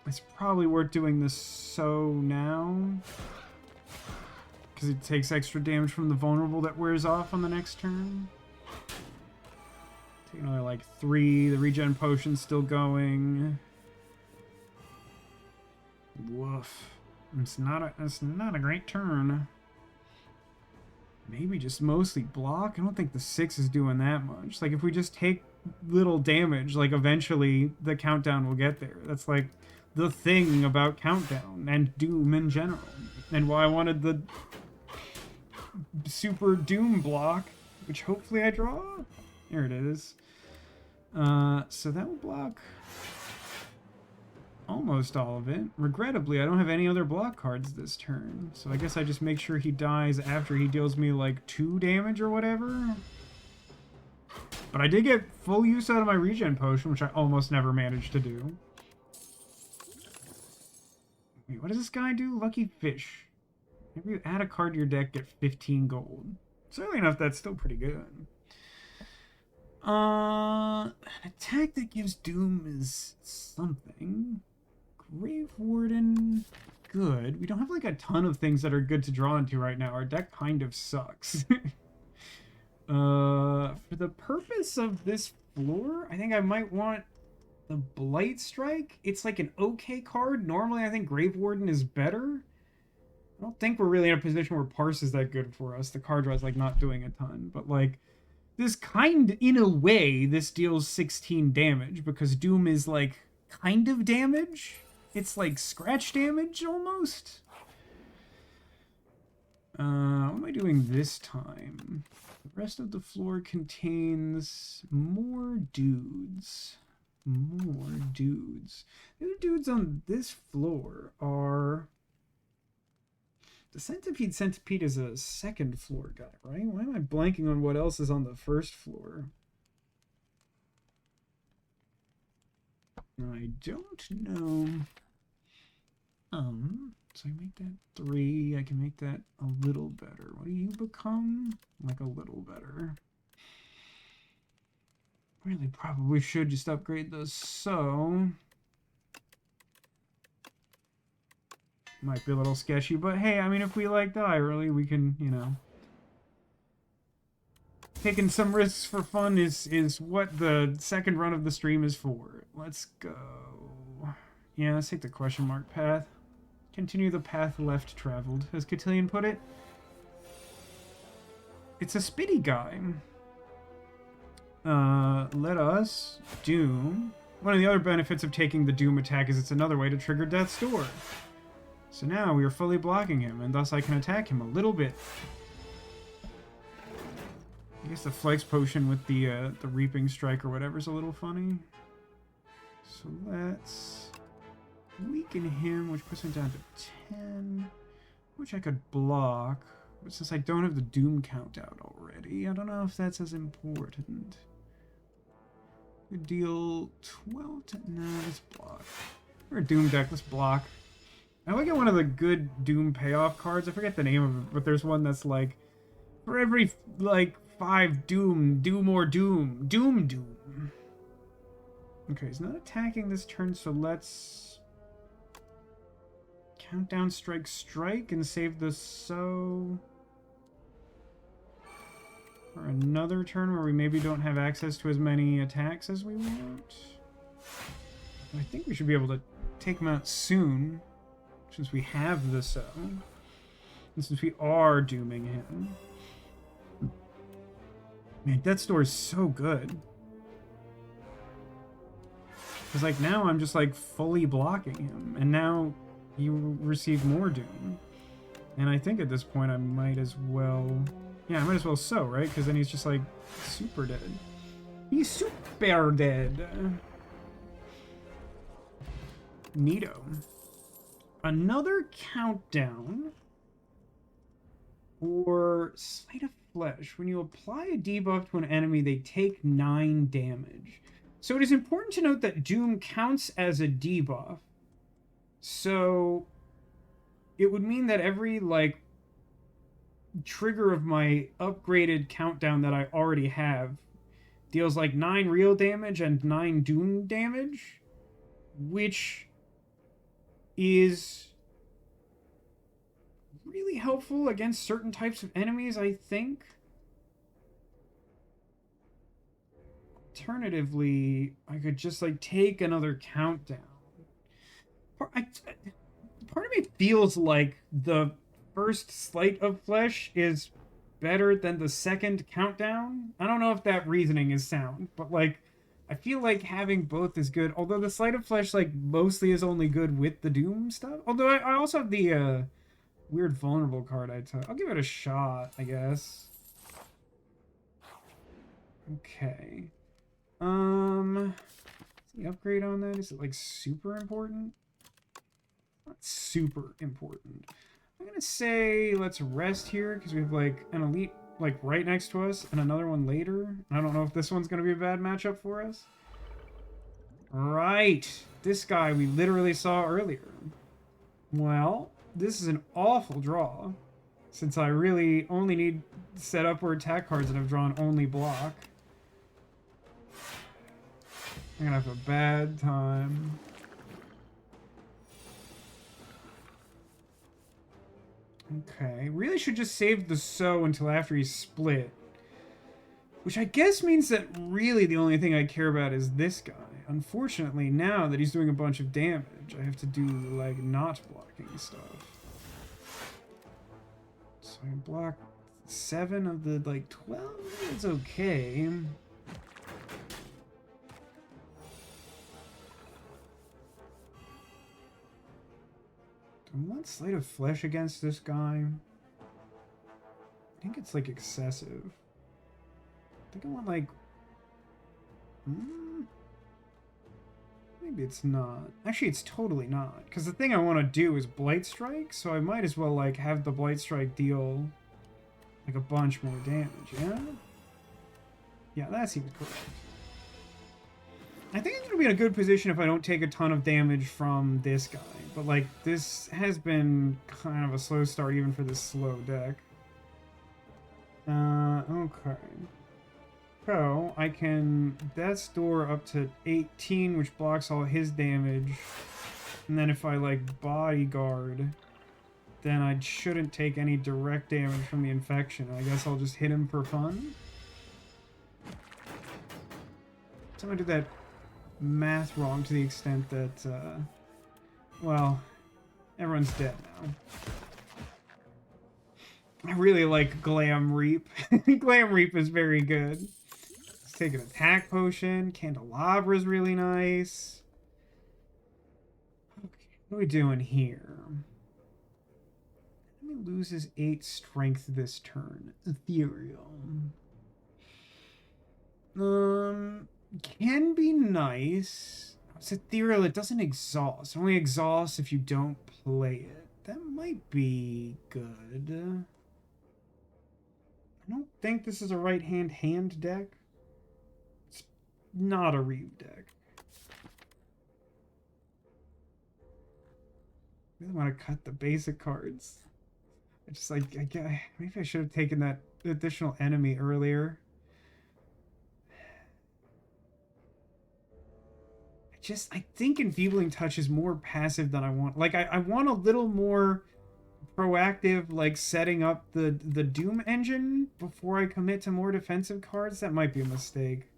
It's probably worth doing this so now. Because it takes extra damage from the vulnerable that wears off on the next turn. Take another like 3. The regen potion's still going. Woof. It's not a great turn. Maybe just mostly block. I don't think the 6 is doing that much. Like if we just take little damage, like eventually the countdown will get there. That's like the thing about countdown and Doom in general, and why I wanted the super Doom block, which hopefully I draw. There it is. So that will block almost all of it. Regrettably, I don't have any other block cards this turn, so I guess I just make sure he dies after he deals me like 2 damage or whatever. But I did get full use out of my regen potion, which I almost never managed to do. Wait, what does this guy do? Lucky Fish. Maybe you add a card to your deck, get 15 gold. Certainly enough, that's still pretty good. An attack that gives Doom is something. Grave Warden, good. We don't have like a ton of things that are good to draw into right now. Our deck kind of sucks. For the purpose of this floor, I think I might want the Blight Strike. It's like an okay card. Normally, I think Grave Warden is better. I don't think we're really in a position where Parse is that good for us. The card draw is like not doing a ton, but like this in a way, this deals 16 damage because Doom is like kind of damage. It's like scratch damage almost. What am I doing this time? The rest of the floor contains more dudes. More dudes. The other dudes on this floor are... The Centipede is a second floor guy, right? Why am I blanking on what else is on the first floor? I don't know. So I make that 3. I can make that a little better. What do you become? Like a little better. Really probably should just upgrade those so. Might be a little sketchy, but hey, I mean, if we like die early, we can, you know. Taking some risks for fun is what the second run of the stream is for. Let's go. Yeah, let's take the question mark path. Continue the path left traveled, as Cotillion put it. It's a spitty guy. Let us Doom. One of the other benefits of taking the Doom attack is it's another way to trigger Death's Door. So now we are fully blocking him, and thus I can attack him a little bit. I guess the Flex Potion with the Reaping Strike or whatever is a little funny. So let's weaken him, which puts him down to 10, which I could block. But since I don't have the Doom count out already, I don't know if that's as important. We deal 12 to... No, let's block. We're a Doom deck, let's block. I look at one of the good Doom payoff cards. I forget the name of it, but there's one that's like, for every, like, 5 Doom, do more Doom. Doom. Okay, he's not attacking this turn, so let's countdown strike and save the so for another turn where we maybe don't have access to as many attacks as we want. I think we should be able to take him out soon, since we have the so, and since we are dooming him. Man, Death's Door is so good. Because, like, now I'm just, like, fully blocking him. And now you receive more Doom. And I think at this point I might as well... Yeah, I might as well so, right? Because then he's just, like, super dead. He's super dead. Neato. Another countdown. Or Slay the Flesh. When you apply a debuff to an enemy, they take 9 damage. So it is important to note that Doom counts as a debuff. So it would mean that every, like, trigger of my upgraded countdown that I already have deals, like, 9 real damage and 9 Doom damage, which is really helpful against certain types of enemies, I think. Alternatively, I could just, like, take another countdown. Part of me feels like the first Sleight of Flesh is better than the second countdown. I don't know if that reasoning is sound, but, like, I feel like having both is good. Although the Sleight of Flesh, like, mostly is only good with the Doom stuff. Although I also have the weird vulnerable card I took. I'll give it a shot, I guess. Okay. The upgrade on that, is it, like, super important? Not super important. I'm gonna say let's rest here because we have, like, an elite, like, right next to us and another one later. I don't know if this one's gonna be a bad matchup for us. Right, this guy we literally saw earlier. Well, this is an awful draw, since I really only need set upward attack cards that have drawn only block. I'm gonna have a bad time. Okay, really should just save the so until after he's split. Which I guess means that really the only thing I care about is this guy. Unfortunately, now that he's doing a bunch of damage, I have to do, like, not blocking stuff. So I block 7 of the, like, 12? It's okay. Do I want Slate of Flesh against this guy? I think it's, like, excessive. I think I want, like... Maybe it's not. Actually, it's totally not. Because the thing I want to do is Blight Strike, so I might as well, like, have the Blight Strike deal, like, a bunch more damage, yeah? Yeah, that seems correct. I think I'm going to be in a good position if I don't take a ton of damage from this guy. But, like, this has been kind of a slow start even for this slow deck. Okay. So, I can Death's Door up to 18, which blocks all his damage. And then if I, like, Bodyguard, then I shouldn't take any direct damage from the infection. I guess I'll just hit him for fun. So I did that math wrong to the extent that, well, everyone's dead now. I really like Glam Reap. Glam Reap is very good. Take an attack potion. Candelabra is really nice. Okay, what are we doing here? Let me lose his 8 strength this turn. Ethereal. Can be nice. It's ethereal. It doesn't exhaust. It only exhausts if you don't play it. That might be good. I don't think this is a right-hand deck. Not a Reeve deck. I really want to cut the basic cards. I just like, maybe I should have taken that additional enemy earlier. I think Enfeebling Touch is more passive than I want. Like, I want a little more proactive, like, setting up the Doom engine before I commit to more defensive cards. That might be a mistake.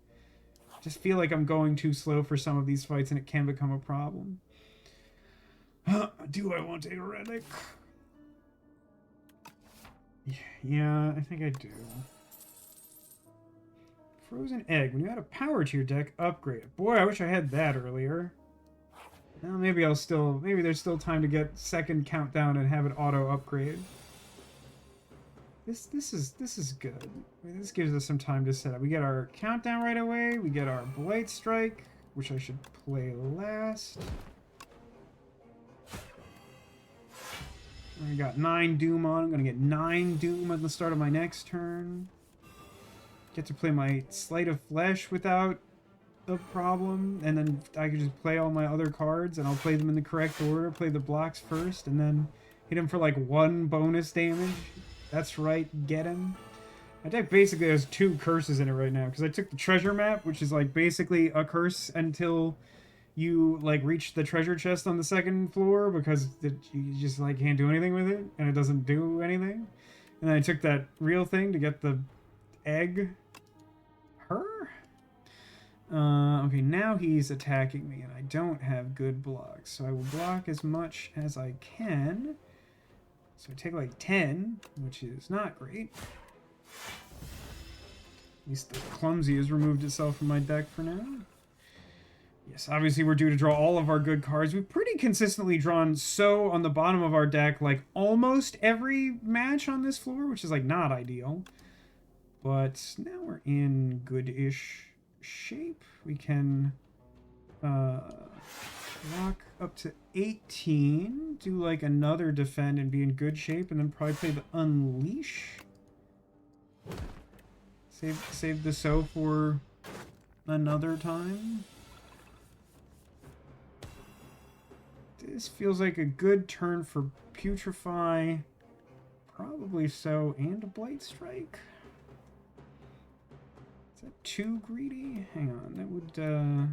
Just feel like I'm going too slow for some of these fights and it can become a problem. Do I want a relic? Yeah, I think I do. Frozen Egg. When you add a power to your deck, upgrade it. Boy, I wish I had that earlier. Well, maybe there's still time to get second countdown and have it auto upgrade. This is good. I mean, this gives us some time to set up. We get our countdown right away. We get our Blight Strike, which I should play last. I got 9 Doom on. I'm gonna get 9 Doom at the start of my next turn. Get to play my Slate of Flesh without a problem, and then I can just play all my other cards, and I'll play them in the correct order. Play the blocks first, and then hit him for like 1 bonus damage. That's right, get him. My deck basically has 2 curses in it right now, because I took the treasure map, which is like basically a curse until you like reach the treasure chest on the 2nd floor, because you just like can't do anything with it, and it doesn't do anything. And then I took that real thing to get the egg. Okay, now he's attacking me, and I don't have good blocks, so I will block as much as I can. So I take like 10, which is not great. At least the Clumsy has removed itself from my deck for now. Yes, obviously we're due to draw all of our good cards. We've pretty consistently drawn so on the bottom of our deck, like almost every match on this floor, which is like not ideal. But now we're in good-ish shape. We can block up to 18, do like another defend and be in good shape, and then probably play the Unleash. Save the so for another time. This feels like a good turn for Putrefy. Probably so, and a Blight Strike. Is that too greedy? Hang on, that would, I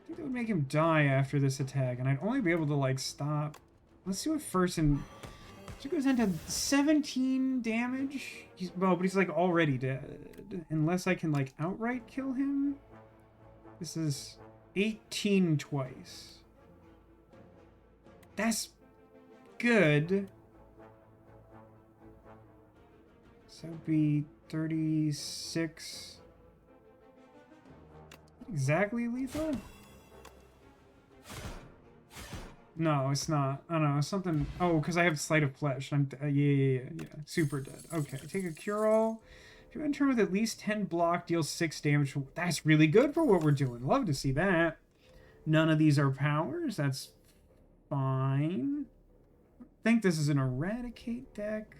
think that would make him die after this attack, and I'd only be able to, like, stop. Let's see what first and... So it goes into 17 damage. Well, but he's, like, already dead. Unless I can, like, outright kill him. This is 18 twice. That's good. So it'd be 36. Exactly lethal? No, it's not. I don't know, something... Oh, because I have Sleight of Flesh. I'm... yeah. Super dead. Okay, take a Cure-All. If you enter with at least 10 block, deals 6 damage. That's really good for what we're doing. Love to see that. None of these are powers. That's fine. I think this is an Eradicate deck.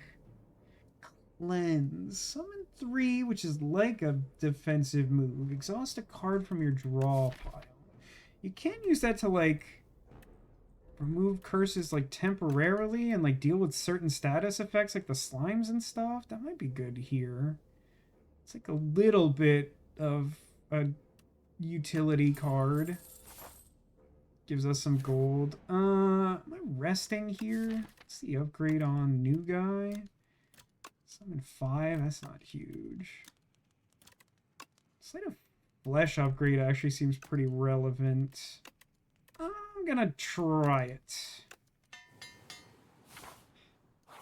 Cleanse. Summon 3, which is like a defensive move. Exhaust a card from your draw pile. You can use that to, like... remove curses like temporarily and like deal with certain status effects like the slimes and stuff. That might be good here. It's like a little bit of a utility card. Gives us some gold. Am I resting here? What's the upgrade on new guy? Summon 5, that's not huge. Slate of Flesh upgrade actually seems pretty relevant. I'm gonna try it.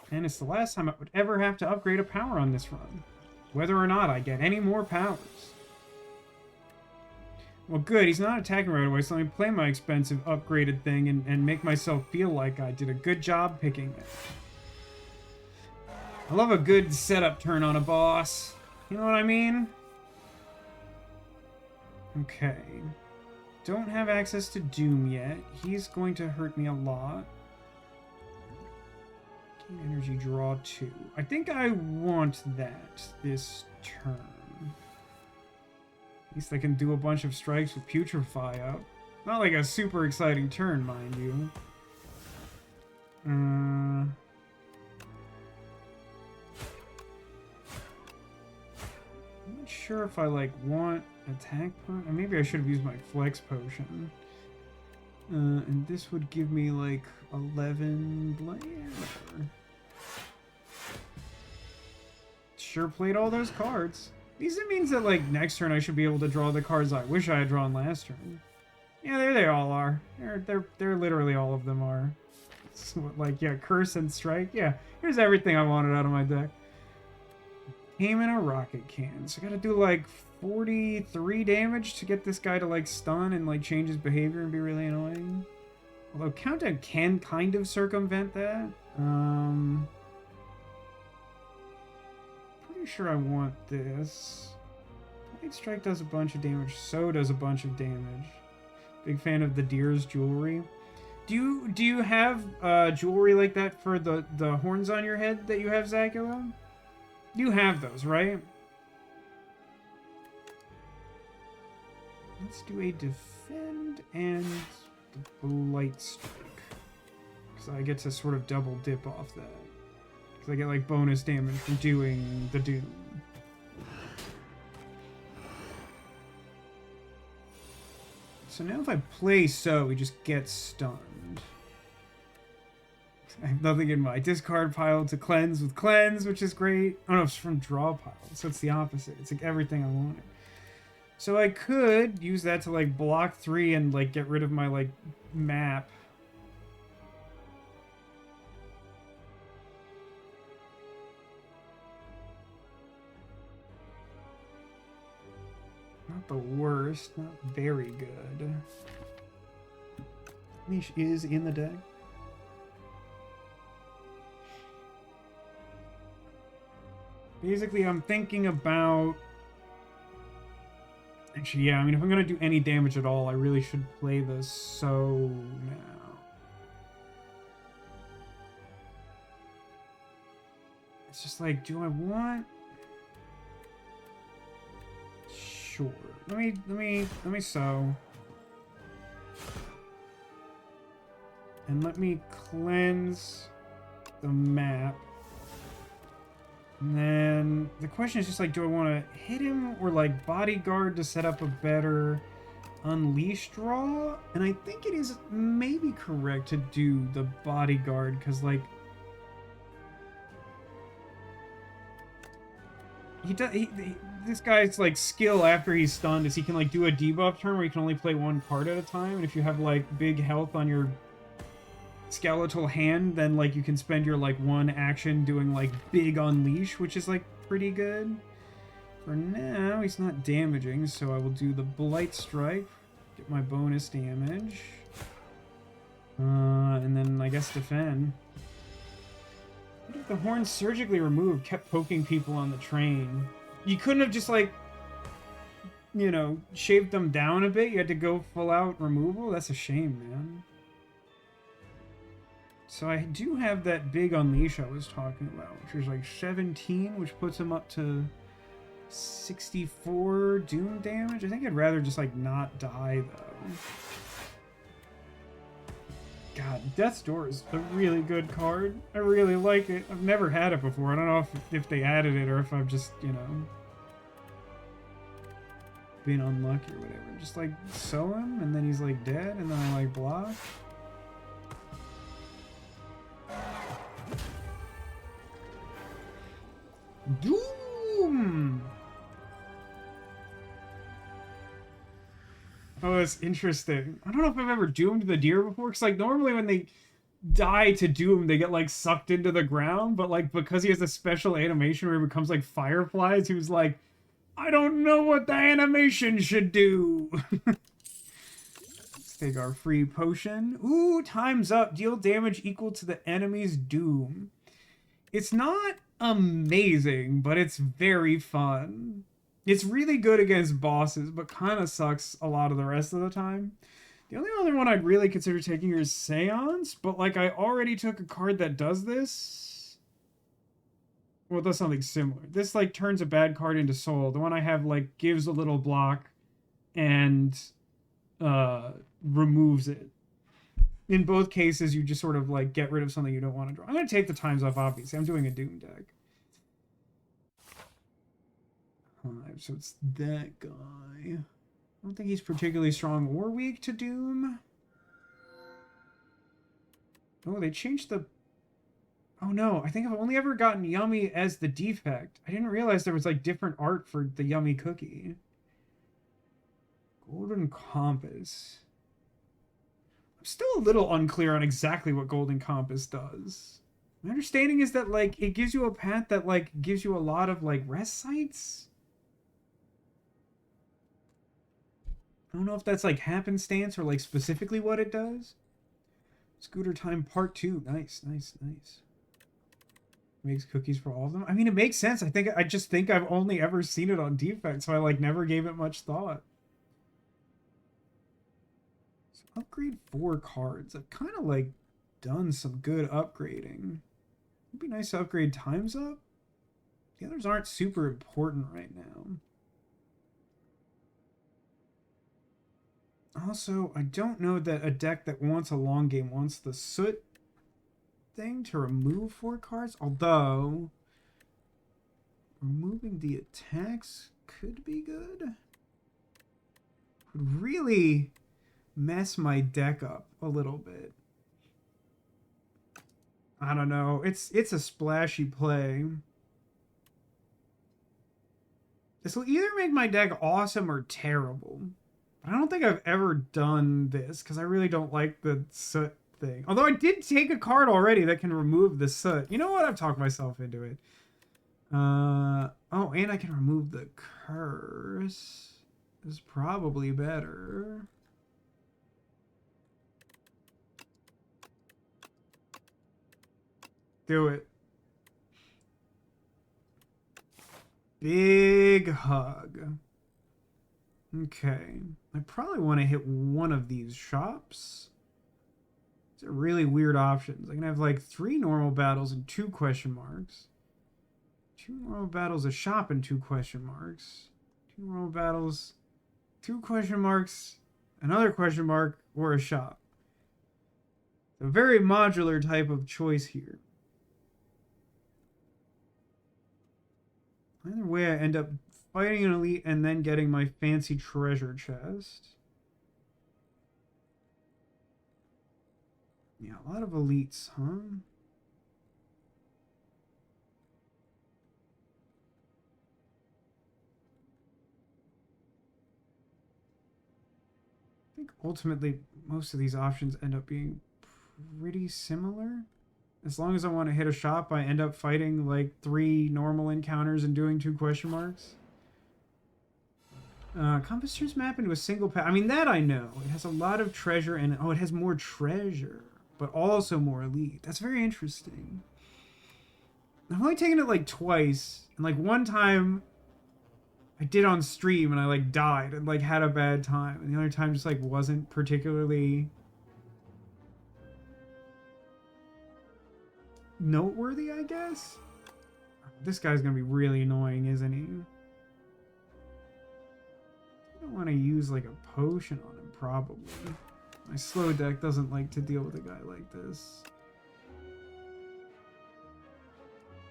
And it's the last time I would ever have to upgrade a power on this run. Whether or not I get any more powers. Well, good, he's not attacking right away, so let me play my expensive upgraded thing and make myself feel like I did a good job picking it. I love a good setup turn on a boss. You know what I mean? Okay. Don't have access to Doom yet. He's going to hurt me a lot. Gain energy, draw 2. I think I want that this turn. At least I can do a bunch of strikes with Putrefy up. Not like a super exciting turn, mind you. I'm not sure if I, like, want attack point. Maybe I should have used my flex potion. And this would give me, like, 11 blade. Sure played all those cards. These means that, like, next turn I should be able to draw the cards I wish I had drawn last turn. Yeah, there they all are. They're literally all of them are. So, like, yeah, Curse and Strike. Yeah, here's everything I wanted out of my deck. Aim in a rocket can. So I gotta do, like, 43 damage to get this guy to, like, stun and, like, change his behavior and be really annoying. Although Countdown can kind of circumvent that. Pretty sure I want this. Light Strike does a bunch of damage. So does a bunch of damage. Big fan of the deer's jewelry. Do you have jewelry like that for the horns on your head that you have, Zacula? You have those, right? Let's do a defend and the Light Strike. Because I get to sort of double dip off that. Because I get, like, bonus damage from doing the Doom. So now if I play so, he just gets stunned. I have nothing in my discard pile to cleanse with cleanse, which is great. Oh no, it's from draw pile, so it's the opposite. It's like everything I wanted. So I could use that to, like, block 3 and, like, get rid of my, like, map. Not the worst, not very good. Leash is in the deck. Basically, I'm thinking about... Actually, yeah, I mean, if I'm going to do any damage at all, I really should play the So now. It's just like, do I want... Sure. Let me So. And let me cleanse the map. And then the question is just like, do I want to hit him or like bodyguard to set up a better unleash draw? And I think it is maybe correct to do the bodyguard because like this guy's like skill after he's stunned is he can like do a debuff turn where you can only play one card at a time, and if you have like big health on your skeletal hand, then like you can spend your like one action doing like big unleash, which is like pretty good. For now he's not damaging, so I will do the blight strike, get my bonus damage, and then I guess defend. What if the horn surgically removed kept poking people on the train? You couldn't have just like, you know, shaved them down a bit. You had to go full out removal. That's a shame, man. So I do have that big unleash I was talking about, which is like 17, which puts him up to 64 doom damage. I think I'd rather just like not die though. God, Death's Door is a really good card. I really like it. I've never had it before. I don't know if they added it or if I've just, you know, been unlucky or whatever. Just like sew him and then he's like dead and then I like block. Doom! Oh, that's interesting. I don't know if I've ever doomed the deer before, because like normally when they die to doom, they get like sucked into the ground, but like because he has a special animation where he becomes like fireflies, he was like, I don't know what the animation should do. Let's take our free potion. Ooh, time's up. Deal damage equal to the enemy's doom. It's not amazing, but it's very fun. It's really good against bosses, but kind of sucks a lot of the rest of the time. The only other one I'd really consider taking here is Seance, but like I already took a card that does this. Well, it does something similar. This like turns a bad card into soul. The one I have like gives a little block and removes it. In both cases, you just sort of like get rid of something you don't want to draw. I'm going to take the times off, obviously. I'm doing a Doom deck. 5, so it's that guy. I don't think he's particularly strong or weak to Doom. Oh, they changed the... Oh no, I think I've only ever gotten Yummy as the defect. I didn't realize there was like different art for the Yummy cookie. Golden Compass. I'm still a little unclear on exactly what Golden Compass does. My understanding is that like it gives you a path that like gives you a lot of like rest sites. I don't know if that's like happenstance or like specifically what it does. Scooter Time Part 2. Nice, nice, nice. Makes cookies for all of them. I mean, it makes sense. I just think I've only ever seen it on Defect, so I like never gave it much thought. So upgrade 4 cards. I've kind of like done some good upgrading. It'd be nice to upgrade Time's Up. The others aren't super important right now. Also, I don't know that a deck that wants a long game wants the Soot thing to remove 4 cards, although removing the attacks could be good. Would really mess my deck up a little bit. I don't know. It's a splashy play. This will either make my deck awesome or terrible. I don't think I've ever done this because I really don't like the Soot thing. Although I did take a card already that can remove the Soot. You know what? I've talked myself into it. Oh, and I can remove the curse. This is probably better. Do it. Big hug. Okay. I probably want to hit one of these shops. These are really weird options. I can have like 3 normal battles and 2 question marks. 2 normal battles, a shop, and 2 question marks. 2 normal battles, 2 question marks, another question mark, or a shop. A very modular type of choice here. Either way, I end up fighting an elite and then getting my fancy treasure chest. Yeah, a lot of elites, huh? I think ultimately most of these options end up being pretty similar. As long as I want to hit a shop, I end up fighting like 3 normal encounters and doing 2 question marks. Compass turns map into a single path. I mean, that I know. It has a lot of treasure and... Oh, it has more treasure, but also more elite. That's very interesting. I've only taken it like twice. And like one time I did on stream and I like died and like had a bad time. And the other time just like wasn't particularly noteworthy, I guess. This guy's gonna be really annoying, isn't he? I don't want to use like a potion on him, probably. My slow deck doesn't like to deal with a guy like this.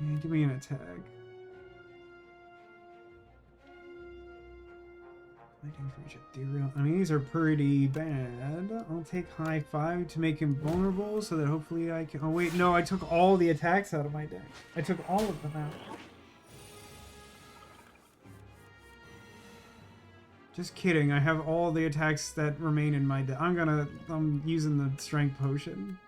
Yeah, give me an attack. I mean, these are pretty bad. I'll take high 5 to make him vulnerable so that hopefully I can... Oh, wait, no, I took all the attacks out of my deck. I took all of them out. Just kidding, I have all the attacks that remain in my deck. I'm using the strength potion.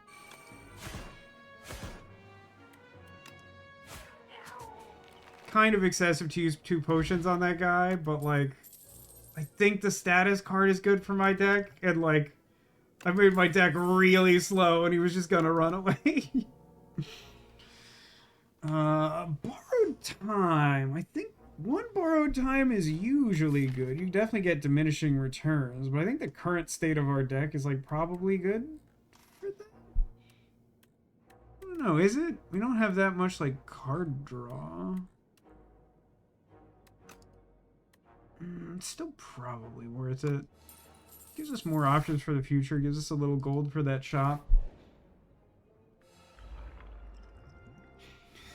Kind of excessive to use 2 potions on that guy, but like... I think the status card is good for my deck, and like, I made my deck really slow, and he was just gonna run away. Borrowed time. I think 1 borrowed time is usually good. You definitely get diminishing returns, but I think the current state of our deck is like probably good for that. I don't know, is it? We don't have that much like card draw. It's still probably worth it. Gives us more options for the future. Gives us a little gold for that shop.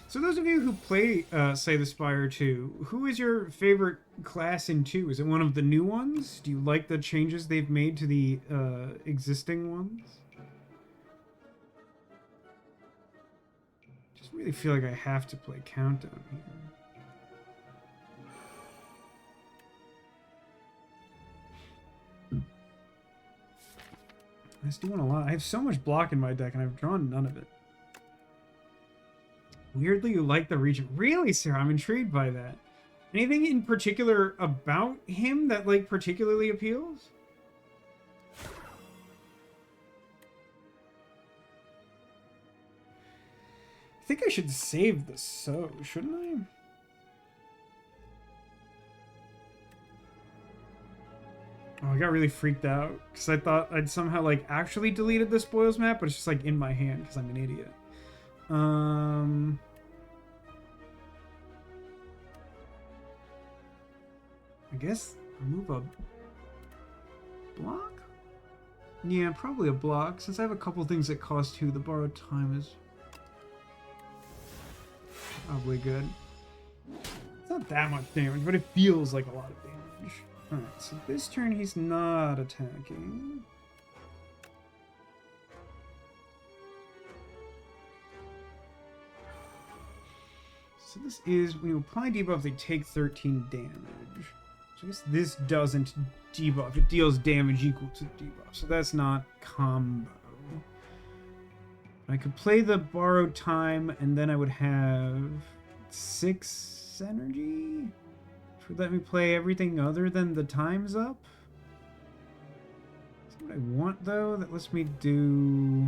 So those of you who play Slay the Spire 2, who is your favorite class in 2? Is it one of the new ones? Do you like the changes they've made to the existing ones? Just really feel like I have to play Countdown here. It's doing a lot. I have so much block in my deck, and I've drawn none of it. Weirdly, you like the region. Really, Sarah? I'm intrigued by that. Anything in particular about him that, like, particularly appeals? I think I should save the so, shouldn't I? Oh, I got really freaked out because I thought I'd somehow like actually deleted the spoils map, but it's just like in my hand because I'm an idiot. I guess remove a block? Yeah, probably a block. Since I have a couple things that cost 2, the borrowed time is probably good. It's not that much damage, but it feels like a lot of damage. Alright, so this turn he's not attacking. So this is, when you apply debuff, they take 13 damage. So I guess this doesn't debuff, it deals damage equal to debuff. So that's not combo. I could play the borrowed time, and then I would have 6 energy? Would let me play everything other than the time's up? That's what I want, though. That lets me do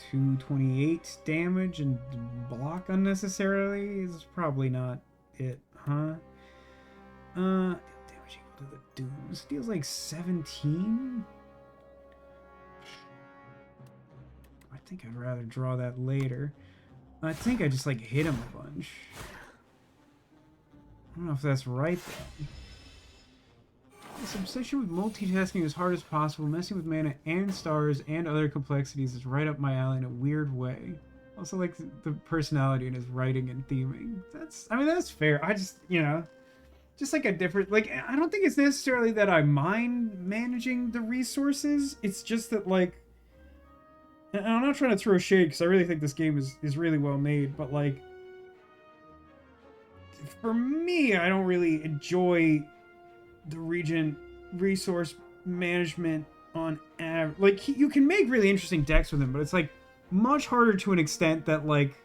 22, 28 damage and block unnecessarily. This is probably not it, huh? Damage equal to the dooms. Deals like 17? I think I'd rather draw that later. I think I just like hit him a bunch. I don't know if that's right, though. This obsession with multitasking as hard as possible, messing with mana and stars and other complexities is right up my alley in a weird way. Also like the personality in his writing and theming. I mean, that's fair. I just, you know, just like a different, like, I don't think it's necessarily that I mind managing the resources. It's just that, like, and I'm not trying to throw shade because I really think this game is really well made, but like, for me, I don't really enjoy the Regent resource management on average. Like, you can make really interesting decks with him, but it's like much harder to an extent that, like,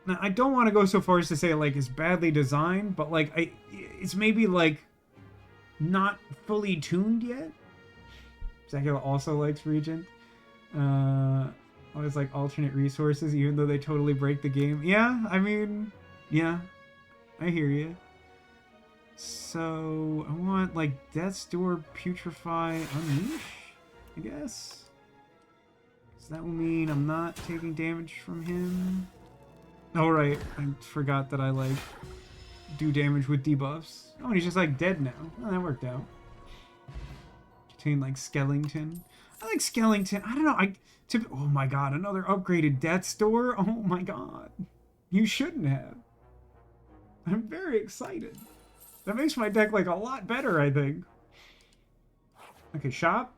now, I don't want to go so far as to say like it's badly designed, but like it's maybe like not fully tuned yet. Zakula also likes Regent. Always like alternate resources, even though they totally break the game. Yeah, I mean, yeah, I hear you. So I want like Death's Door, Putrefy, Unleash, I guess. So that will mean I'm not taking damage from him. Oh, right. I forgot that I, like, do damage with debuffs. Oh, and he's just, like, dead now. Oh, that worked out. Contain, like, Skellington. I like Skellington. I don't know. Oh, my God. Another upgraded Death's Door? Oh, my God. You shouldn't have. I'm very excited. That makes my deck, like, a lot better, I think. Okay, shop.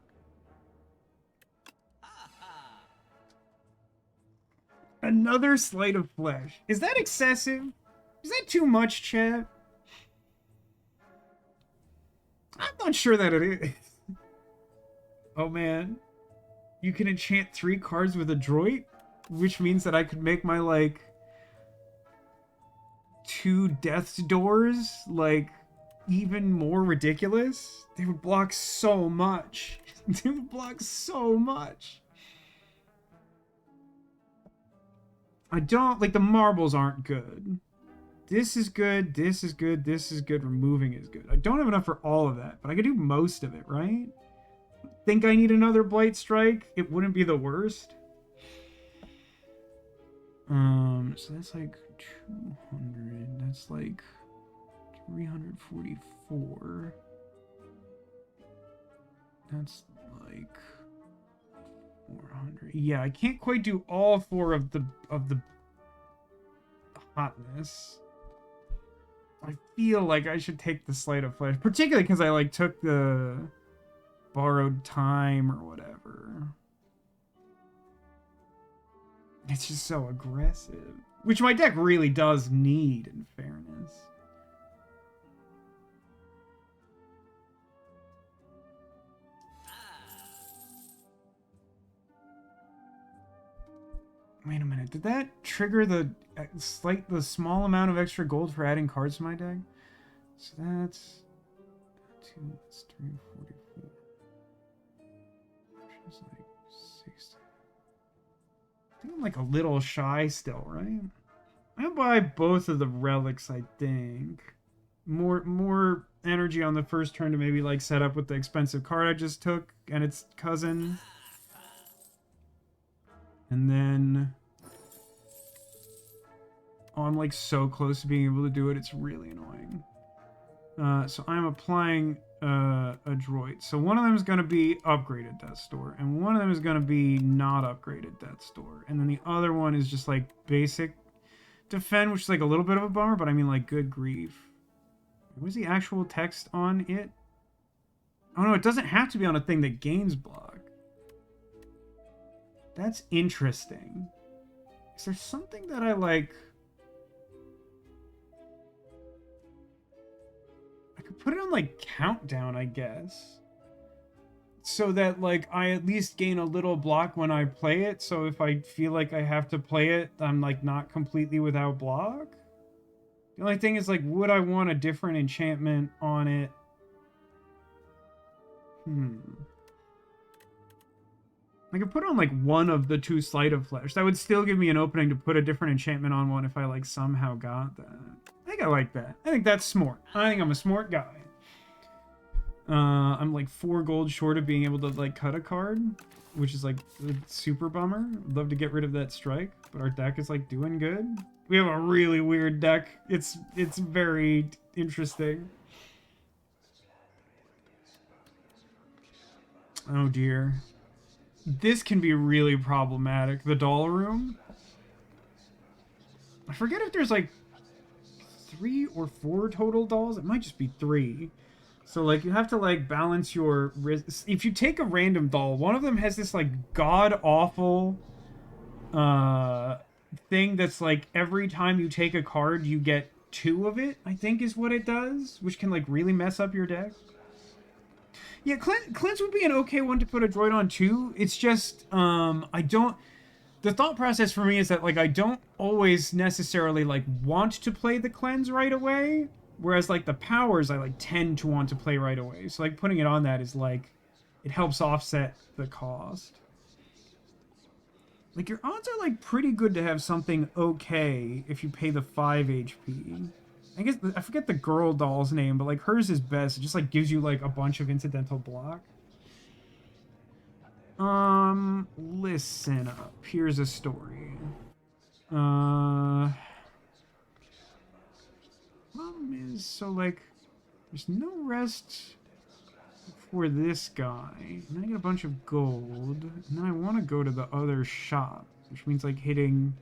Another Sleight of Flesh. Is that excessive? Is that too much, chat? I'm not sure that it is. Oh, man. You can enchant 3 cards with a droid? Which means that I could make my, like, 2 Death's Doors, like, even more ridiculous? They would block so much. They would block so much. I don't, like, the marbles aren't good. This is good, this is good, this is good, removing is good. I don't have enough for all of that, but I could do most of it, right? Think I need another Blight Strike? It wouldn't be the worst. So that's like 200, that's like 344. That's like 400. Yeah, I can't quite do all 4 of the hotness. I feel like I should take the Sleight of Flesh, particularly because I like took the borrowed time or whatever. It's just so aggressive, which my deck really does need, in fairness. Wait a minute, did that trigger the small amount of extra gold for adding cards to my deck? So that's 2, that's 344. Which is like 60. I think I'm like a little shy still, right? I'll buy both of the relics, I think. More energy on the first turn to maybe like set up with the expensive card I just took and its cousin. And then... Oh, I'm like so close to being able to do it. It's really annoying. So I'm applying a droid. So one of them is going to be upgraded Death's Door. And one of them is going to be not upgraded Death's Door. And then the other one is just like basic defend, which is like a little bit of a bummer. But I mean like good grief. What's the actual text on it? Oh no, it doesn't have to be on a thing that gains block. That's interesting. Is there something that I like... I could put it on like countdown, I guess. So that like I at least gain a little block when I play it. So if I feel like I have to play it, I'm like not completely without block. The only thing is like, would I want a different enchantment on it? I could put on like one of the 2 Sleight of Flesh. That would still give me an opening to put a different enchantment on one if I like somehow got that. I think I like that. I think that's smart. I think I'm a smart guy. I'm like 4 gold short of being able to like cut a card, which is like a super bummer. I'd love to get rid of that strike, but our deck is like doing good. We have a really weird deck. It's very interesting. Oh dear. This can be really problematic. The doll room. I forget if there's like 3 or 4 total dolls. It might just be 3. So like you have to like balance your risk. If you take a random doll, one of them has this like god awful thing that's like every time you take a card you get 2 of it, I think is what it does, which can like really mess up your deck. Yeah, Cleanse would be an okay one to put a droid on too. It's just I don't, the thought process for me is that like I don't always necessarily like want to play the Cleanse right away, whereas like the powers I like tend to want to play right away. So like putting it on that is like it helps offset the cost. Like your odds are like pretty good to have something okay if you pay the 5 HP. I guess I forget the girl doll's name, but like hers is best. It just like gives you like a bunch of incidental block. Listen up. Here's a story. Problem is, so like, there's no rest for this guy. And I get a bunch of gold. And then I want to go to the other shop, which means like hitting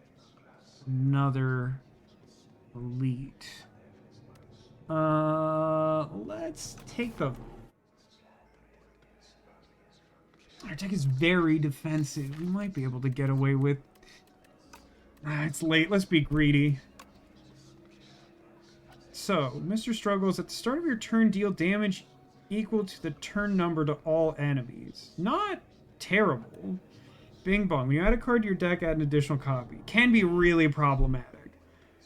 another elite. Let's take the... Our deck is very defensive. We might be able to get away with... it's late. Let's be greedy. So, Mr. Struggles, at the start of your turn, deal damage equal to the turn number to all enemies. Not terrible. Bing bong. When you add a card to your deck, add an additional copy. Can be really problematic.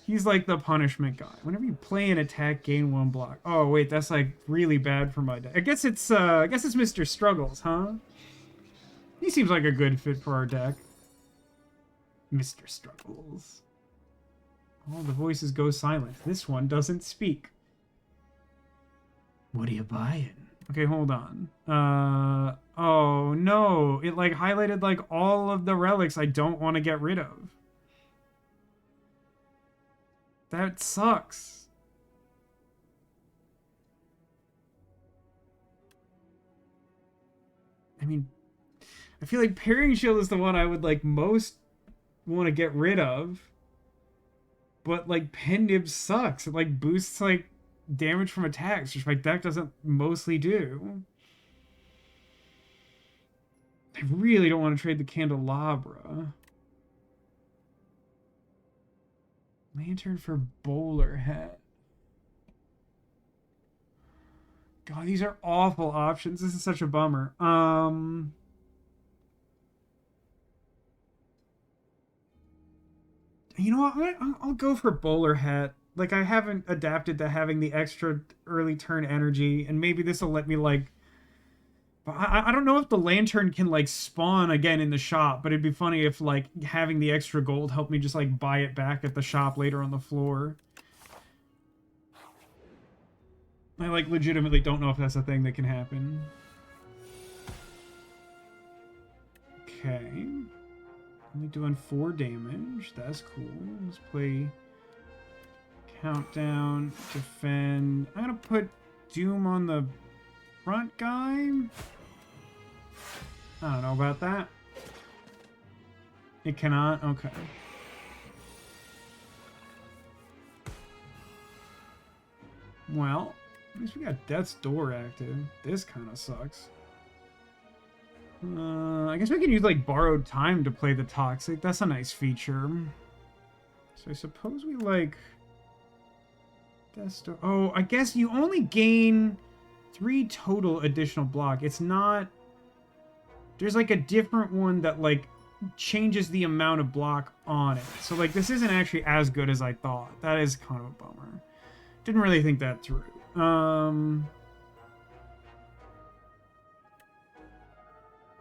He's like the punishment guy. Whenever you play an attack, gain 1 block. Oh wait, that's like really bad for my deck. I guess it's Mr. Struggles, huh? He seems like a good fit for our deck. Mr. Struggles. All the voices go silent. This one doesn't speak. What are you buying? Okay, hold on. Oh no. It like highlighted like all of the relics I don't want to get rid of. That sucks. I mean, I feel like Parrying Shield is the one I would like most want to get rid of. But like Pen Nib sucks. It like boosts like damage from attacks, which my deck doesn't mostly do. I really don't want to trade the Candelabra. Lantern for Bowler Hat. God, these are awful options. This is such a bummer. You know what? I'll go for Bowler Hat. Like, I haven't adapted to having the extra early turn energy, and maybe this will let me, like... I don't know if the Lantern can, like, spawn again in the shop, but it'd be funny if, like, having the extra gold helped me just, like, buy it back at the shop later on the floor. I, like, legitimately don't know if that's a thing that can happen. Okay. Only doing 4 damage. That's cool. Let's play Countdown, Defend. I'm gonna put Doom on the front guy. I don't know about that. It cannot? Okay. Well, at least we got Death's Door active. This kind of sucks. I guess we can use, like, Borrowed Time to play the Toxic. That's a nice feature. So I suppose we, like... Death's Door... Oh, I guess you only gain 3 total additional block. It's not... There's, like, a different one that, like, changes the amount of block on it. So, like, this isn't actually as good as I thought. That is kind of a bummer. Didn't really think that through. And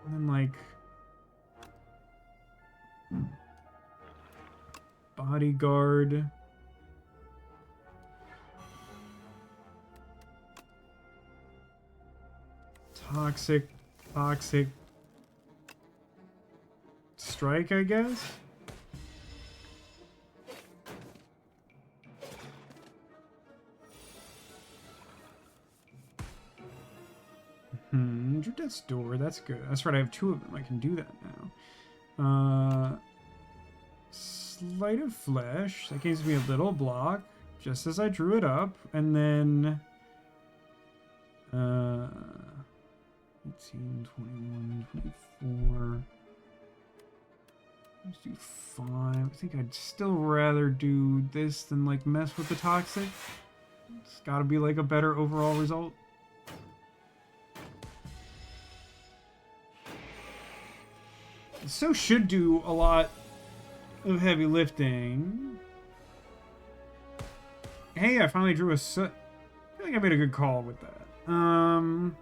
then, like... Bodyguard. Toxic. Strike, I guess? Drew Death's Door, that's good. That's right, I have 2 of them. I can do that now. Sleight of Flesh. That gives me a little block, just as I drew it up. And then... 18, 21, 24... Let's do 5. I think I'd still rather do this than, like, mess with the Toxic. It's gotta be, like, a better overall result. So should do a lot of heavy lifting. Hey, I finally drew a soot. I feel like I made a good call with that. Not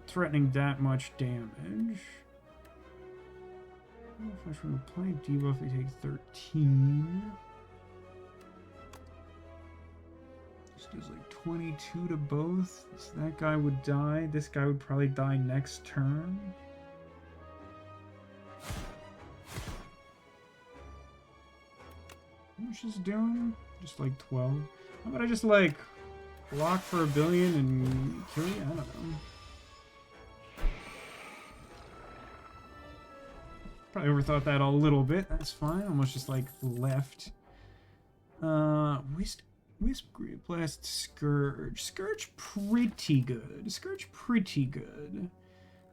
threatening that much damage. If I apply debuff, they take 13. This does like 22 to both. So that guy would die. This guy would probably die next turn. How much is it doing? Just like 12. How about I just like block for a billion and kill you? I don't know. Probably overthought that a little bit. That's fine. Almost just like left. Wisp, Great Blast, Scourge. Scourge pretty good. Scourge pretty good.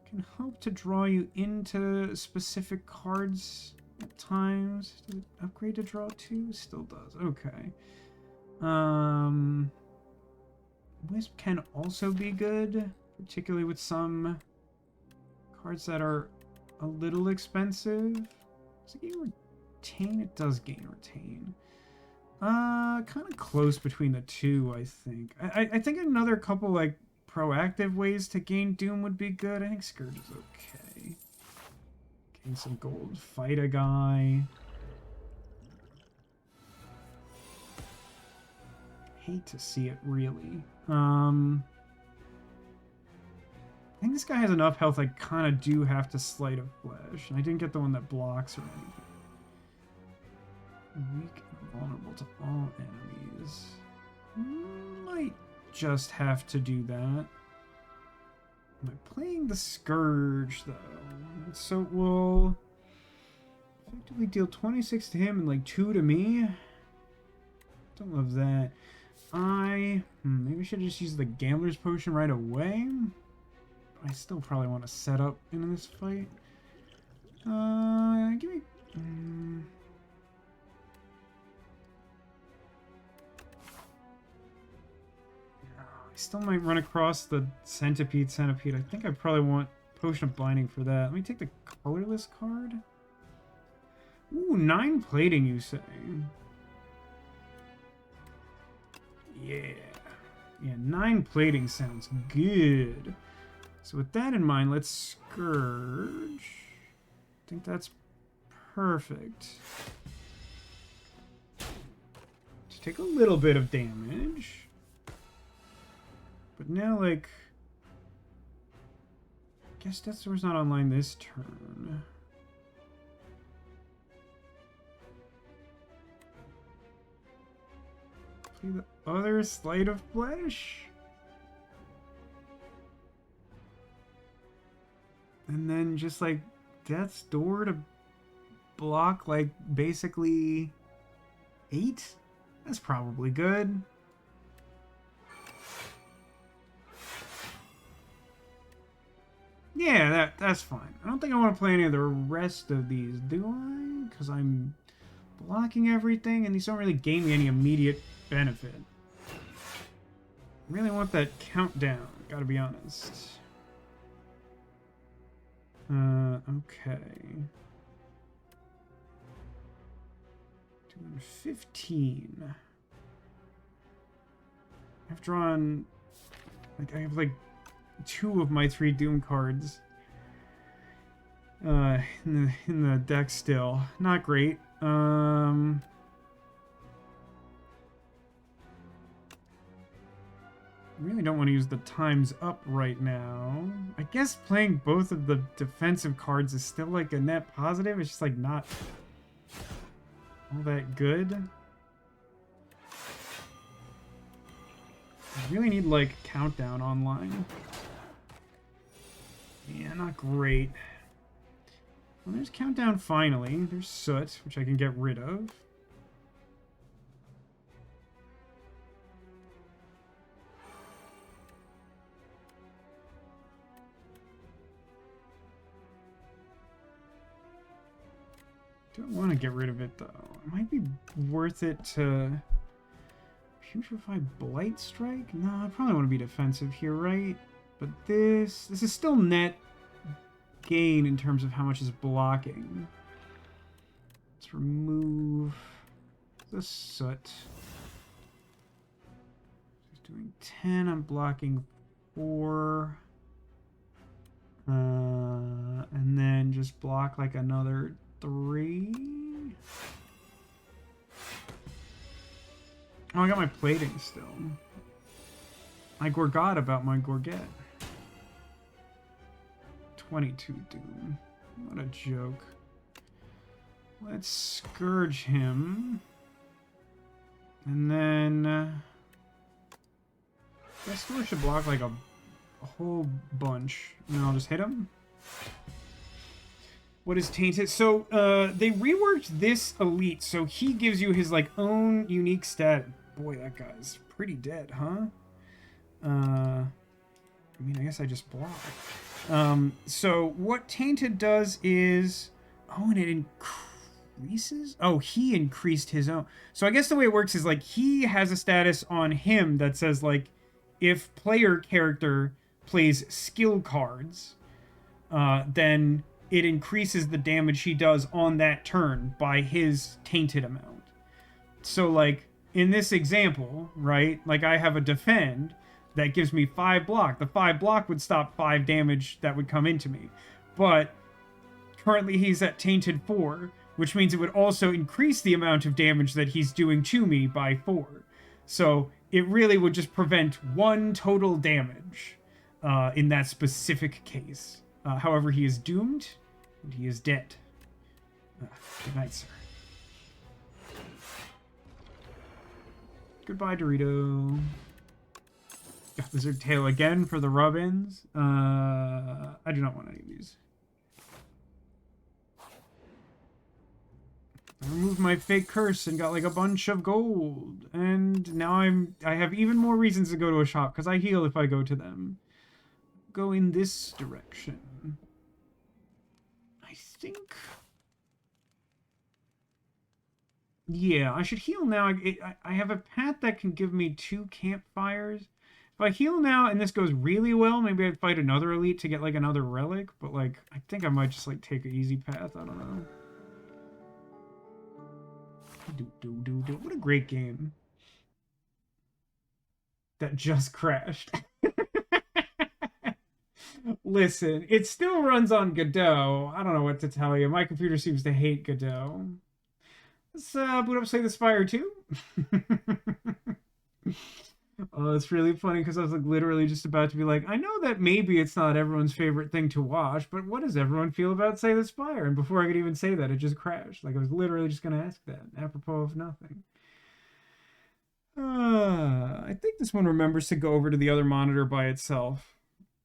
Can hope to draw you into specific cards at times. Does it upgrade to draw 2? Still does. Okay. Wisp can also be good, particularly with some cards that are a little expensive. Does it gain retain? It does gain retain. Kind of close between the two, I think. I think another couple, like, proactive ways to gain Doom would be good. I think Scourge is okay. Gain some gold. Fight a guy. Hate to see it, really. I think this guy has enough health I kind of do have to Sleight of Flesh. And I didn't get the one that blocks or anything. Weak and vulnerable to all enemies. Might just have to do that. Am I playing the Scourge, though? So it will effectively deal 26 to him and like 2 to me. Don't love that. Maybe I should just use the Gambler's Potion right away. I still probably want to set up in this fight. Give me... I still might run across the Centipede. I think I probably want Potion of Blinding for that. Let me take the colorless card. Ooh, 9 plating, you say? Yeah. Yeah, 9 plating sounds good. So with that in mind, let's Scourge. I think that's perfect. Just take a little bit of damage. But now, like... I guess Death's Door's not online this turn. Play the other Sleight of Flesh. And then just like Death's Door to block like basically 8? That's probably good. Yeah, that's fine. I don't think I want to play any of the rest of these, do I? Because I'm blocking everything and these don't really gain me any immediate benefit. I really want that countdown, gotta be honest. Okay. 215. I've drawn... Like, I have, like, 2 of my 3 Doom cards in the deck still. Not great. Really don't want to use the times up right now. I guess playing both of the defensive cards is still like a net positive. It's just like not all that good. I really need like countdown online. Yeah, not great. Well, there's Countdown finally. There's Soot, which I can get rid of. Don't want to get rid of it, though. It might be worth it to putrefy Blight Strike? No, I probably want to be defensive here, right? But this is still net gain in terms of how much is blocking. Let's remove the Soot. Just doing 10, I'm blocking 4. And then just block like another 3. Oh, I got my plating still. I forgot about my Gorget. 22 Doom. What a joke. Let's Scourge him. And then... I guess Scourge should block like a whole bunch. And then I'll just hit him. What is Tainted? So, they reworked this elite, so he gives you his, like, own unique stat. Boy, that guy's pretty dead, huh? I mean, I guess I just block. So, what Tainted does is... Oh, and it increases? Oh, he increased his own. So, I guess the way it works is, like, he has a status on him that says, like, if player character plays skill cards, then... it increases the damage he does on that turn by his tainted amount. So, like, in this example, right, like, I have a defend that gives me 5 block. The 5 block would stop 5 damage that would come into me. But currently he's at tainted 4, which means it would also increase the amount of damage that he's doing to me by 4. So it really would just prevent 1 total damage in that specific case. However, he is doomed. And he is dead. Good night, sir. Goodbye, Dorito. Got Lizard Tail again for the rub-ins. I do not want any of these. I removed my fake curse and got like a bunch of gold. And now I have even more reasons to go to a shop because I heal if I go to them. Go in this direction. I think... yeah, I should heal now. I have a path that can give me 2 campfires. If I heal now and this goes really well, maybe I'd fight another elite to get like another relic. But like, I think I might just like take an easy path. I don't know. What a great game. That just crashed. Listen, it still runs on Godot. I don't know what to tell you. My computer seems to hate Godot. Let's boot up Slay the Spire too. Oh, it's really funny because I was like literally just about to be like, I know that maybe it's not everyone's favorite thing to watch, but what does everyone feel about Slay the Spire? And before I could even say that, it just crashed. Like I was literally just going to ask that, apropos of nothing. I think this one remembers to go over to the other monitor by itself.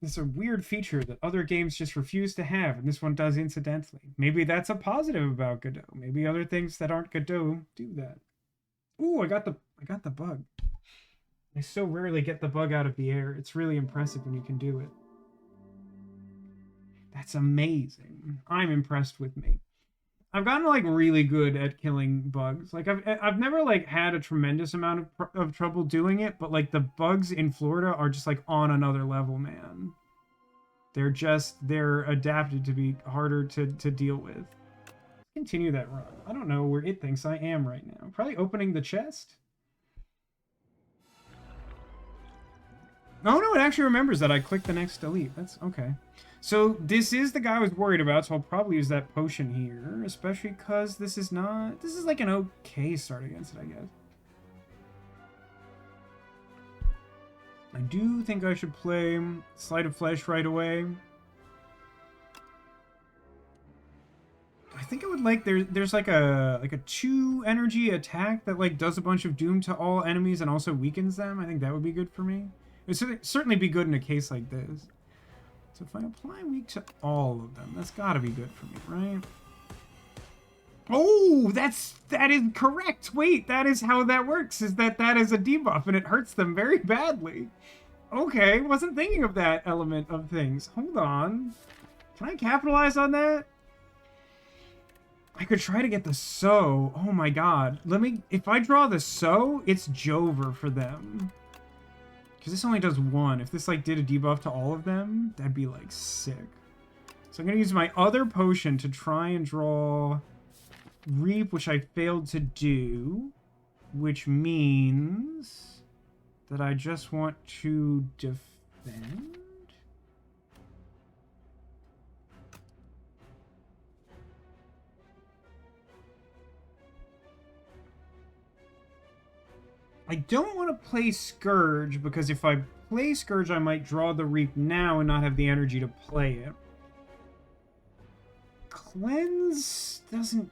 It's a weird feature that other games just refuse to have, and this one does incidentally. Maybe that's a positive about Godot. Maybe other things that aren't Godot do that. Ooh, I got the bug. I so rarely get the bug out of the air. It's really impressive when you can do it. That's amazing. I'm impressed with me. I've gotten like really good at killing bugs. Like I've never like had a tremendous amount of trouble doing it, but like the bugs in Florida are just like on another level, man. They're adapted to be harder to deal with. Continue that run. I don't know where it thinks I am right now. Probably opening the chest. Oh no, it actually remembers that I clicked the next delete. That's okay. So this is the guy I was worried about, so I'll probably use that potion here, especially because this is like an okay start against it, I guess. I do think I should play Sleight of Flesh right away. I think I would like there's like a 2 energy attack that like does a bunch of doom to all enemies and also weakens them. I think that would be good for me. It would certainly be good in a case like this. So if I apply weak to all of them, that's gotta be good for me, right? Oh, that is correct. Wait, that is how that works, is that is a debuff and it hurts them very badly. Okay, wasn't thinking of that element of things. Hold on. Can I capitalize on that? I could try to get the so. Oh my god. If I draw the so, it's Jover for them. Because this only does one. If this, like, did a debuff to all of them, that'd be, like, sick. So I'm going to use my other potion to try and draw Reap, which I failed to do. Which means that I just want to defend? I don't want to play Scourge, because if I play Scourge, I might draw the Reap now and not have the energy to play it. Cleanse doesn't...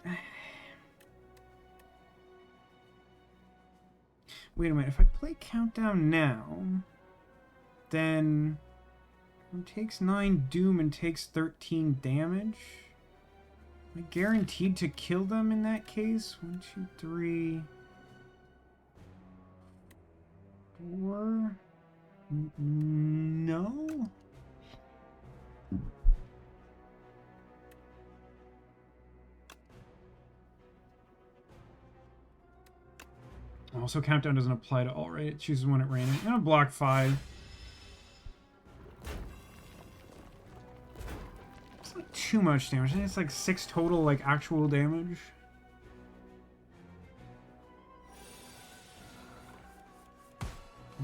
Wait a minute, if I play Countdown now, then it takes 9 Doom and takes 13 damage. Am I guaranteed to kill them in that case? 1, 2, 3... 4? No? Also, Countdown doesn't apply to all, right? It chooses when it ran it. I'm gonna block 5. It's not too much damage. I think it's like 6 total, like, actual damage.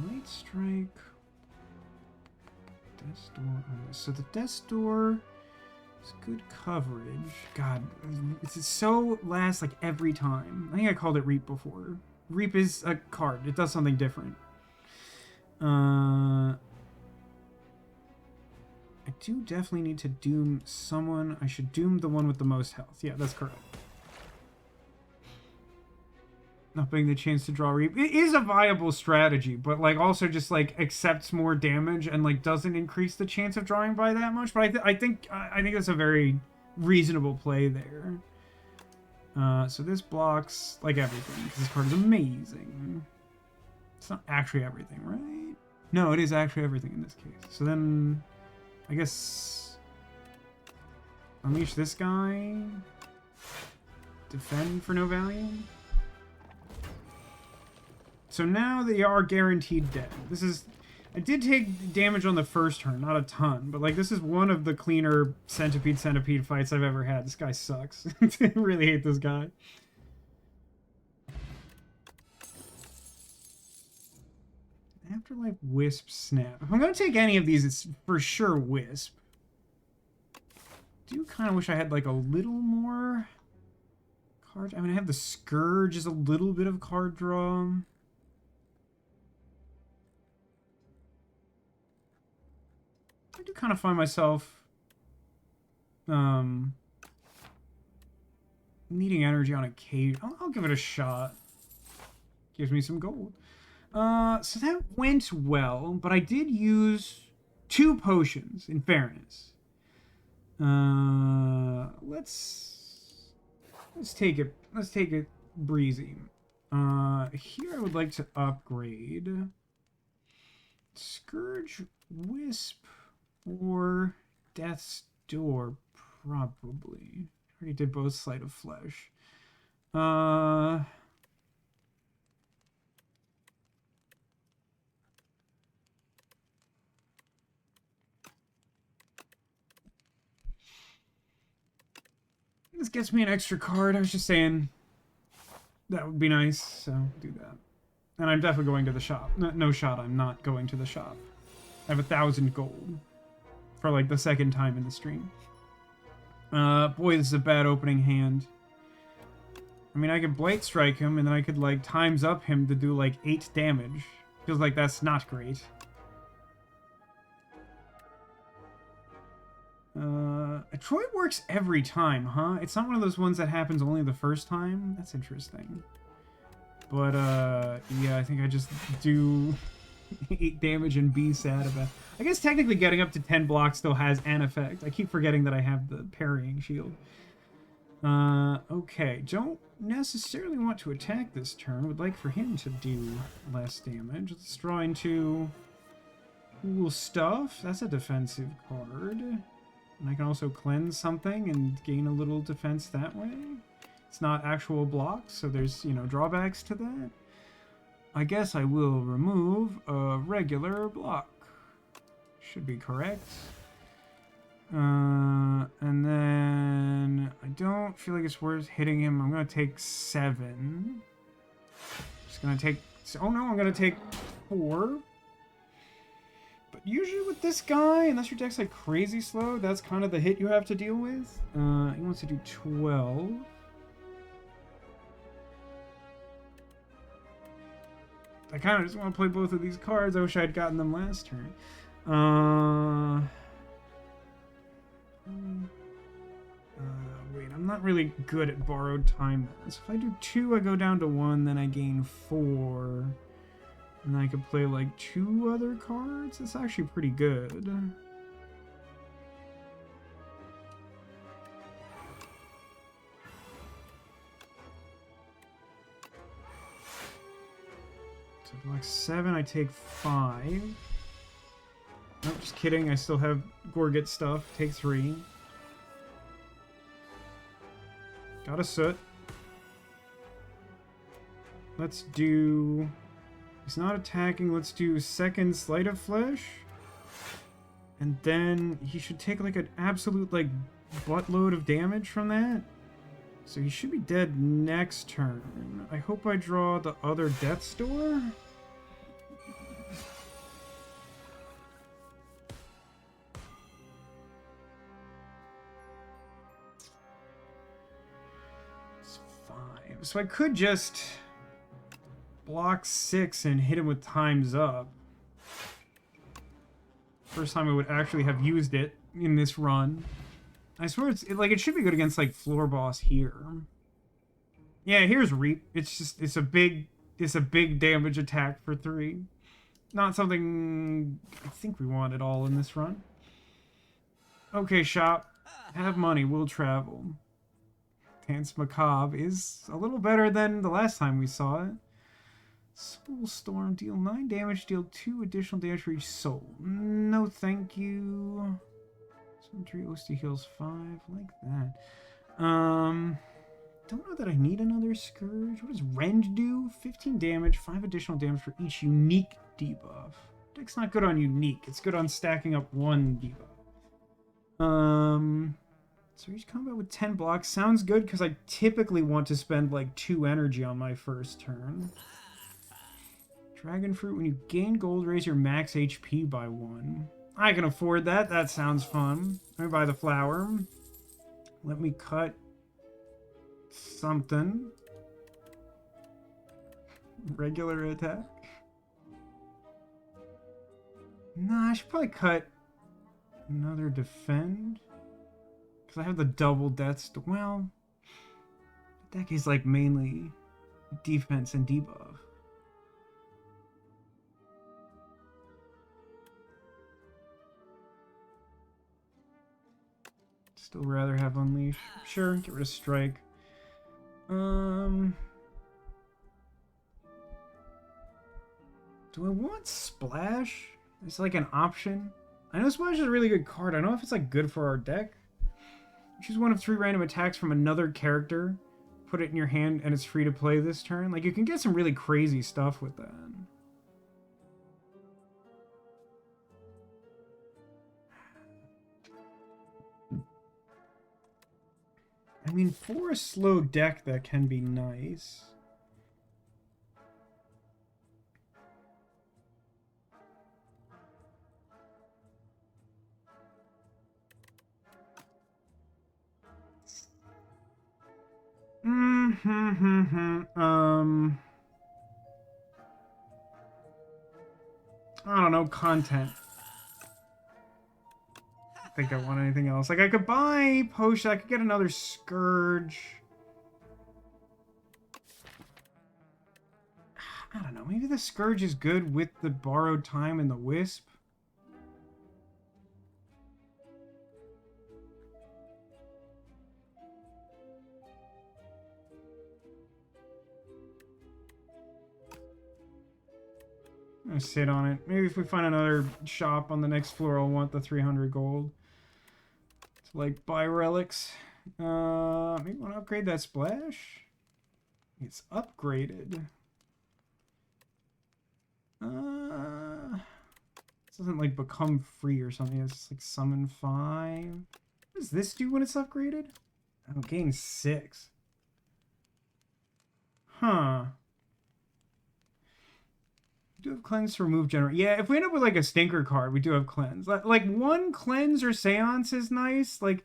Light Strike. Death's Door on this. So the Death's Door is good coverage. God, it's so last like every time. I think I called it Reap before. Reap is a card. It does something different. I do definitely need to doom someone. I should doom the one with the most health. Yeah, that's correct. Not being the chance to draw Reap. It is a viable strategy, but, like, also just, like, accepts more damage and, like, doesn't increase the chance of drawing by that much. But I think that's a very reasonable play there. So this blocks, like, everything, because this card is amazing. It's not actually everything, right? No, it is actually everything in this case. So then, I guess... Unleash this guy. Defend for no value. So now they are guaranteed dead. This is... I did take damage on the first turn, not a ton, but, like, this is one of the cleaner centipede fights I've ever had. This guy sucks. I really hate this guy. Afterlife, Wisp, Snap. If I'm going to take any of these, it's for sure Wisp. I do kind of wish I had, like, a little more card... I mean, I have the Scourge as a little bit of card draw. I do kind of find myself needing energy on occasion. I'll give it a shot. Gives me some gold. So that went well, but I did use 2 potions, in fairness. Let's take it breezy. Here I would like to upgrade Scourge, Wisp, or Death's Door, probably. I already did both Sleight of Flesh. This gets me an extra card. I was just saying that would be nice, so do that. And I'm definitely going to the shop. No shot, I'm not going to the shop. I have 1,000 gold. For, like, the second time in the stream. Boy, this is a bad opening hand. I mean, I could Blight Strike him, and then I could, like, times up him to do, like, 8 damage. Feels like that's not great. Troy works every time, huh? It's not one of those ones that happens only the first time? That's interesting. But, yeah, I think I just do 8 damage and be sad about. I guess technically getting up to 10 blocks still has an effect. I keep forgetting that I have the parrying shield. Okay, don't necessarily want to attack this turn. Would like for him to do less damage. Let's draw into cool stuff. That's a defensive card. And I can also cleanse something and gain a little defense that way. It's not actual blocks, so there's, you know, drawbacks to that. I guess I will remove a regular block. Should be correct. And then I don't feel like it's worth hitting him. I'm going to take 7. Just going to take... Oh no, I'm going to take 4. But usually with this guy, unless your deck's like crazy slow, that's kind of the hit you have to deal with. He wants to do 12. I kind of just want to play both of these cards. I wish I had gotten them last turn. Wait, I'm not really good at borrowed time. So if I do 2, I go down to 1, then I gain 4. And I could play like 2 other cards. That's actually pretty good. So block 7, I take 5. Nope, just kidding. I still have Gorget stuff. Take 3. Got a soot. Let's do... He's not attacking. Let's do second Sleight of Flesh. And then he should take like an absolute like buttload of damage from that. So he should be dead next turn. I hope I draw the other Death's Door. It's 5. So I could just block 6 and hit him with Time's Up. First time I would actually have used it in this run. I swear it should be good against like floor boss here. Yeah, here's Reap. It's a big damage attack for 3. Not something I think we want at all in this run. Okay, shop. Have money, we'll travel. Dance Macabre is a little better than the last time we saw it. Soul Storm, deal 9 damage, deal 2 additional damage for each soul. No thank you. Some 3 OST heals 5, like that. Don't know that I need another Scourge. What does Rend do? 15 damage, 5 additional damage for each unique debuff. Deck's not good on unique, it's good on stacking up 1 debuff. So each combat with 10 blocks sounds good because I typically want to spend like 2 energy on my first turn. Dragon Fruit, when you gain gold, raise your max HP by 1. I can afford that. That sounds fun. Let me buy the flower. Let me cut something. Regular attack. Nah, I should probably cut another defend. Because I have the double deaths. Well, the deck is like mainly defense and debuff. Still rather have Unleash. Sure, get rid of Strike. Do I want Splash? It's like an option. I know Splash is a really good card. I don't know if it's like good for our deck. Choose one of 3 random attacks from another character. Put it in your hand and it's free to play this turn. Like you can get some really crazy stuff with that. I mean, for a slow deck, that can be nice. I don't know, content. I think I want anything else. Like, I could buy potion, I could get another Scourge. I don't know, Maybe the Scourge is good with the Borrowed Time and the Wisp. I'm gonna sit on it. Maybe if we find another shop on the next floor, I'll want the 300 gold to like buy relics. Maybe want to upgrade that splash. It's upgraded. This doesn't like become free or something. It's just like summon 5. What does this do when it's upgraded? Oh, gain 6. Huh. We do have cleanse to remove general. Yeah, if we end up with like a stinker card, we do have cleanse. Like one cleanse or seance is nice. Like,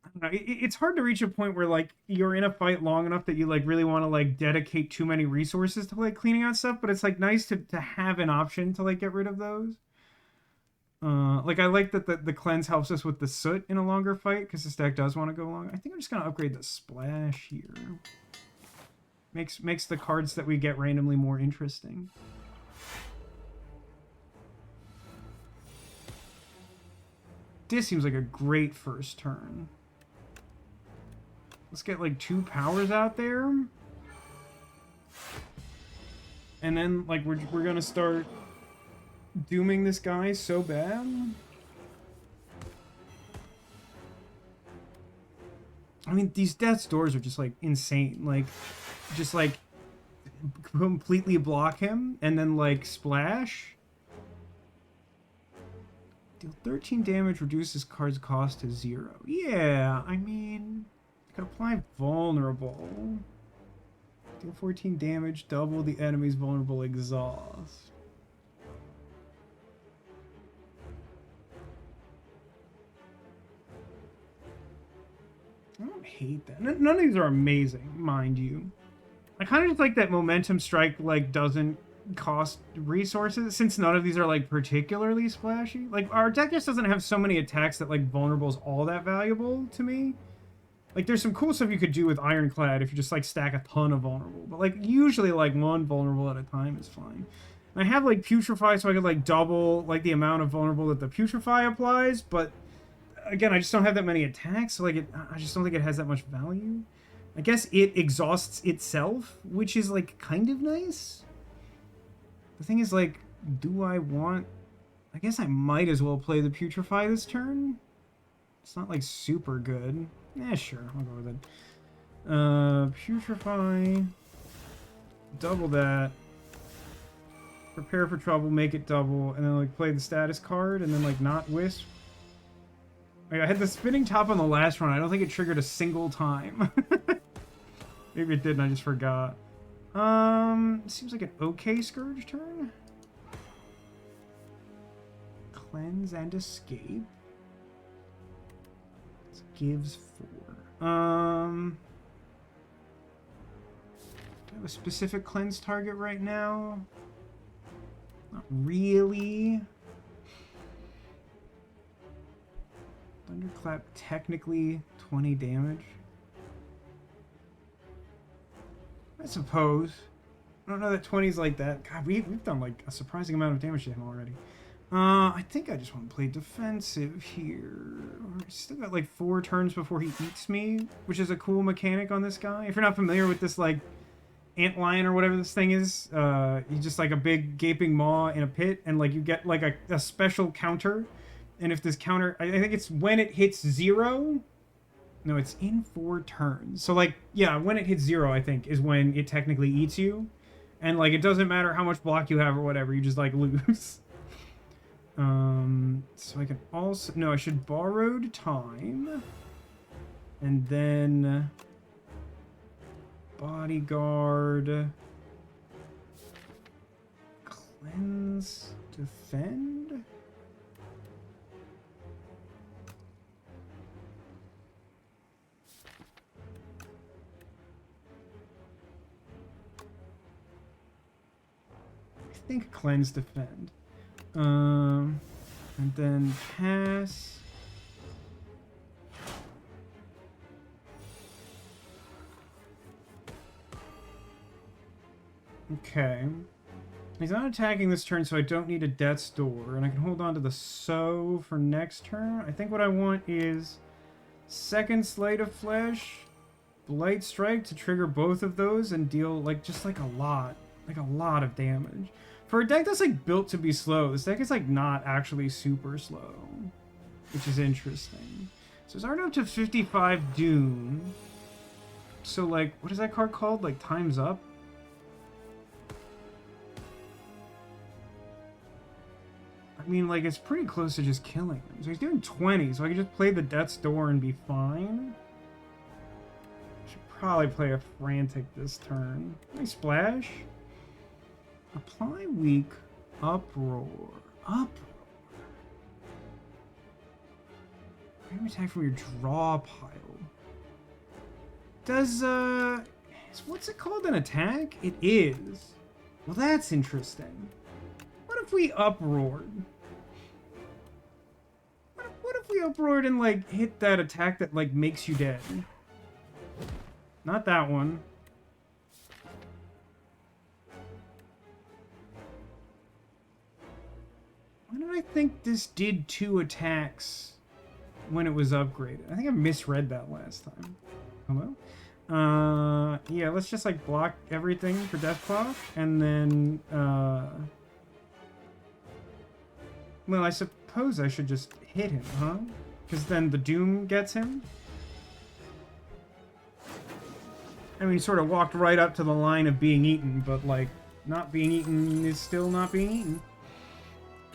I don't know, it's hard to reach a point where like you're in a fight long enough that you like really want to like dedicate too many resources to like cleaning out stuff. But it's like nice to have an option to like get rid of those. Like I like that the cleanse helps us with the soot in a longer fight because this deck does want to go long. I think I'm just gonna upgrade the splash here. Makes the cards that we get randomly more interesting. This seems like a great first turn. Let's get like 2 powers out there. And then like we're gonna start dooming this guy so bad. I mean, these death's doors are just like insane. Like, just like completely block him and then like splash. Deal 13 damage, reduces card's cost to 0. Yeah, I mean, you can apply vulnerable. Deal 14 damage, double the enemy's vulnerable exhaust. I don't hate that. None of these are amazing, mind you. I kind of just like that Momentum Strike like doesn't cost resources, since none of these are like particularly splashy. Like our deck just doesn't have so many attacks that like vulnerable is all that valuable to me. Like there's some cool stuff you could do with Ironclad if you just like stack a ton of vulnerable, but like usually like 1 vulnerable at a time is fine. And I have like Putrefy, so I could like double like the amount of vulnerable that the Putrefy applies, but again, I just don't have that many attacks, so like I just don't think it has that much value. I guess it exhausts itself, which is like kind of nice. The thing is, like, do I want... I guess I might as well play the Putrefy this turn. It's not like super good. Yeah, sure, I'll go with it. Putrefy. Double that. Prepare for trouble, make it double, and then like play the status card, and then like not Wisp. Like, I had the spinning top on the last run. I don't think it triggered a single time. Maybe it did and I just forgot. Seems like an okay Scourge turn. Cleanse and escape. This gives 4. Do I have a specific cleanse target right now? Not really. Thunderclap, technically 20 damage. I suppose. I don't know that 20 is like that. God, we've done like a surprising amount of damage to him already. I think I just want to play defensive here. Still got like 4 turns before he eats me, which is a cool mechanic on this guy. If you're not familiar with this like antlion or whatever this thing is, he's just like a big gaping maw in a pit, and like you get like a special counter. And if this counter, I think it's when it hits 0. No, it's in 4 turns. So like, yeah, when it hits 0, I think, is when it technically eats you. And like, it doesn't matter how much block you have or whatever, you just like lose. So I can also, no, I should borrowed time. And then bodyguard, cleanse, defend. I think cleanse, defend. And then pass. Okay. He's not attacking this turn, so I don't need a Death's Door. And I can hold on to the So for next turn. I think what I want is second Slay of Flesh, Blight Strike to trigger both of those and deal, like, just, like, a lot of damage. For a deck that's, like, built to be slow, this deck is, like, not actually super slow, which is interesting. So it's already up to 55 Doom. So, like, what is that card called? Like, Time's Up? I mean, like, it's pretty close to just killing him. So he's doing 20, so I can just play the Death's Door and be fine. Should probably play a Frantic this turn. Can I splash? Apply Weak. Uproar. Uproar. Random attack from your draw pile. Does, what's it called, an attack? It is. Well, that's interesting. What if we uproared? What if we uproared and, like, hit that attack that, like, makes you dead? Not that one. Why did I think this did 2 attacks when it was upgraded? I think I misread that last time. Hello? Yeah, let's just, like, block everything for Deathclaw, and then, well, I suppose I should just hit him, huh? Because then the Doom gets him. I mean, he sort of walked right up to the line of being eaten, but, like, not being eaten is still not being eaten.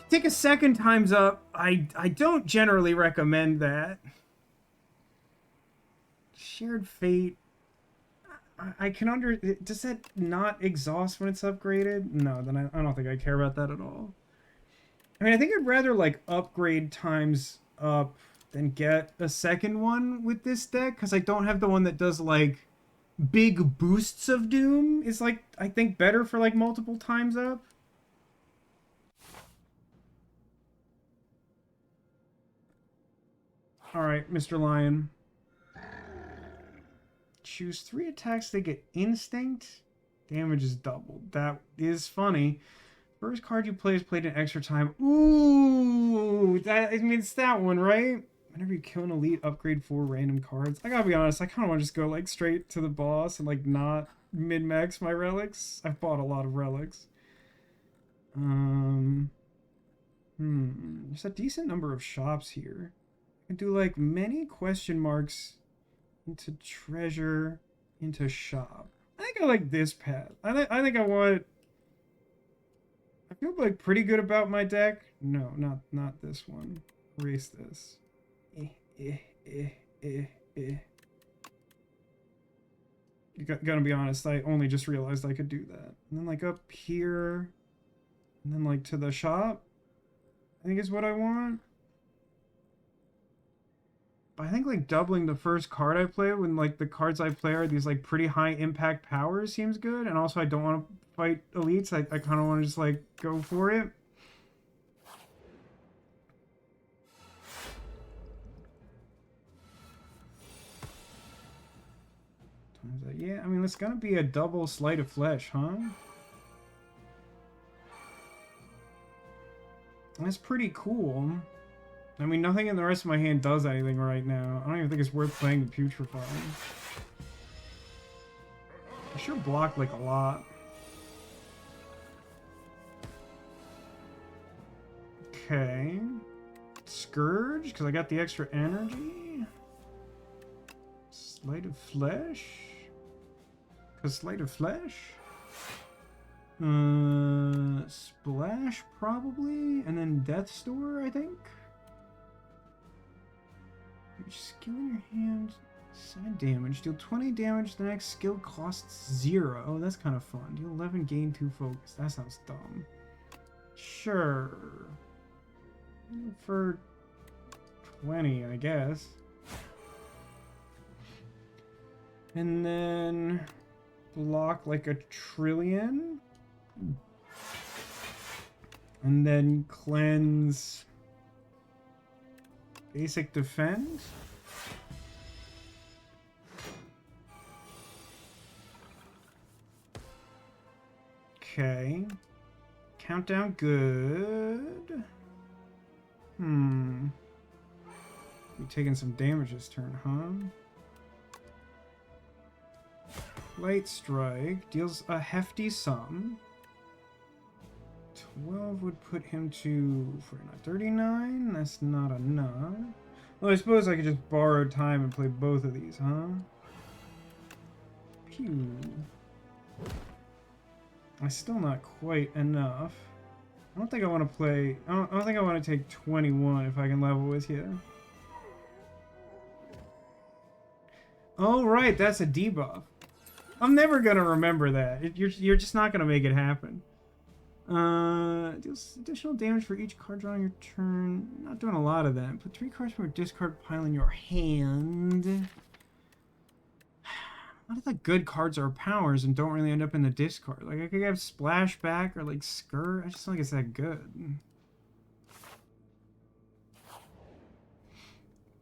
Take a second Time's Up. I don't generally recommend that. Shared Fate. I can does that not exhaust when it's upgraded? No, then I don't think I care about that at all. I mean, I think I'd rather, like, upgrade Time's Up than get a second one with this deck, because I don't have the one that does, like, big boosts of Doom. Is, like, I think better for, like, multiple Times Up. Alright, Mr. Lion. Choose 3 attacks, they get Instinct. Damage is doubled. That is funny. First card you play is played in extra time. Ooh! I mean, it's that one, right? Whenever you kill an elite, upgrade 4 random cards. I gotta be honest, I kind of want to just go, like, straight to the boss and, like, not min-max my relics. I've bought a lot of relics. There's a decent number of shops here. I can do, like, many question marks into treasure, into shop. I think I like this path. I think I want... I feel, like, pretty good about my deck. No, not this one. Erase this. Gotta be honest, I only just realized I could do that. And then, like, up here, and then, like, to the shop, I think is what I want. But I think, like, doubling the first card I play when, like, the cards I play are these, like, pretty high impact powers seems good. And also I don't want to fight elites. I kind of want to just, like, go for it. Yeah, I mean, it's gonna be a double Slay of Flesh, huh? That's pretty cool. I mean, nothing in the rest of my hand does anything right now. I don't even think it's worth playing the Putrefying. I sure blocked, like, a lot. Okay. Scourge, because I got the extra energy. Slay of Flesh. Because Slay of Flesh. Splash, probably. And then Death's Door, I think. Each skill in your hand, 7 damage. Deal 20 damage, the next skill costs 0. Oh, that's kind of fun. Deal 11, gain 2 focus. That sounds dumb. Sure. For 20, I guess. And then block like a trillion. And then cleanse basic defend. Okay. Countdown good. You're taking some damage this turn, huh? Light Strike deals a hefty sum. 12 would put him to 49, 39. That's not enough. Well, I suppose I could just borrow time and play both of these, huh? Pew. That's still not quite enough. I don't think I want to play... I don't think I want to take 21 if I can level with you. Oh, right, that's a debuff. I'm never going to remember that. You're just not going to make it happen. Deals additional damage for each card drawn on your turn. Not doing a lot of that. Put 3 cards from your discard pile in your hand. A lot of the good cards are powers and don't really end up in the discard. Like, I could have Splashback or, like, Skirt. I just don't think it's that good.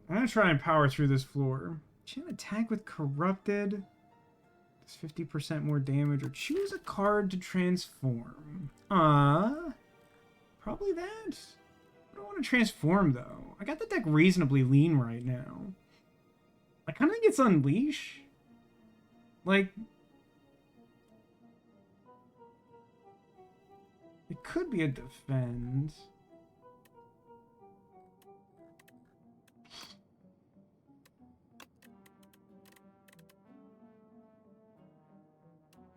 I'm gonna try and power through this floor. Can attack with Corrupted. Does 50% more damage. Or choose a card to transform. Probably that. I don't want to transform, though. I got the deck reasonably lean right now. I kind of think it's Unleash. Like, it could be a Defend.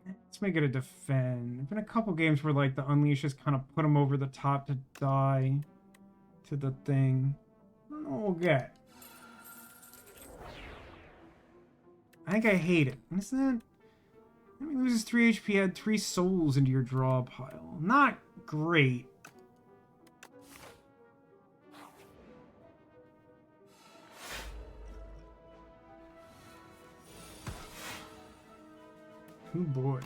Let's make it a Defend. There's been a couple games where, like, the Unleash just kind of put them over the top to die to the thing. I don't know what we'll get. I think I hate it. What is that? Enemy loses 3 HP, add 3 souls into your draw pile. Not great. Oh boy.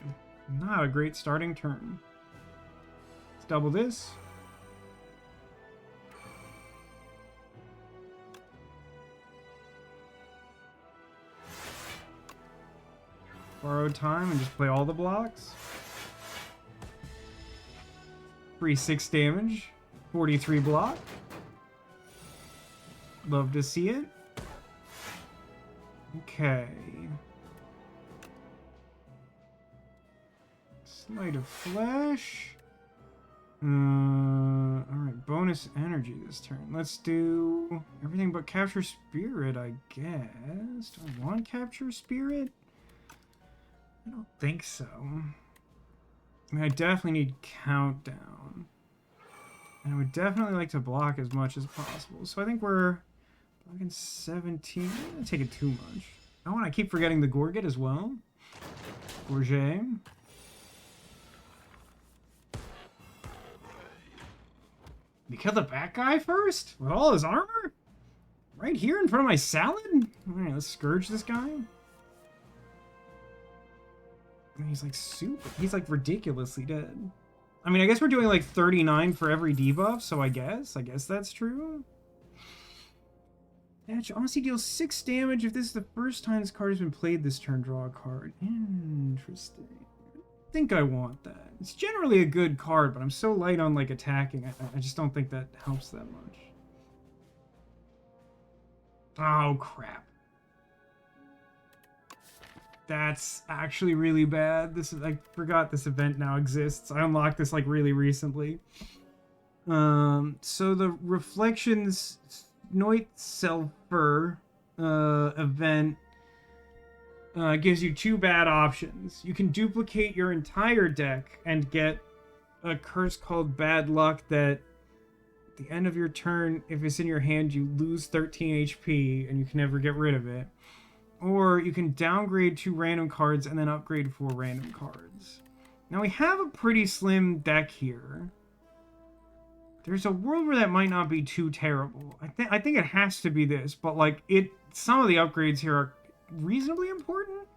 Not a great starting turn. Let's double this. Borrow time and just play all the blocks. Free 6 damage. 43 block. Love to see it. Okay. Sleight of Flesh. Alright, bonus energy this turn. Let's do everything but Capture Spirit, I guess. Do I want Capture Spirit? I don't think so. I mean, I definitely need Countdown. And I would definitely like to block as much as possible. So I think we're blocking 17. I'm gonna take it too much. Oh, and I keep forgetting the Gorget as well. Gorget. You kill the bat guy first? With all his armor? Right here in front of my salad? Alright, let's Scourge this guy. He's like he's like ridiculously dead. I mean, I guess we're doing like 39 for every debuff, so I guess that's true. Edge honestly deals 6 damage if this is the first time this card has been played this turn. Draw a card. Interesting. I think I want that. It's generally a good card, but I'm so light on like attacking. I just don't think that helps that much. Oh crap. That's actually really bad. I forgot this event now exists. I unlocked this like really recently. So the Reflections Noit Selfer event gives you 2 bad options. You can duplicate your entire deck and get a curse called Bad Luck that at the end of your turn, if it's in your hand, you lose 13 HP and you can never get rid of it. Or you can downgrade 2 random cards and then upgrade 4 random cards. Now we have a pretty slim deck here. There's a world where that might not be too terrible. I think it has to be this, but like some of the upgrades here are reasonably important.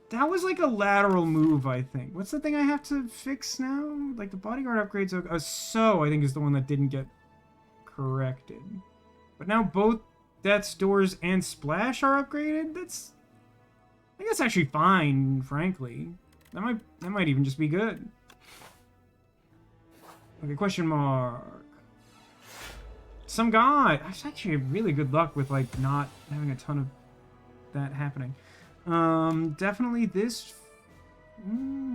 That was like a lateral move, I think. What's the thing I have to fix now? Like the bodyguard upgrades, so I think is the one that didn't get corrected. But now both Death's Doors and Splash are upgraded? That's think that's actually fine, frankly. That might even just be good. Okay, question mark. Some guy. That's actually really good luck with like not having a ton of that happening. Definitely this.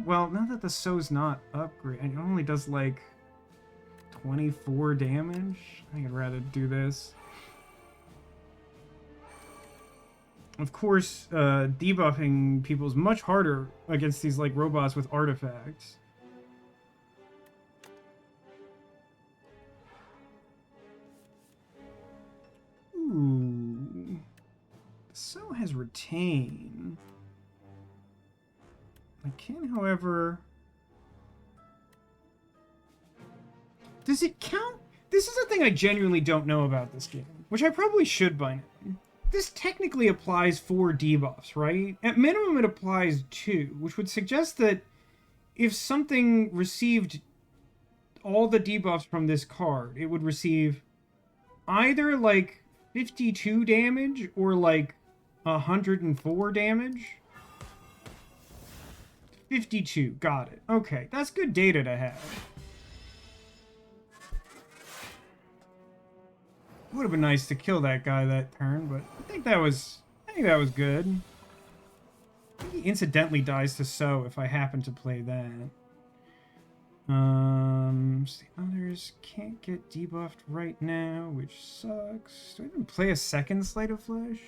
Well, now that the So's not upgrade, it only does like 24 damage. I think I'd rather do this. Of course, debuffing people is much harder against these like robots with artifacts. Ooh. So has retain. I can, however... Does it count? This is a thing I genuinely don't know about this game, which I probably should by now. This technically applies 4 debuffs, right? At minimum, it applies 2, which would suggest that if something received all the debuffs from this card, it would receive either, like, 52 damage or, like, 104 damage. 52, got it. Okay, that's good data to have. Would have been nice to kill that guy that turn, but I think that was good. I think he incidentally dies to So if I happen to play that. The others can't get debuffed right now, which sucks. Do I even play a second Slay the Flesh?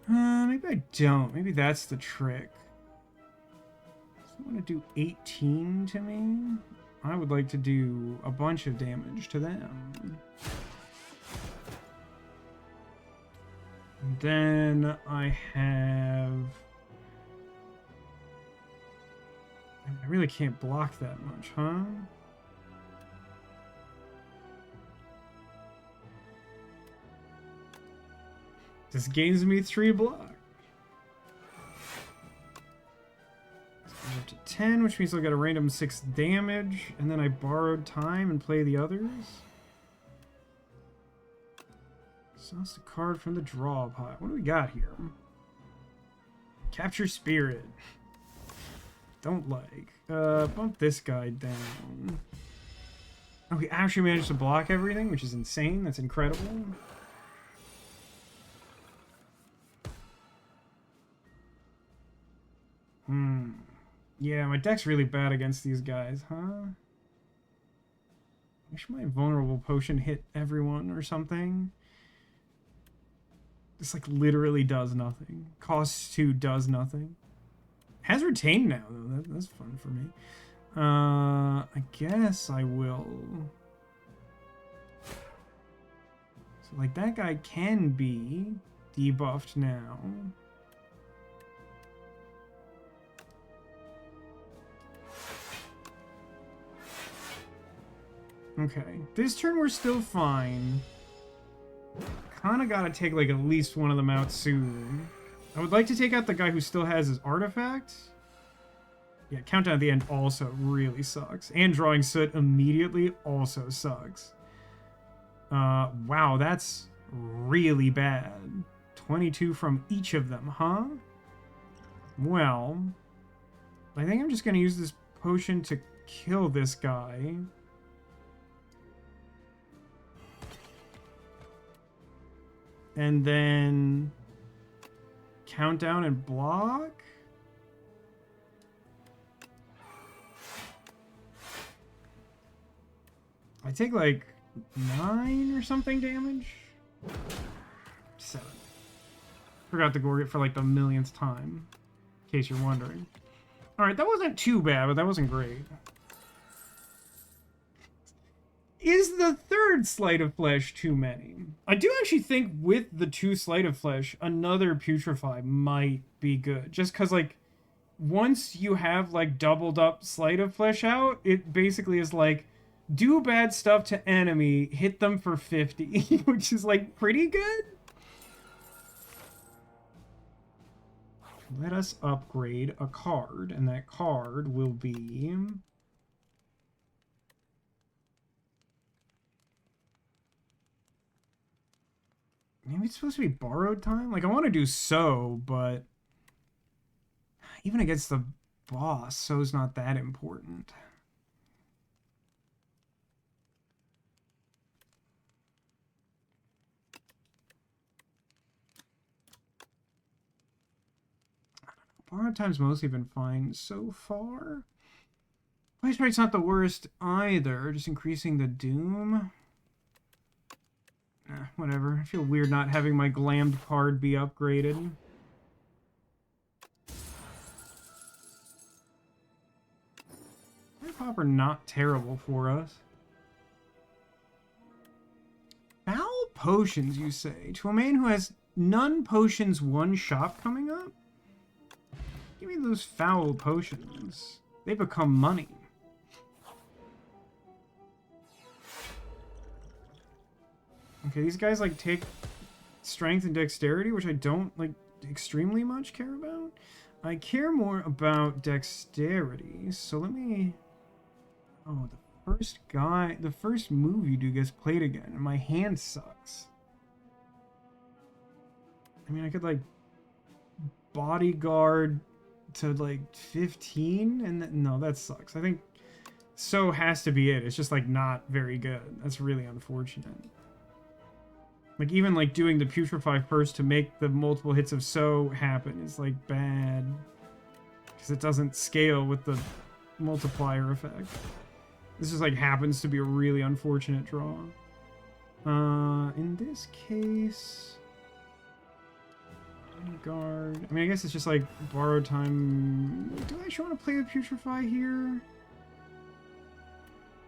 Maybe I don't. Maybe that's the trick. Does it want to do 18 to me? I would like to do a bunch of damage to them. And then I have... I really can't block that much, huh? This gains me 3 block. Up to 10, which means I'll get a random 6 damage, and then I borrowed time and play the others. So that's the card from the draw pile. What do we got here? Capture Spirit. Don't like. Bump this guy down. Oh, we actually managed to block everything, which is insane. That's incredible. Yeah, my deck's really bad against these guys, huh? Wish my vulnerable potion hit everyone or something. This, like, literally does nothing. Costs 2 does nothing. Has retained now, though. That's fun for me. I guess I will. So, like, that guy can be debuffed now. Okay. This turn we're still fine. Kinda gotta take, like, at least one of them out soon. I would like to take out the guy who still has his artifact. Yeah, countdown at the end also really sucks. And drawing Soot immediately also sucks. Wow, that's really bad. 22 from each of them, huh? Well, I think I'm just gonna use this potion to kill this guy. And then countdown and block. I take like 9 or something damage. 7. Forgot to gorg it for like the millionth time, in case you're wondering. Alright, that wasn't too bad, but that wasn't great. Is the 3rd Slay the Flesh too many? I do actually think with the 2 Slay the Flesh, another Putrefy might be good. Just because, like, once you have, like, doubled up Slay the Flesh out, it basically is like, do bad stuff to enemy, hit them for 50, which is, like, pretty good. Let us upgrade a card, and that card will be... Maybe it's supposed to be borrowed time? Like, I want to do So, but Even against the boss, so's not that important. Borrowed time's mostly been fine so far. Place rate's not the worst either, just increasing the doom. Whatever. I feel weird not having my glammed card be upgraded. Popper not terrible for us. Foul potions, you say? To a man who has none potions, one shop coming up? Give me those foul potions. They become money. Okay, these guys like take strength and dexterity, which I don't like extremely much care about. I care more about dexterity, so let me... Oh, the first move you do gets played again, and my hand sucks. I mean, I could like bodyguard to like 15, and then, no, that sucks. I think so has to be it. It's just like not very good. That's really unfortunate. Like even like doing the putrefy first to make the multiple hits of so happen is like bad because it doesn't scale with the multiplier effect. This just like happens to be a really unfortunate draw. In this case, guard. I mean, I guess it's just like borrowed time. Do I actually want to play the putrefy here?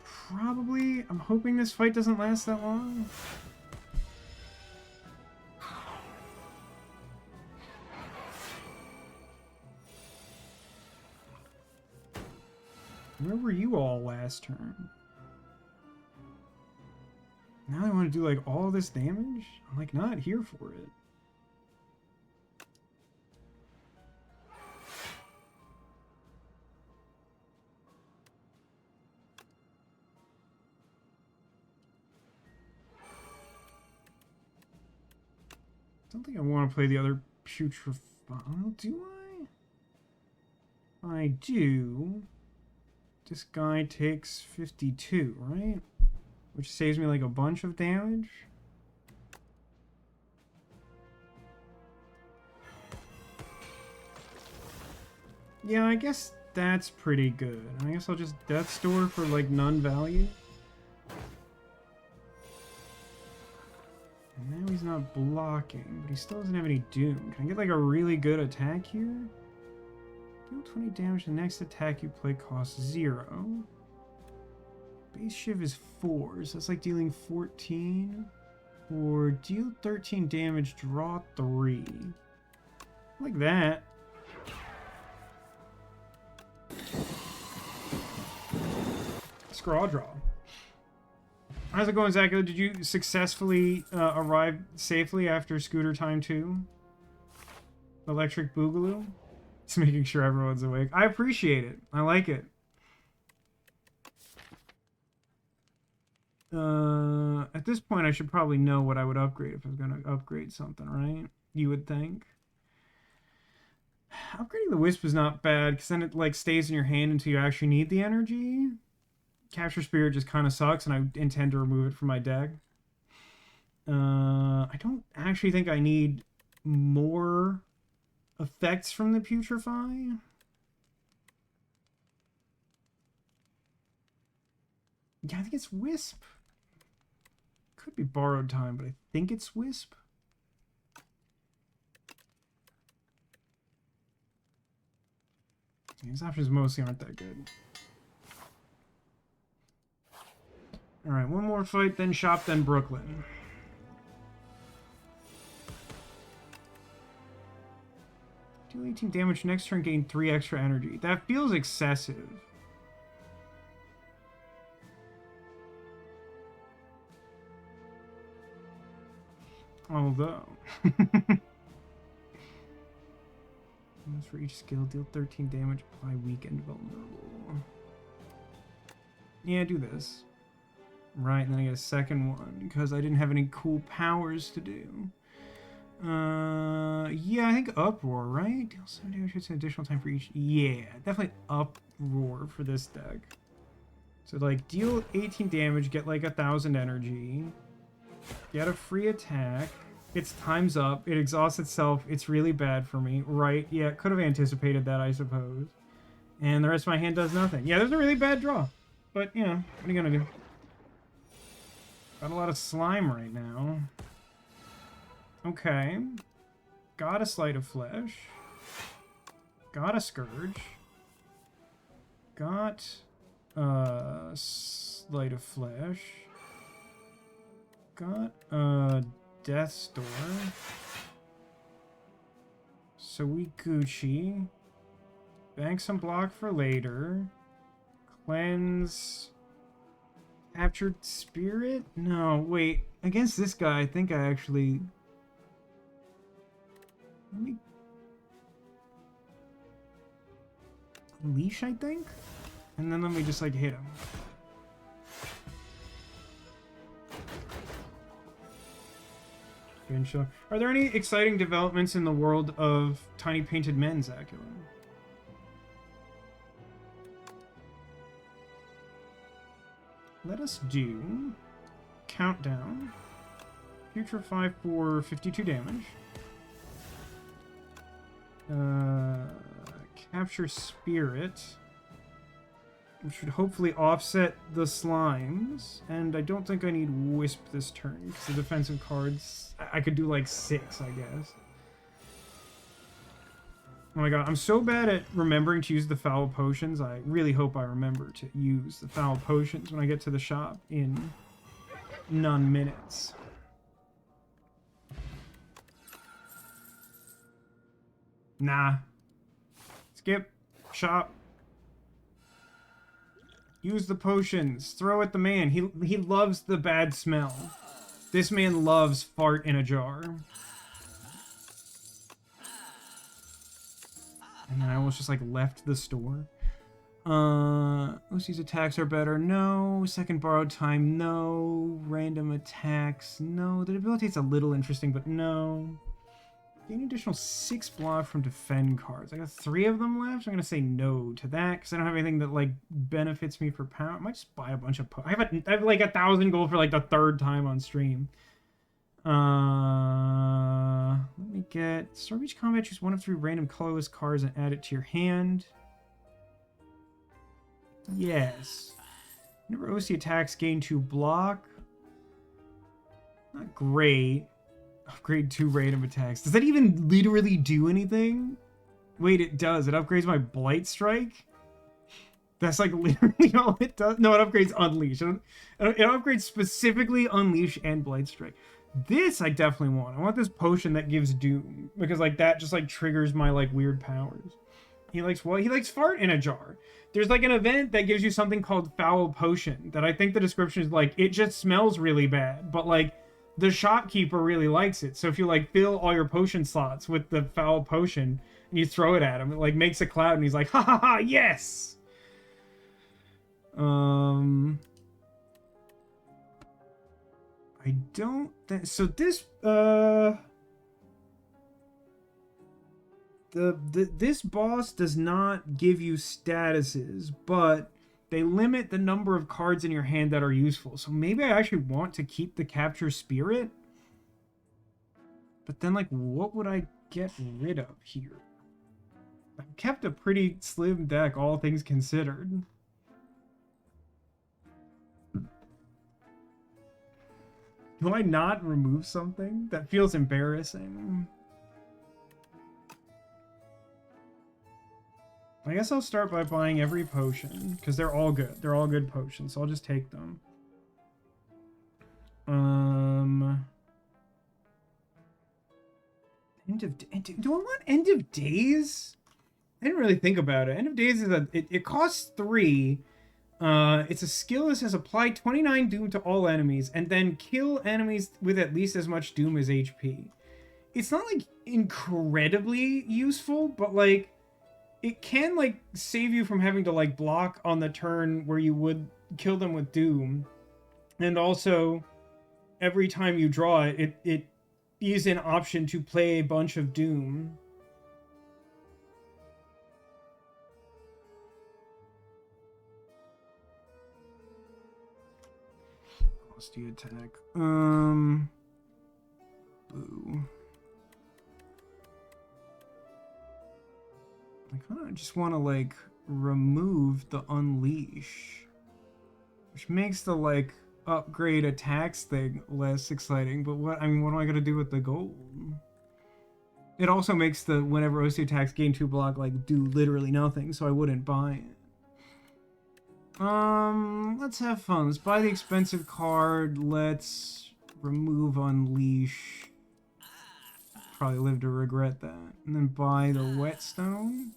Probably. I'm hoping this fight doesn't last that long. Where were you all last turn? Now I want to do like all this damage? I'm like not here for it. I don't think I want to play the other putrefy. Do I? I do. This guy takes 52, right? Which saves me like a bunch of damage. Yeah, I guess that's pretty good. I guess I'll just Death Store for like none value. And now he's not blocking, but he still doesn't have any doom. Can I get like a really good attack here? Deal 20 damage. The next attack you play costs 0. Base shiv is 4, so that's like dealing 14. Or deal 13 damage, draw 3. Like that. Scraw draw. How's it going, Zacko? Did you successfully arrive safely after Scooter Time 2? Electric Boogaloo? Just making sure everyone's awake. I appreciate it. I like it. At this point, I should probably know what I would upgrade if I was going to upgrade something, right? You would think. Upgrading the Wisp is not bad, because then it like stays in your hand until you actually need the energy. Capture Spirit just kind of sucks, and I intend to remove it from my deck. I don't actually think I need more effects from the putrefy. Yeah, I think it's Wisp. Could be borrowed time, but I think it's Wisp. These options mostly aren't that good. Alright, one more fight, then shop, then Brooklyn. Deal 18 damage next turn, gain 3 extra energy. That feels excessive. Although... for each skill, deal 13 damage, apply weak and vulnerable. Yeah, do this. Right, and then I get a second one, because I didn't have any cool powers to do. Yeah, I think Uproar, right? Deal 7 damage, it's an additional time for each. Yeah, definitely Uproar for this deck. So, like, deal 18 damage, get, like, 1,000 energy. Get a free attack. Its time's up. It exhausts itself. It's really bad for me. Right, yeah, could have anticipated that, I suppose. And the rest of my hand does nothing. Yeah, there's a really bad draw. But, you know, what are you gonna do? Got a lot of slime right now. Okay. Got a Sleight of Flesh. Got a Scourge. Got a Sleight of Flesh. Got a Death's Door. So we Gucci. Bank some block for later. Cleanse. Captured Spirit? No, wait. Against this guy, I think I actually... Let me... Unleash, I think? And then let me just, like, hit him. Are there any exciting developments in the world of Tiny Painted Men, Zacula? Let us do Countdown. Future 5 for 52 damage. Capture Spirit, which should hopefully offset the slimes. And I don't think I need Wisp this turn, because the defensive cards, I could do like 6, I guess. Oh my god, I'm so bad at remembering to use the foul potions. I really hope I remember to use the foul potions when I get to the shop in none minutes. Nah. Skip. Shop. Use the potions. Throw at the man. He loves the bad smell. This man loves fart in a jar. And then I almost just like left the store. Lucy's attacks are better. No. Second borrowed time. No. Random attacks. No. The debilitate's a little interesting, but no. Gain additional 6 block from defend cards. I got 3 of them left. I'm gonna say no to that because I don't have anything that like benefits me for power. I might just buy a bunch of. I have like 1,000 gold for like the 3rd time on stream. Let me get Star Beach Combat. Choose 1 of 3 random colorless cards and add it to your hand. Yes. Whenever OC attacks, gain 2 block. Not great. Upgrade 2 random attacks. Does that even literally do anything? Wait, it does. It upgrades my Blight Strike? That's like literally all it does. No, it upgrades Unleash. It upgrades specifically Unleash and Blight Strike. This I definitely want. I want this potion that gives Doom. Because like that just like triggers my like weird powers. He likes what? He likes fart in a jar. There's like an event that gives you something called Foul Potion. That I think the description is like, it just smells really bad. But like, the shopkeeper really likes it. So if you like fill all your potion slots with the foul potion and you throw it at him, it like makes a cloud and he's like, ha ha ha, yes! I don't think so. This this boss does not give you statuses, but they limit the number of cards in your hand that are useful. So maybe I actually want to keep the Capture Spirit. But then, like, what would I get rid of here? I've kept a pretty slim deck, all things considered. Do I not remove something? That feels embarrassing. I guess I'll start by buying every potion, because they're all good. They're all good potions, so I'll just take them. Do I want End of Days? I didn't really think about it. End of Days is it costs 3. It's a skill that says apply 29 Doom to all enemies, and then kill enemies with at least as much Doom as HP. It's not, like, incredibly useful, but, like, it can, like, save you from having to, like, block on the turn where you would kill them with Doom. And also, every time you draw it, it is an option to play a bunch of Doom. Let's do attack. Boo. I kind of just want to, like, remove the unleash, which makes the, like, upgrade attacks thing less exciting. But what am I gonna do with the gold? It also makes the whenever OC attacks gain 2 block, like, do literally nothing, so I wouldn't buy it. Let's have fun. Let's buy the expensive card. Let's remove unleash. Probably live to regret that. And then buy the whetstone,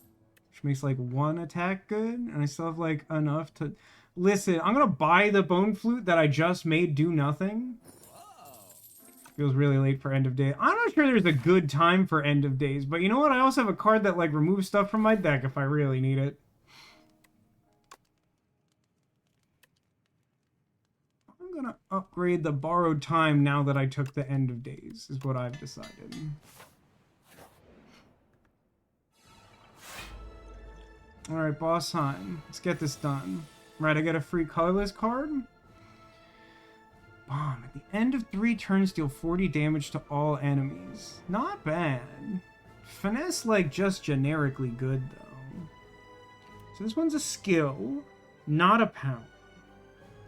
which makes like 1 attack good, and I still have like enough to... Listen, I'm gonna buy the bone flute that I just made do nothing. Feels really late for end of day. I'm not sure there's a good time for end of days, but you know what? I also have a card that like removes stuff from my deck if I really need it. I'm gonna upgrade the borrowed time now that I took the end of days, is what I've decided. Alright, boss time. Let's get this done. Right, I get a free colorless card. Bomb. At the end of 3 turns, deal 40 damage to all enemies. Not bad. Finesse, like, just generically good, though. So this one's a skill, not a power.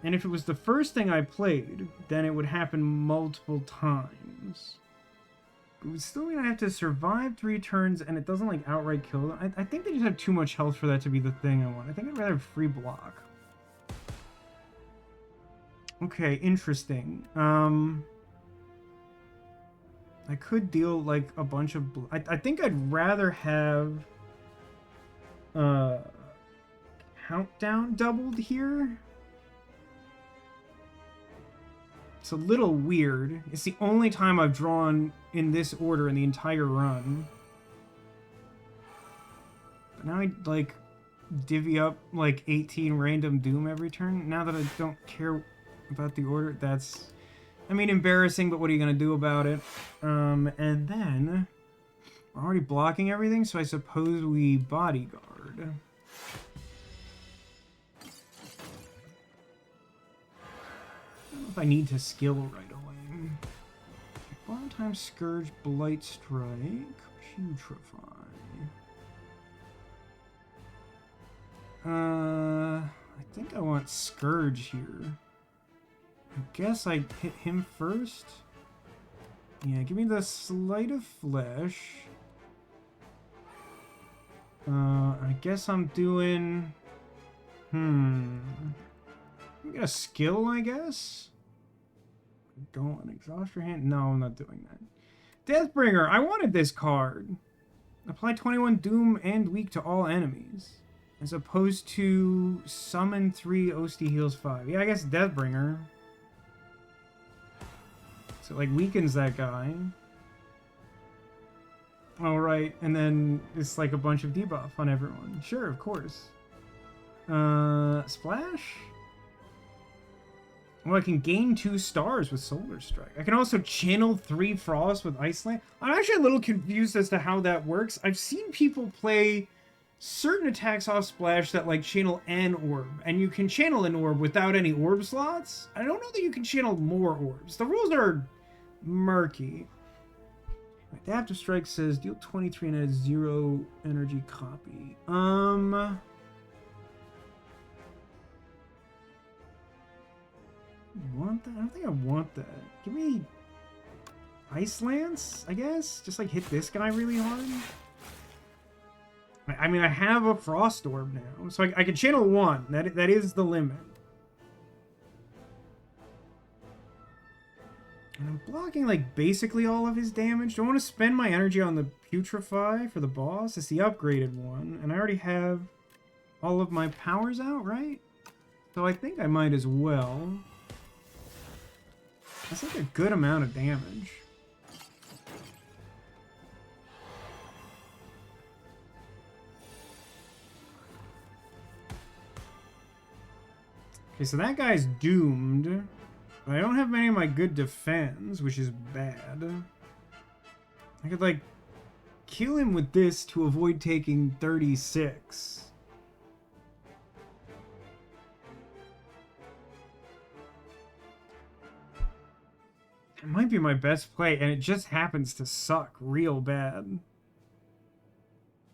And if it was the first thing I played, then it would happen multiple times. It would still mean I have to survive 3 turns, and it doesn't, like, outright kill them. I think they just have too much health for that to be the thing I want. I think I'd rather have free block. Okay, interesting. I could deal, like, a bunch of... I think I'd rather have... countdown doubled here. It's a little weird. It's the only time I've drawn in this order in the entire run. But now I, like, divvy up, like, 18 random Doom every turn. Now that I don't care about the order, that's... I mean, embarrassing, but what are you gonna do about it? And then... We're already blocking everything, so I suppose we bodyguard. I don't know if I need to skill right away. Bottom time Scourge, Blight Strike, Putrefy. I think I want Scourge here. I guess I'd hit him first. Yeah, give me the Sleight of Flesh. I guess I'm doing... I'm gonna skill, I guess? Don't exhaust your hand. No, I'm not doing that. Deathbringer, I wanted this card. Apply 21 Doom and Weak to all enemies. As opposed to summon 3, OST heals 5. Yeah, I guess Deathbringer. So, like, weakens that guy. Oh, right. And then it's like a bunch of debuff on everyone. Sure, of course. Splash? Well, I can gain 2 stars with Solar Strike. I can also channel 3 Frost with Ice Land. I'm actually a little confused as to how that works. I've seen people play certain attacks off Splash that, like, channel an orb. And you can channel an orb without any orb slots. I don't know that you can channel more orbs. The rules are murky. Adaptive Strike says deal 23 and add 0 energy copy. Want that? I don't think I want that. Give me Ice Lance, I guess? Just like hit this guy really hard. I mean, I have a Frost Orb now, so I can channel 1. That is the limit. And I'm blocking, like, basically all of his damage. Do I want to spend my energy on the Putrefy for the boss? It's the upgraded one, and I already have all of my powers out, right? So I think I might as well. That's like a good amount of damage. Okay, so that guy's doomed. But I don't have many of my good defense, which is bad. I could, like, kill him with this to avoid taking 36. It might be my best play, and it just happens to suck real bad.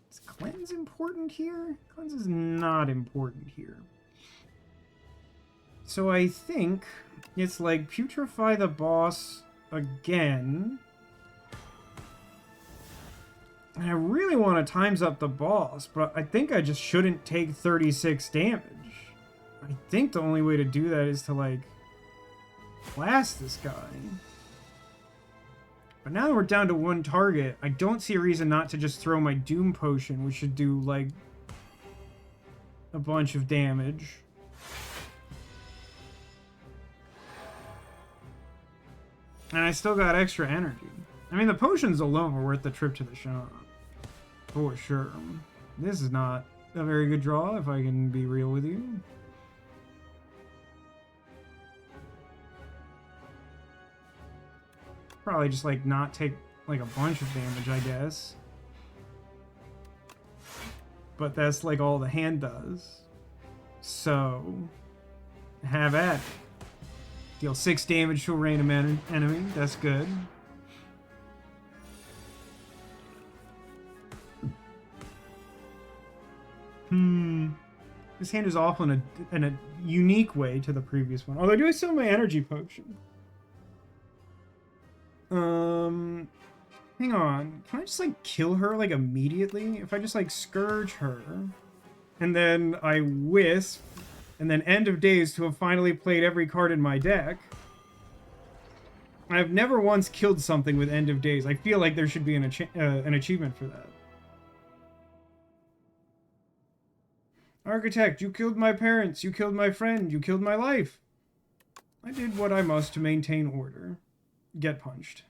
Is cleanse important here? Cleanse is not important here. So I think it's like putrefy the boss again. And I really want to times up the boss, but I think I just shouldn't take 36 damage. I think the only way to do that is to, like, blast this guy. But now that we're down to one target, I don't see a reason not to just throw my Doom Potion, which should do, like, a bunch of damage. And I still got extra energy. I mean, the potions alone were worth the trip to the shop. For sure. This is not a very good draw, if I can be real with you. Probably just, like, not take, like, a bunch of damage, I guess. But that's, like, all the hand does. So, have at it. Deal 6 damage to a random enemy. That's good. This hand is off in a unique way to the previous one. Although I do still have my energy potion. Hang on. Can I just, like, kill her, like, immediately? If I just, like, Scourge her, and then I Wisp, and then End of Days to have finally played every card in my deck. I've never once killed something with End of Days. I feel like there should be an achievement for that. Architect, you killed my parents, you killed my friend, you killed my life. I did what I must to maintain order. Get punched.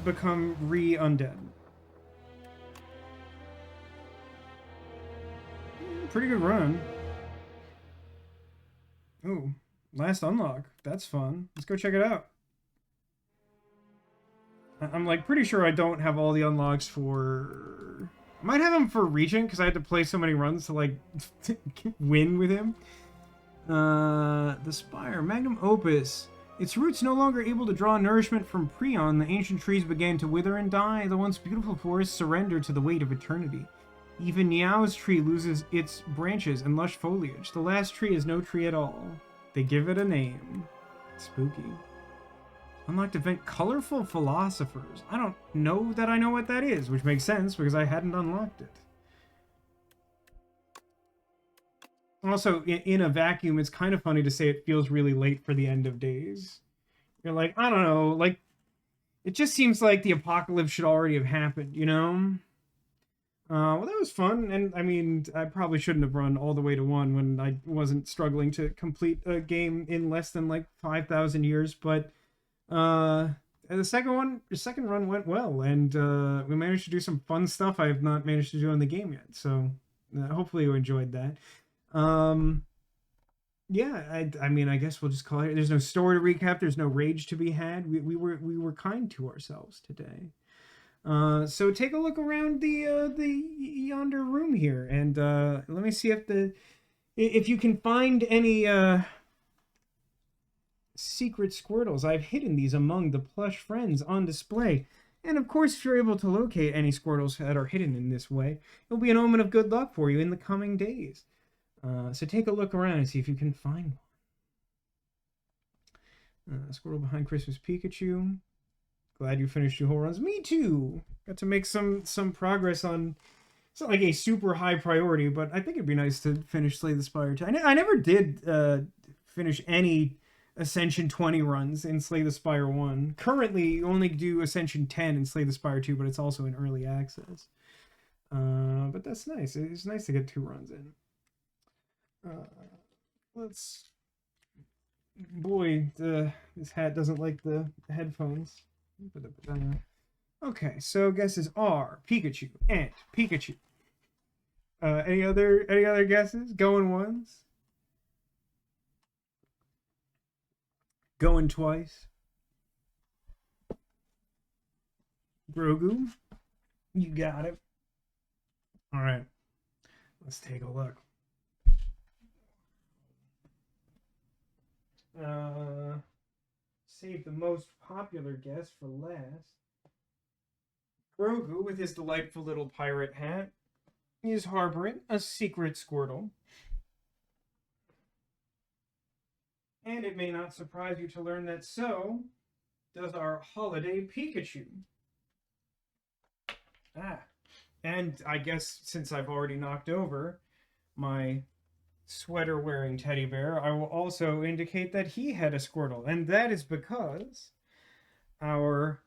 Become undead. Pretty good run. Ooh, last unlock. That's fun. Let's go check it out. I'm, like, pretty sure I don't have all the unlocks for... I might have them for Regent, because I had to play so many runs to, like, win with him. The Spire. Magnum Opus. Its roots no longer able to draw nourishment from Prion, the ancient trees began to wither and die. The once beautiful forests surrendered to the weight of eternity. Even Niao's tree loses its branches and lush foliage. The last tree is no tree at all. They give it a name. Spooky. Unlocked event Colorful Philosophers. I don't know that I know what that is, which makes sense because I hadn't unlocked it. Also, in a vacuum, it's kind of funny to say it feels really late for the End of Days. You're like, I don't know, like, it just seems like the apocalypse should already have happened, you know? Well, that was fun, and I mean, I probably shouldn't have run all the way to 1 when I wasn't struggling to complete a game in less than, like, 5,000 years, but the second run went well, and we managed to do some fun stuff I have not managed to do in the game yet, so hopefully you enjoyed that. Yeah, I mean, I guess we'll just call it. There's no story to recap. There's no rage to be had. We were kind to ourselves today. So take a look around the yonder room here, and let me see if you can find any secret Squirtles. I've hidden these among the plush friends on display. And of course, if you're able to locate any Squirtles that are hidden in this way, it'll be an omen of good luck for you in the coming days. So take a look around and see if you can find one. Squirtle behind Christmas Pikachu. Glad you finished your whole runs. Me too! Got to make some progress on... It's not like a super high priority, but I think it'd be nice to finish Slay the Spire 2. I never did finish any Ascension 20 runs in Slay the Spire 1. Currently, you only do Ascension 10 in Slay the Spire 2, but it's also in early access. But that's nice. It's nice to get 2 runs in. Let's... Boy, this hat doesn't like the headphones. Okay, so guesses are Pikachu and Pikachu. Any other guesses? Going once? Going twice? Grogu, you got it. All right, let's take a look. Save the most popular guest for last. Grogu, with his delightful little pirate hat, is harboring a secret Squirtle. And it may not surprise you to learn that so does our holiday Pikachu. And I guess since I've already knocked over my sweater-wearing teddy bear, I will also indicate that he had a Squirtle. And that is because our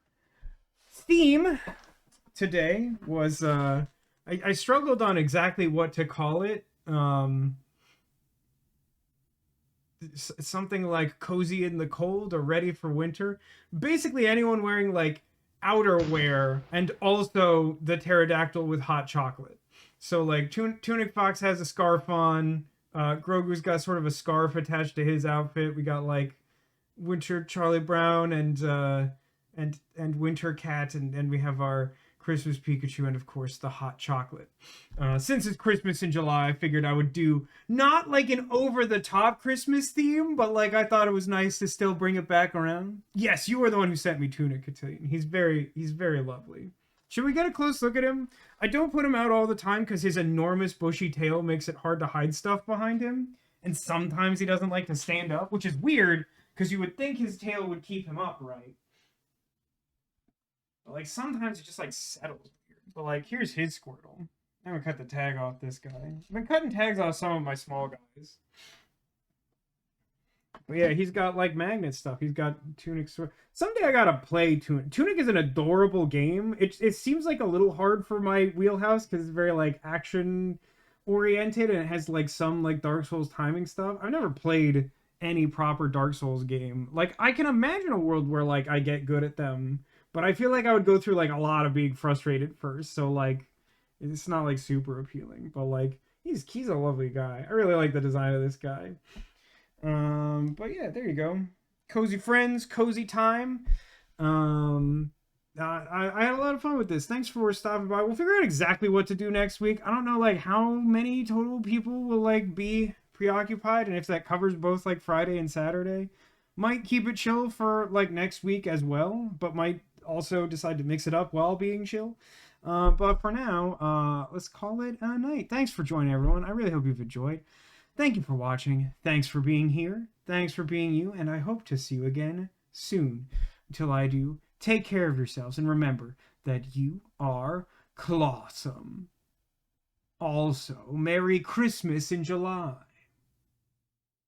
theme today was... I struggled on exactly what to call it. Something like cozy in the cold or ready for winter. Basically anyone wearing like outerwear and also the pterodactyl with hot chocolate. So like Tunic Fox has a scarf on. Grogu's got sort of a scarf attached to his outfit. We got like Winter Charlie Brown and Winter Cat, and we have our Christmas Pikachu, and of course the hot chocolate. Since it's Christmas in July, I figured I would do not like an over-the-top Christmas theme, but like I thought it was nice to still bring it back around. Yes, you were the one who sent me Tunic Cotillion. He's very lovely. Should we get a close look at him? I don't put him out all the time because his enormous bushy tail makes it hard to hide stuff behind him, and sometimes he doesn't like to stand up, which is weird because you would think his tail would keep him upright. But like sometimes it just like settles weird. But like here's his Squirtle. I'm gonna cut the tag off this guy. I've been cutting tags off some of my small guys. But yeah, he's got like magnet stuff. He's got Tunic sword. Someday I gotta play Tunic. Tunic is an adorable game. It seems like a little hard for my wheelhouse because it's very like action oriented and it has like some like Dark Souls timing stuff. I've never played any proper Dark Souls game. Like I can imagine a world where like I get good at them. But I feel like I would go through like a lot of being frustrated first, so like it's not like super appealing. But like he's a lovely guy. I really like the design of this guy. But yeah, there you go. Cozy friends, cozy time. I had a lot of fun with this. Thanks for stopping by. We'll figure out exactly what to do next week. I don't know like how many total people will like be preoccupied, and if that covers both like Friday and Saturday. Might keep it chill for like next week as well, but might also decide to mix it up while being chill. But for now, let's call it a night. Thanks for joining, everyone. I really hope you've enjoyed. Thank you for watching. Thanks for being here. Thanks for being you, and I hope to see you again soon. Until I do, take care of yourselves, and remember that you are clawsome. Also, Merry Christmas in July.